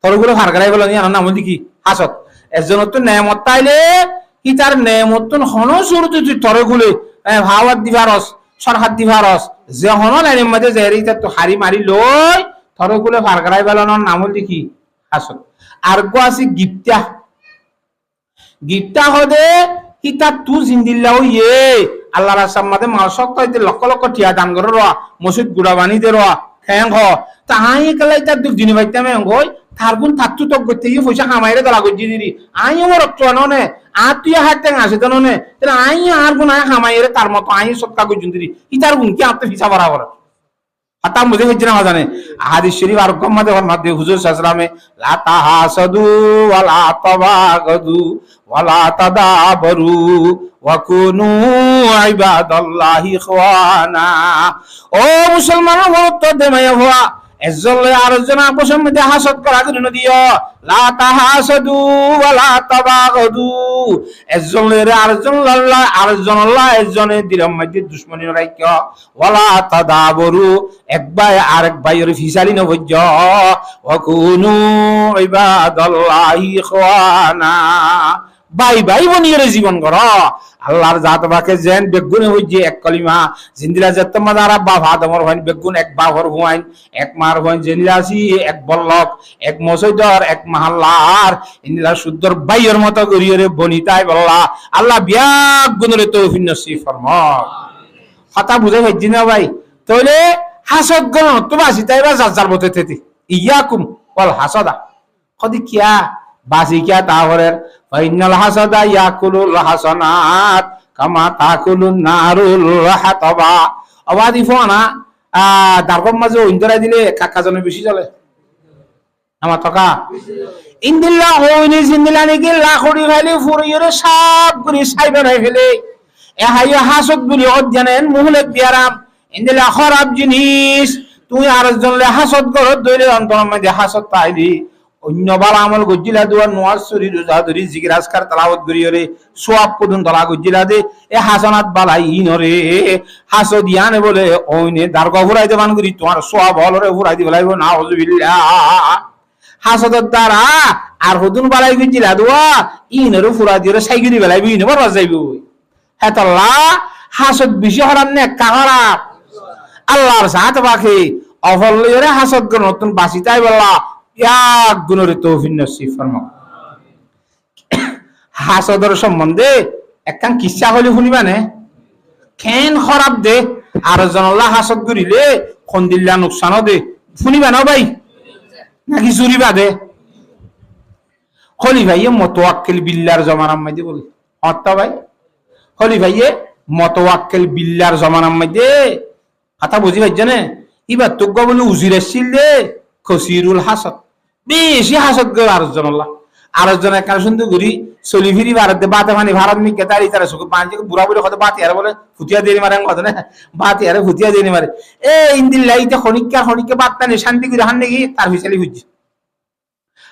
তোরগুলো ফারগারাই বলেন জানা নাম দেখি হাসদ এজন তো নেমত পাইলে কি তার নেমত হনসরতে তুই তোরে গুলে ভাওয়াত দিবারস সরহাত দিবারস যে হন লাইনের মধ্যে জেরি তা তো হারি মারি লই তোরে গুলে ফারগারাই বলেন নাম দেখি হাসদ আর গো আছে গিপ্তা গিপ্তা হদে কিতা তু জিন্দিল্লাহ ইয়ে আল্লাহর সামনে মালসক কইতে লক্ষ লক্ষ টিয়া দান করে রয়া মসজিদ গুড়া বানি দে রয়া হ্যাং হ তাহাই কলাই তার দুঃখ দিনে বাইতামে হই তার গুণ থাকতু তো করতে গিয়ে পয়সা কামাইরে দলা গজি দিদি আই আমার রক্ত ননে আর তুই হাত টেং আসে তো ননে তাহলে আই আর গুণ আয় কামাইরে তার মতো আই সৎকা গজি দিদি ইতার গুণ কি আপনি হিসাব বরাবর হাতা মুঝে হচ্ছে না জানে হাদিস শরীফ আর গম্মাদে ফরমাতে হুজুর সাল্লাল্লাহু লা তাহাসাদু ওয়ালা তাবাগাদু ওয়ালা তাদাবরু ওয়া কুনু ইবাদাল্লাহি ইখওয়ানা ও মুসলমানরা বলত দেমায়া হওয়া এজলে আরজন আপসের মধ্যে হাসদ করা করে দিও লা তাহাসাদু ওয়ালা তাবাগাদু এজলে আরজন আল্লাহ আরজন আল্লাহ এজনে দিলের মধ্যে দুশমনী রাখিও ওয়ালা তাদাবরু এক ভাই আরেক ভাইয়ের ফিসালি নবজ্জ ওয়া কুনু ইবাদাল্লাহি ইখওয়ানা ভাই ভাই বনিয়ে জীবন কর আল্লাহর জাত বাকে জেন বেগুনে হইছে এক কলিমা জিন্দিলা যত মাদারা বাপ আদমর হইন বেগুন এক বাহর হইন এক মার হইন জেনিলাসি এক বল্লক এক মসজিদর এক মহল্লার ইন্দিলা শুদ্ধর ভাইয়ের মতো করিয়ে বনিতাই বল্লা আল্লাহ বিয়াক গুণরে তৌফিক নসিব ফরমা কথা বুঝে হইছি না ভাই তাহলে হাসদ গণ তো বাসি তাইবা জাজার মতে তেতি ইয়াকুম ওয়াল হাসাদা কদি কিয়া বাসি কিয়া তাহরের ফাইনাল হাসাদা ইয়াকুলুল হাসানাত কামা তাকুলুন নারুল হাতাবা আওয়াদি ফোনা দারগম মাঝে ইন্দরা দিলে কাকাজনে বেশি চলে আমার টাকা ইন্দিল্লাহ হইনি জিন্দিলা নাকি লাখড়ি খাইলে ফুরিয়ে সব করে সাইবে নাই ফেলে এ হাইয়া হাসদ বলি অজ্ঞানেন মুহলেক বিয়ারাম ইন্দিল্লাহ খারাপ জিনিস তুই আরেকজন লে হাসদ করত দইলে অন্তর মধ্যে হাসদ পাইলি অন্য বালা আমল গজ্জিলা দুয়ার নোয়াজ শরীর রোজা ধরি জিকির আজকার তেলাওয়াত করিয়রে সওয়াব পর্যন্ত লা গজ্জিলা দে এ হাসানাত বালাই ইনরে হাসদ ইয়ানে বলে ওইনে দারগা ফুরাই দেবান করি তোমার সওয়াব হলরে ফুরাই দিবে লাইব নাউযুবিল্লাহ হাসদত দ্বারা আর হুদুন বালাই গজ্জিলা দুয়া ইনরে ফুরাই দিরে সাইগিরি বেলাইব ইনে বড় যাইব হেতাল্লা হাসদ বেশি হরাম নে কাহারা আল্লাহর সাথে বাকি অফলরে হাসদ গন নতুন বাসিতাই বললা এক গুণের তৌফিক নসিব ফরমা হাসদর সম্বন্ধে একখান কিচ্ছা হলে শুনিবানে খেন খরাব দে আর জনল্লা হাসদ করিলে খন্দিল্লা নোকসানও দে শুনিবা না ভাই নাকি জুরিবা দে হলি ভাইয়ে মতওয়াক্কিল বিল্লার জমানার মধ্যে বলি হত্যা ভাই হলি ভাইয়ে মতওয়াক্কিল বিল্লার জমানার মধ্যে কথা বুঝি পাইছ না এবার তোক বলে উজির আসছিল দে খসিরুল হাসদ বেশি হাসদ গো আরেকজন একটা সুন্দর ঘুরি চলি ফিরি ভারত বাতে মানে ভারত মিকে দাঁড়িয়ে তারা সুখ পাঁচ বুড়া বুড়ি কথা বাতি আর বলে ফুটিয়া দিয়ে মারে কথা না বাতি আরে ফুটিয়া দিয়ে মারে এ ইন্দিল্লা ইতে খনিকা বার্তা নেই শান্তি করে হান নাকি তার ফিসালি বুঝছি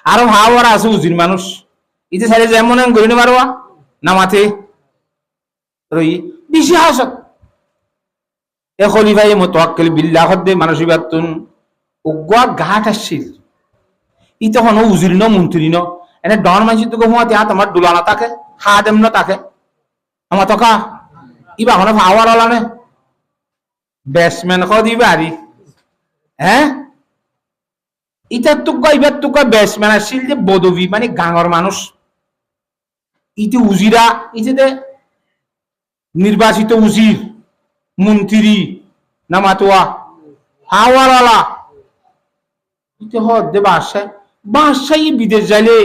আরো ভাওয়ারা আছে উজির মানুষ ইতে সাইডে যেমন গড়ি নে মারোয়া না মাথে রই বেশি হাসদ এ খলিফাই মুতাওয়াক্কিল বিল্লাহ হদ্দে মানসিবাতুন উগ্গা ঘাট আসছিল ই তখন উজির ন মন্ত্রী ন এনে ডন মানসি তো হুয়া তে তোমার দুলানা তাকে খাদেম ন তাকে আমার তকা ইবা হন ভাওয়ার আলানে ব্যাটসম্যান ক দিবারি হ্যাঁ ইটার তুকা ইবার তুকা ব্যাটসম্যান আসছিল যে বদবি মানে গাঙর মানুষ, ইতি উজিরা ইতে নির্বাচিত উজির মন্ত্রী নামাতোয়া হাওয়ালালা ইতে হদ্দে বাদশাহী বিদেশ যাইলে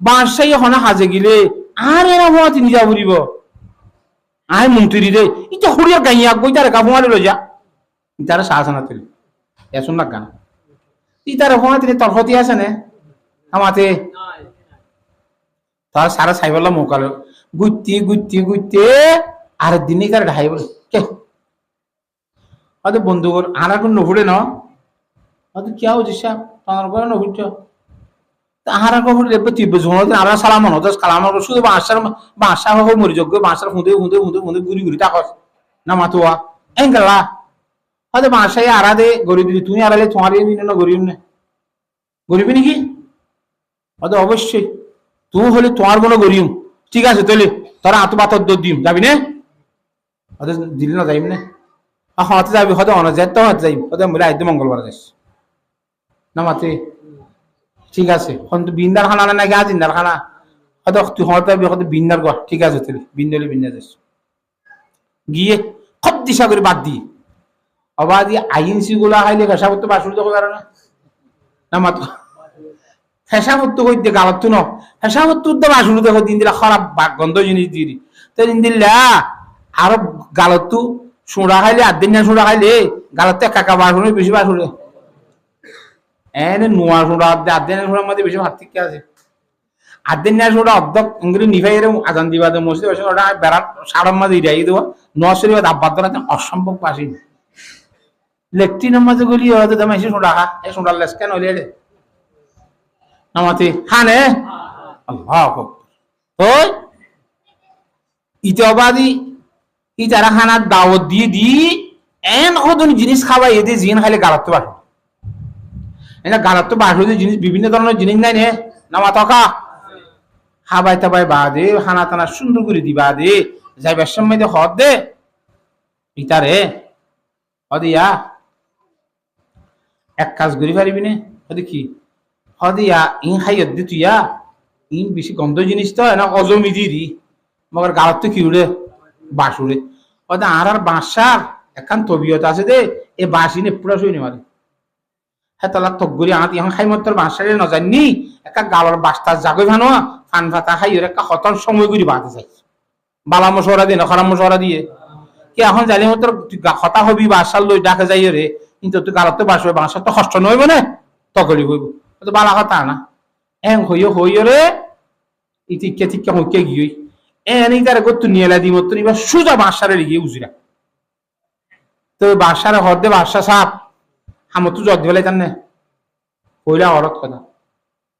বাদশাহী হনা হাজে গিলে আর এরা হওয়া তিনি যা বলিব আয় মন্ত্রী রে ইতে হরিয়ার গাইয়া গই তার কাফুমারে লই যা ইতারা শাসনা তুলি এসুন না গান ইতারা হওয়া তিনি তরফতি আছে না আমাতে তার সারা সাইবল্লা মোকালো গুইতে আর দিনে তার ঢাই বলে কে হয়তো বন্ধু আর এখন নভুড়ে ন হয়তো কে হচ্ছে সাহেব তোমার করে নভুড়ছ তাহারা কখন লেপে তিব্বে ঝোন আর সালাম হতো কালাম শুধু বাঁশা হোক মরিযোগ্য বাঁশার ফুঁদে ঘুরি তাকস না মাতুয়া এঙ্গেলা হয়তো বাঁশাই আড়াদে গরিব দিদি তুমি আড়ালে তোমার না গরিব না গরিবি নাকি হয়তো অবশ্যই তুমি হলে তোমার কোনো গরিব ঠিক আছে তাহলে তোরা আত পাতর দৌড় দিম যাবি না হয়তো দিলি না যাইব না হতে যাবি হয়তো অনার যাই তো হতে যাইব হয়তো মিলে আইতে মঙ্গলবার যাস না মাতে ঠিক আছে এখন তো বিন্দার খানা না নাকি আজ ইন্দার খানা হয়তো তুই হতে হয়তো বিন্দার গড় ঠিক আছে তাহলে বিন্দা যাস গিয়ে সব দিশা করে বাদ দিয়ে অবাদ দিয়ে আইন সিগুলা খাইলে ফেসা করতে বাসুর দেখো কারণ না মাত্র ফেসা করতে কইতে গালত ন ফেসা করতে তো বাসুর দেখো দিন দিলা খারাপ গন্ধ জিনিস দিয়ে তো দিন দিল্লা আরো গালত সোঁড়া খাইলে আধদিন না সোঁড়া খাইলে গালত কাকা বাসুরে বেশি বাসুরে এনে নোয়া সোঁড়া আধদিন সোঁড়ার মধ্যে বেশি ভাত ঠিক আছে আধদিন না সোঁড়া অর্ধক ইংরি নিভাই আজান দিবা তো মসজিদ ওটা বেড়া সাড়ার মধ্যে ইরাই দেবো নশরি আব্বাদ ধরা অসম্ভব পাশি লেট্রিনের মাঝে গলি হয়তো তুমি এসে সোঁড়া খা এই সোঁড়ার লেস কেন হইলে রে নামাতে খানে আল্লাহ ওই ইতে অবাদি ই যারা খানার দাওয়াত দিয়ে এন কতন জিনিস খাওয়াই এতে জিন খাইলে গালাতে পারো এটা গালাতে পারো জিনিস বিভিন্ন ধরনের জিনিস নাই নে নামা তকা খাবাই তাবাই বাদে খানা টানা সুন্দর করে দিবা দে যাইবার সময় দে হদ দে ইতারে হদিয়া এক কাজ করি পারিবি না হদি কি হদিয়া ইন খাই দি তুইয়া ইন বেশি গন্ধ জিনিস তো না অজমি দি মগর গালত তো কি উড়ে বাসুরে হয়তো আর বাসার একখান তবিয়ত আছে দে এ বাসি নে পুরা শুই মারে হ্যাঁ তালা তকগুরি আঁত ইহান খাই মত বাসারে নজাননি একটা গালর বাস্তা জাগই ভানো ফান ফাতা খাই ওর একটা হতন সময় করি বাঁধে যাই বালা মশরা দিয়ে না খারাপ মশরা দিয়ে কি এখন জানি মত হতা হবি বাসার লই ডাকে যাই রে কিন্তু তুই গালত বাসবে বাসার তো কষ্ট নইব না তকলি হইব তো বালা কথা না এং হইয় রে ইতিকে ঠিক হইকে গিয়ে এনে তার গত নিয়েলা দি মত এবার সোজা বাসারে লিগে উজিরা তো বাসারে হদে বাসা সাপ হামতু জদ দিবেলাই জান না কইলা অরত কথা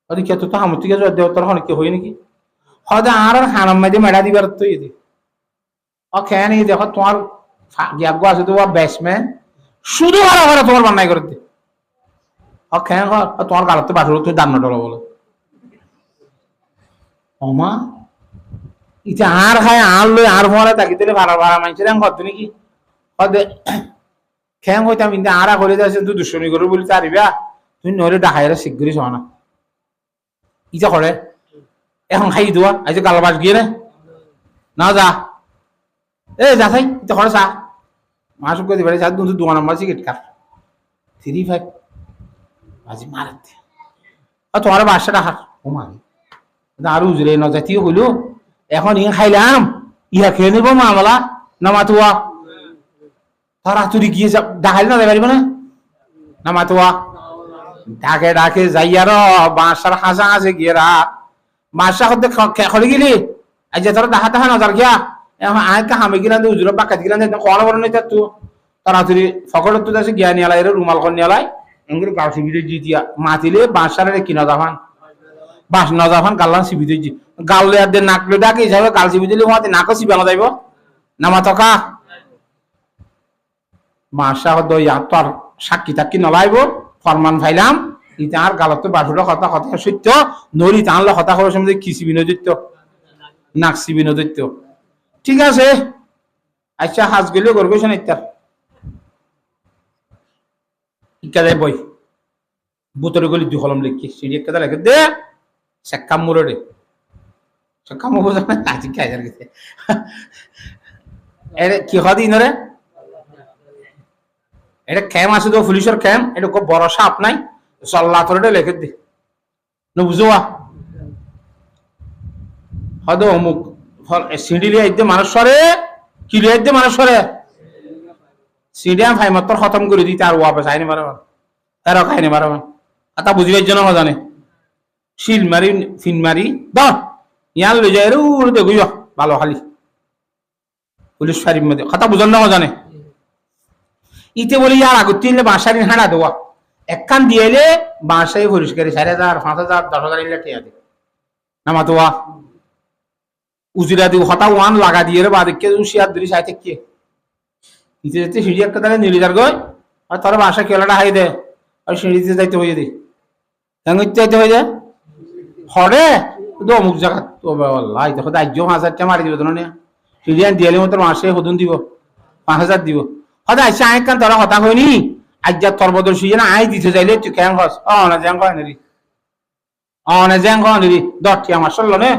ওদি কে তো হামতু কে জদ দেও তোর হন কি হই নাকি হদে আর হারাম মাইদে মেডা দিবার তো ইদি ও কেন এই দেখো তোমার জ্ঞাগ আছে তো ব্যাটসম্যান শুধু হারা তোমার বান্নাই করে দে ও কেন তোমার গালতে বাসুর তুই দান্ন ডলো বলো অমা ইতে আর খায় আর লই আর ফলে তাকি দিলে ভাড়া মানছে কত নাকি হদে খেং হইতাম কিন্তু আরা করে যাচ্ছে তুই দুশ্মনী করবি বলি তারিবা তুই নহলে ডাকাইরা শিগগিরি শোনা ইটা করে এখন খাই দেওয়া আজ গালবাস গিয়ে রে না যা এ যা থাই ইটা করে চা মাসুক করে দিবে চা তুই 2 নম্বর টিকিট কাট 35 আজি মারতে আর তোমার বাসাটা হাট ও মারি আর উজরে ন জাতীয় হইলো এখন ইন খাইলাম ইহা খেয়ে নেবো মামলা না মাতুয়া তারা তুই গিয়ে ডাকাইলে না পারিব না মাতুয়া ডাকে যাই আর বাসার হাসা আছে গিয়ে রাত বাসা হতে খড়ে গেলি আজ তোরা ডাহা তাহা নজর গিয়া এখন আয়কা হামে গিলান উজুর বাকাত গিলান কড়া বড় নেই তু তাড়াতাড়ি ফকড় তুই আছে গিয়া নিয়ালাই রুমাল খন নিয়ালাই এগুলো গাও সিবিতে জিতিয়া মাতিলে বাসার কি নজাফান বাস নজাফান গাল্লান সিবিতে জি গাল্লে আর নাকলে ডাকে যাবে গাল সিবি দিলে মাতে নাকও সিবানো যাইব নামা তকা মাসা হদ তোর সাক্ষী টাক্ষী নলাইব ফরমান ফাইলাম ইতার গালত বাসুর কথা সত্য নলি তাহলে হতা খবর সময় খিসিবি নদিত্য নাকসিবি নদিত্য ঠিক আছে আচ্ছা হাজ গেলেও করবো শোন ইত্যার ইকা যায় বই বুতরে গলি দুই কলম লিখি সিঁড়ি একটা লেখে দে সেক্কাম মুরে রে সেক্কাম বুঝা না আজি কে হাজার গেছে এর কি হদি নরে এটা ক্যাম আছে তো পুলিশের ক্যাম এটা খুব বড় সাপ নাই সল্লা তোরে লেখে দে ন বুঝোয়া হয়তো অমুক সিঁড়ি লিয়ে একদম মানুষ সরে কি লিয়ে একদম মানুষ সরে সিঁড়ি আমি ভাই মাত্র খতম করে দিতে আর ওয়াপে চাইনি মারা তারা খাইনি মারা তা বুঝিবার জন্য জানে শিল মারি ফিন মারি দ ইয়ার লই যায় রে উড়ে দেখুই ভালো খালি পুলিশ ফারির মধ্যে কথা বুঝন না জানে ইতে বলি ইয়ার আগত তিনলে বাঁশারি হাঁড়া দেওয়া একখান দিয়েলে বাঁশাই পরিষ্কারী 4,000 5,000 10,000 ইলে টিয়া দে নামা তোয়া উজিরা দিব হতা ওয়ান লাগা দিয়ে রে বাদকে উশিয়ার ধরি সাইতে কে ইতে যেতে সিঁড়ি একটা তাহলে নিলি যার গয় আর তোর বাসা কেলাটা হাই দে আর সিঁড়িতে যাইতে হয়ে দে কেন যাইতে হয়ে যায় হরে তো অমুক জায়গা তো আল্লাহ দেখো দাহ্য 5,000 মারি দিব তো না সিঁড়িয়ান দিয়ালে মতো মাসে হদুন দিব 5,000 দিব হয়তো আইসা আই কান তোরা হতা হয়নি আজ যা তোর বদল সিজন আই দিতে চাইলে তুই কেন হস না জ্যাং হয় নারি না জ্যাং হয় নারি দরটি আমার সরল নে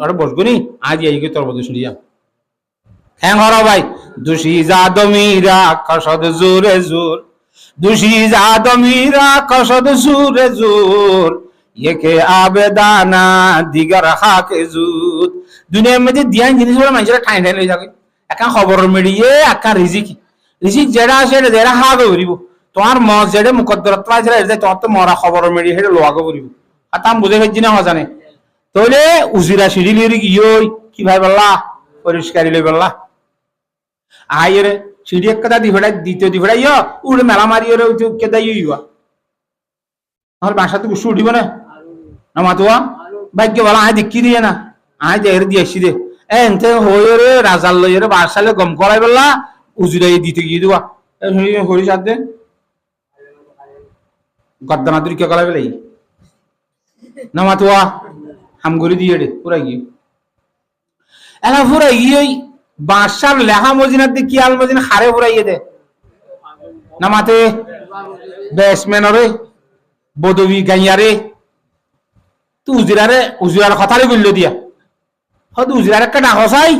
ওরা বসবো নি আজ এই তোর বদল সিঁড়িয়া হ্যাঁ হরা ভাই দুষি জাদমিরা কসদ জোরে জোর দুষি জাদমিরা কসদ জোরে জোর একে আবেদানা দিগার হাকে জুত দুনিয়ার মধ্যে দিয়ান জিনিসগুলো মানুষেরা ঠাই ঠাই লই থাকে একা খবর মিডিয়ে একা রিজিক রিজিক যেটা আছে এটা যেটা হাগে করিব তোমার মত যেটা মুকদ্দরত আছে এটা তোমার তো মরা খবর মিডিয়ে সেটা লোয়াকে করিব আর তাম বুঝে ফেলছি না জানে তাহলে উজিরা সিঁড়ি লিয়ে গিয়ে কি ভাই বললা পরিষ্কারই লই বললা আইরে সিঁড়ি একটা দিফেড়াই দ্বিতীয় দিফেড়াই উড়ে মেলা মারিয়ে কেদাই ইয়া আমার বাসা তো গুছু উঠিব না মাতুয়া ভাগ্য বলা আয় দেখি দিয়ে না আয় দেহের দিয়ে আসি দে এনতে হয়ে রে রাজার লইয়ে রে বাসালে গম করাই বললা উজুরাই দিতে গিয়ে দেওয়া হরি সাথ দে গদ্দানা তুই কে করাই বেলাই না মাতুয়া হামগরি দিয়ে রে পুরা গিয়ে এলা পুরা গিয়ে বাসার লেহা মজিনার দিয়ে কি আল মজিনা হারে পুরাইয়ে দে না মাতে ব্যাটসম্যান রে বদবি গাইয়ারে তুই উজিরার কথারে বললো দিয়া হয়তো উজিরার একটা ডাক চাই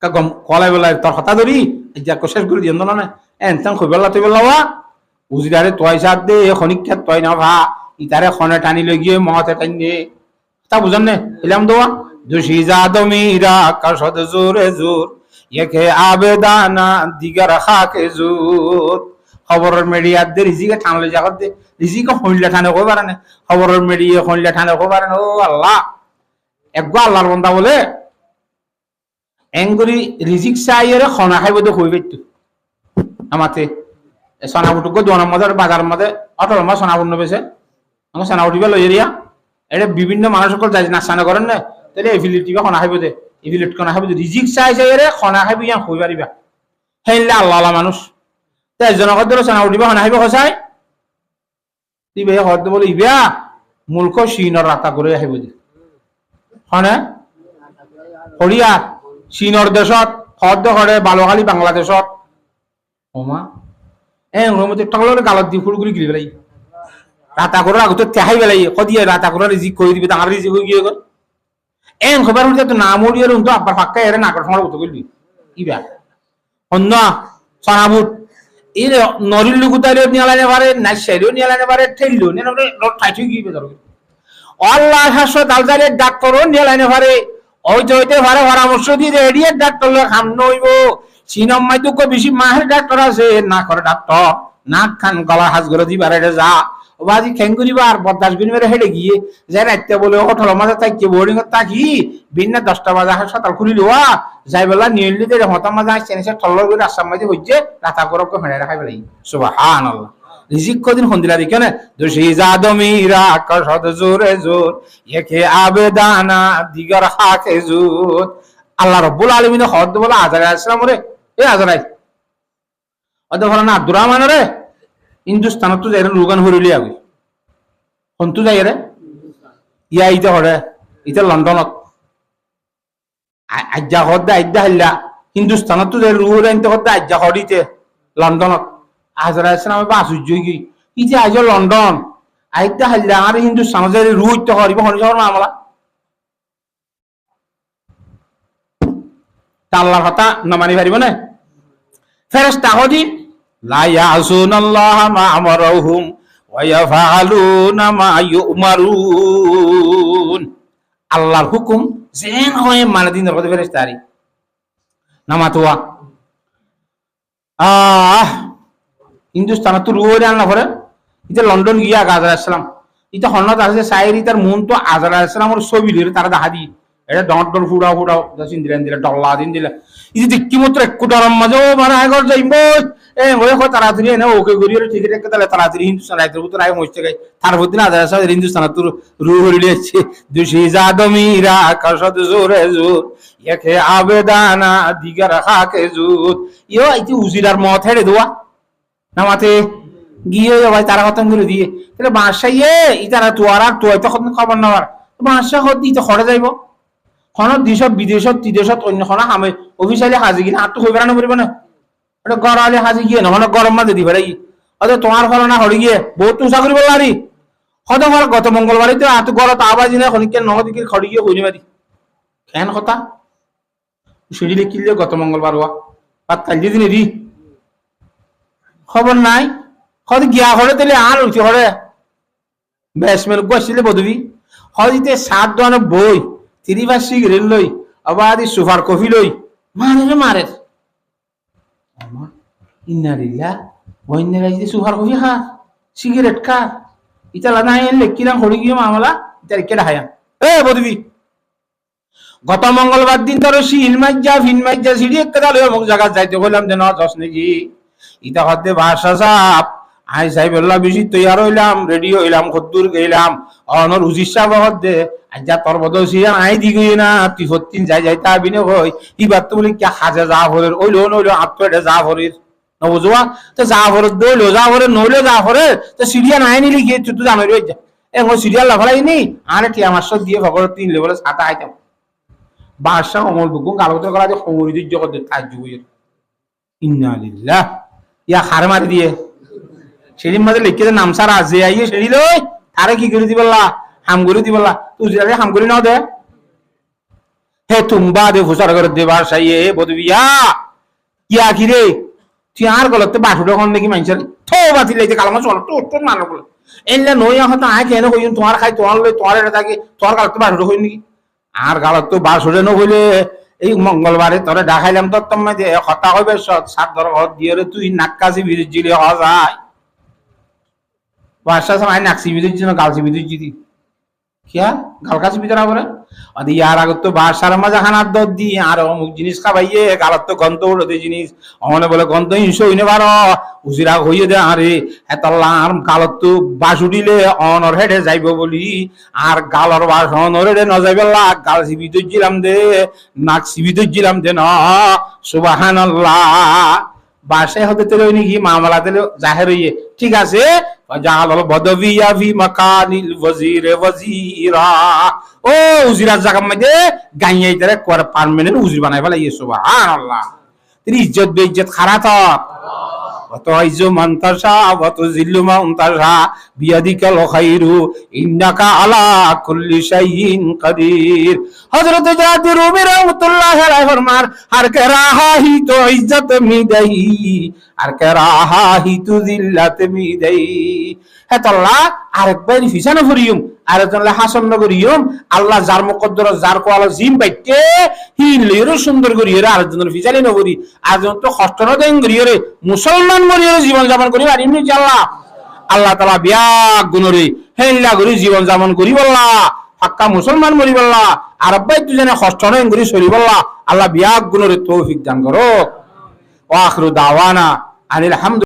গম কলাই বেলায় তোর কথা ধরি যা শেষ করে দিয়ে না এনতাম খুব বেলা তুই বেলা উজিরারে তয় সার দে খনিক্ষাত তয় না ভা ইতারে খনে টানি লই গিয়ে মহতে টানি তা বুঝান নে এলাম দোয়া দুষি জাদমিরা কসদ জোরে জোর একে আবেদানা দিগার খাকে জোর খবরের মিডিয়ার দে রিজিকে ঠানলে জাগত দে রিজিকে হইলে ঠানে কই পারে না খবরের মিডিয়া হইলে ঠানে কই পারে না ও আল্লাহ একগো আল্লাহর বান্দা বলে এঙ্গুরি রিজিক চাইরে খনা খাইব তো কই পেতো আমাতে সোনাবুটুকো দোকানের মধ্যে বাজার মধ্যে অটল মা সোনাবুট নেবেছে আমার সোনাবুটিবা লই এরিয়া এটা বিভিন্ন মানুষ সকল যাই নাচানা করেন না তাহলে এফিলিটিবা খনা খাইব দে এফিলিট খনা খাইব রিজিক চাইরে খনা খাইব ইয়ান কই পারিবা হেইলে আল্লাহ আল্লাহ মানুষ তাই জনগত ধরে সোনা উঠিবা খনা খাইব খসাই ইবে হদ বলে ইবিয়া মুলক চীনৰ রাতা করে আহিব দি হনে হরিয়া চীনৰ দেশত হদ করে বালুখালী বাংলাদেশত ওমা রমতে টকলরে গালত দি ফুলগুলি গিলি বেলাই রাতা করে আগতে তেহাই বেলাই কদিয়ে রাতা করে রিজিক কই দিবি তার রিজিক হই গিয়ে গল খবর হইতে তো নাম উড়িয়ে তো আবার ফাক্কা এর নাকর সময় উঠে গলি ইবা অন্য সনাবুট এই নরিল লুকুতারে নিয়ে লাইনে পারে না সেরিও নিয়ে লাইনে পারে ঠেললো নে ঠাইঠি গিয়ে বেদর আল্লাহ হাসপাতাল আলজারের ডাক্তারও নিয়ে লাইনে পারে হইতে পারে পরামর্শ দিয়ে রেডিয়ের ডাক্তার লোক হাম নইব সিনম্মাই তো বেশি মাহের ডাক্তার আছে না করে ডাক্তার নাক খান গলা হাজ করে দিবার এটা যা বাজি খেঙ্গুরিবা আর বদাস গুনিবারে হেডে গিয়ে যাই রাইতে বলে হোটেল মাঝে থাকি বোর্ডিং থাকি বিনা 10টা বাজে হাসপাতাল খুলিল যাই বেলা নিয়ে দে হতা মাঝে আসছে এসে ঠল্লর করে রাস্তার মাঝে হইছে রাতা করব হেঁড়ে রাখাই বেলাই সুবহানাল্লাহ রিজিক কদিন হন্দিলা দেখে না দুষি জাদমিরা কসদ জোরে জোর একে আবেদানা দিগার হাকে জুত আল্লাহ রাব্বুল আলামিন হদ বলা আজরাইল আসসালাম রে এ আজরাইল অদ বলা না আব্দুর রহমান রে হিন্দুস্তানত তো যাই রুগান হরিলি আগে হন্তু যাই রে ইয়া ইতে হরে ইতে লন্ডনত আজ্জা হদ্দা আজ্জা হাল্লা হিন্দুস্তানত তো যাই রুহুল আনতে হদ্দা আজ্জা হরিতে লন্ডনত আজরাইল আসসালাম বা আশ্চর্য কি ই যে আজ লন্ডন আইতা হাইলা আর হিন্দুস্তান যে রুইতে হরিব হরিজর মামলা তা আল্লাহর কথা না মানি পারিব না ফেরেশতা হদি লা ইয়াসুনাল্লাহ মা আমারহুম ওয়া ইয়াফআলুনা মা ইউমারুন আল্লাহর হুকুম যেন হয় মানে দিন রবে ফেরেশতারি নামাতোয়া হিন্দুস্তান তো রুহরে আনলা করে ইটা লন্ডন গিয়া আজরা আসসালাম ইটা হন্নত আছে সাইরি তার মন তো আজরা আসসালামর ছবি ধরে তারা দেখা দি এটা ডট ডট ফুড়াও ফুড়াও দশিন দিলেন দিলে ডল্লা দিন দিলে এই যে কি মাত্র একটু ডরম মাঝে ও মারা আগর যাইব এ ওই কো তাড়াতাড়ি এনে ওকে গরিয়ের ঠিক রেখে তাহলে তাড়াতাড়ি হিন্দুস্তান রাইতের ভিতর আয় মস্তে গাই তার ভিতর আজরা আসসালাম হিন্দুস্তান তো রুহ হরিলে আছে দুশি জাদমিরা কাশদ জোরে জোর একে আবেদানা দিগার খাকে জুত ইও এই যে উজিরার মত হেড়ে দোয়া নামাতে গিয়ে ভাই তারা খতম করে দিয়ে তাহলে বাসাইয়ে ইতারা তোয়ার আর তোয়াই তো খবর নেওয়ার বাসা হতে তো খড়ে যাইব খন দেশত বিদেশত ত্রিদেশত অন্য খন হামে অফিসিয়ালি হাজি গিয়ে আর তো হয়ে বেড়ানো পারবে না এটা গড়ালে হাজি গিয়ে নহলে গরম মাঝে দিবে রাই অথবা তোমার ফল না হরে গিয়ে বহুত তুষা করি বললো আরে হত ঘর গত মঙ্গলবারই তো এত গড় তো আবাজি না খনিকে নহদিকে খড়ি গিয়ে হইনি মারি কেন কথা সিঁড়ি লিখিলে গত মঙ্গলবার হওয়া বাদ কালিয়ে দিনে রি খবর নাই হয়তো গিয়া হলে তাহলে আর উঠে হরে ব্যাসমেল বসছিলে বধবি হয়তো 7 দোয়ানো বই 30 সিগারেট লই আবার সুপার কফি লই মারে মারে ইন্নারিল্লা বইনে রাইতে সুপার কফি খা সিগারেট খা ইতালা নাই এলে কিরাম হড়ি গিয়ে মামলা ইতার কেডা হায়াম এ বধবি গত মঙ্গলবার দিন ধরো ফিনমাইজা সিঁড়ি একটা দালে অমুক জায়গা যাইতে বললাম যে না যাস নাকি ইটা হতে বাসা সাপ আই সাহেব বললাম বেশি তৈয়ার হইলাম রেডি হইলাম কদ্দুর গেলাম অনর উজির সাহেব হতে আজ্জা তোর বদল সিয়াম আই দি গই না তুই হতিন যাই তা বিনে হই ইবার তো বলি কে হাজে যা ভরের ওইলো নইলো আত্মটা যা ভরের নবজুয়া তো যা ভরের দইলো যা ভরের নইলো যা ভরের তো সিরিয়া নাই নিলি গিয়ে তুই তো জানোই রই যা এ ওই সিরিয়াল লাফালাই নি আরে টি আমার সব দিয়ে ভগর 3 লেভেলে ছাতা আইতাম বাদশা অমল বুকুম গালগত করা যে সমরিদ জগৎ তাজ্জু হইর ইন্না লিল্লাহ ইয়া হার মারি দিয়ে সেদিন মাঝে লিখে নাম সারা যে আইয়ে সেদি লই তারে কি করে দিবলা হাম করে দিবলা তুই যারে হাম করে নাও দে হে তুমবা দে ফুসার করে দে বাসাইয়ে বদবিয়া কিয়া কি রে তুই আর গলতে বাটুটা কোন নাকি মাইনছার থো বাতি লাইতে কালামা চল তো মারো বলে এলে নইয়া হতা আয় কেন হইন তোমার খাই তোমার লই তোমার এটা থাকে তোমার গলতে বাটুটা হইন নাকি আর গালত তো বাস হলে নহইলে এই মঙ্গলবারে তোরে দেখাইলাম তো তোমায় যে হতা হইবে 7 ধর ঘর দিয়ে তুই নাক্কাসি বিদ্যুৎ জিলে হওয়া যায় বাসা সময় নাকসি বিদ্যুৎ জন্য গালসি বিদ্যুৎ জিদি কিয়া গালকাসি ভিতরে আবার আদি ইয়ার আগত তো বাসার মাঝে খানার দর দি আর অমুক জিনিস খাবাইয়ে গালত তো গন্ত উড়তে জিনিস অমনে বলে গন্ত হিংসা হইনে পারো উজিরা হইয়ে দে আরে এতলা আর গালত তো বাস উঠিলে অনর হেডে যাইব বলি আর গালর বাস অনর হেডে ন যাইবেলা গালসি বিদ্যুৎ জিলাম দে নাকসি বিদ্যুৎ জিলাম দে ন সুবহানাল্লাহ বাসায় হতে তেলে নাকি মামলা তেলে জাহের হইয়ে ঠিক আছে জাহাল বদবিয়া ফি মাকানিল ওয়াজির ওয়াজিরা ও উজিরার জায়গা মধ্যে গাইয়াই তারে কোর পার্মানেন্ট উজির বানাই ফেলাই সুবহানাল্লাহ তিনি ইজ্জত বেইজ্জত খারাপ وتعز من تشاء وتذل من تشاء بيدك الخير إنك على كل شيء قدير حضرت جاد رومی رحمت اللہ علیہ فرمان ہر کہ رہا ہی تو عزت می دہی ہر کہ رہا ہی تو ذلت می دہی ہے تو اللہ আরেকবার ফিসানো করিয়ম আরেকজনলে হাসন করিয়ম আল্লাহ যার মুকদ্দর যার কোয়ালা জিম বাইতে হি লেরো সুন্দর করিয়ে আরেকজনের ফিসালি নগরি আরেকজন তো কষ্ট না দেন করিয়ে মুসলমান মরিয়ে জীবন যাপন করি আর এমনি আল্লাহ আল্লাহ তাআলা বিয়া গুণরে হেল্লা করি জীবন যাপন করি বল্লা পাক্কা মুসলমান মরি বল্লা আর ভাই তুই জানে কষ্ট না করি সরি বল্লা আল্লাহ বিয়া গুণরে তৌফিক দান করো ওয়া আখিরু দাওয়ানা আনিল হামদ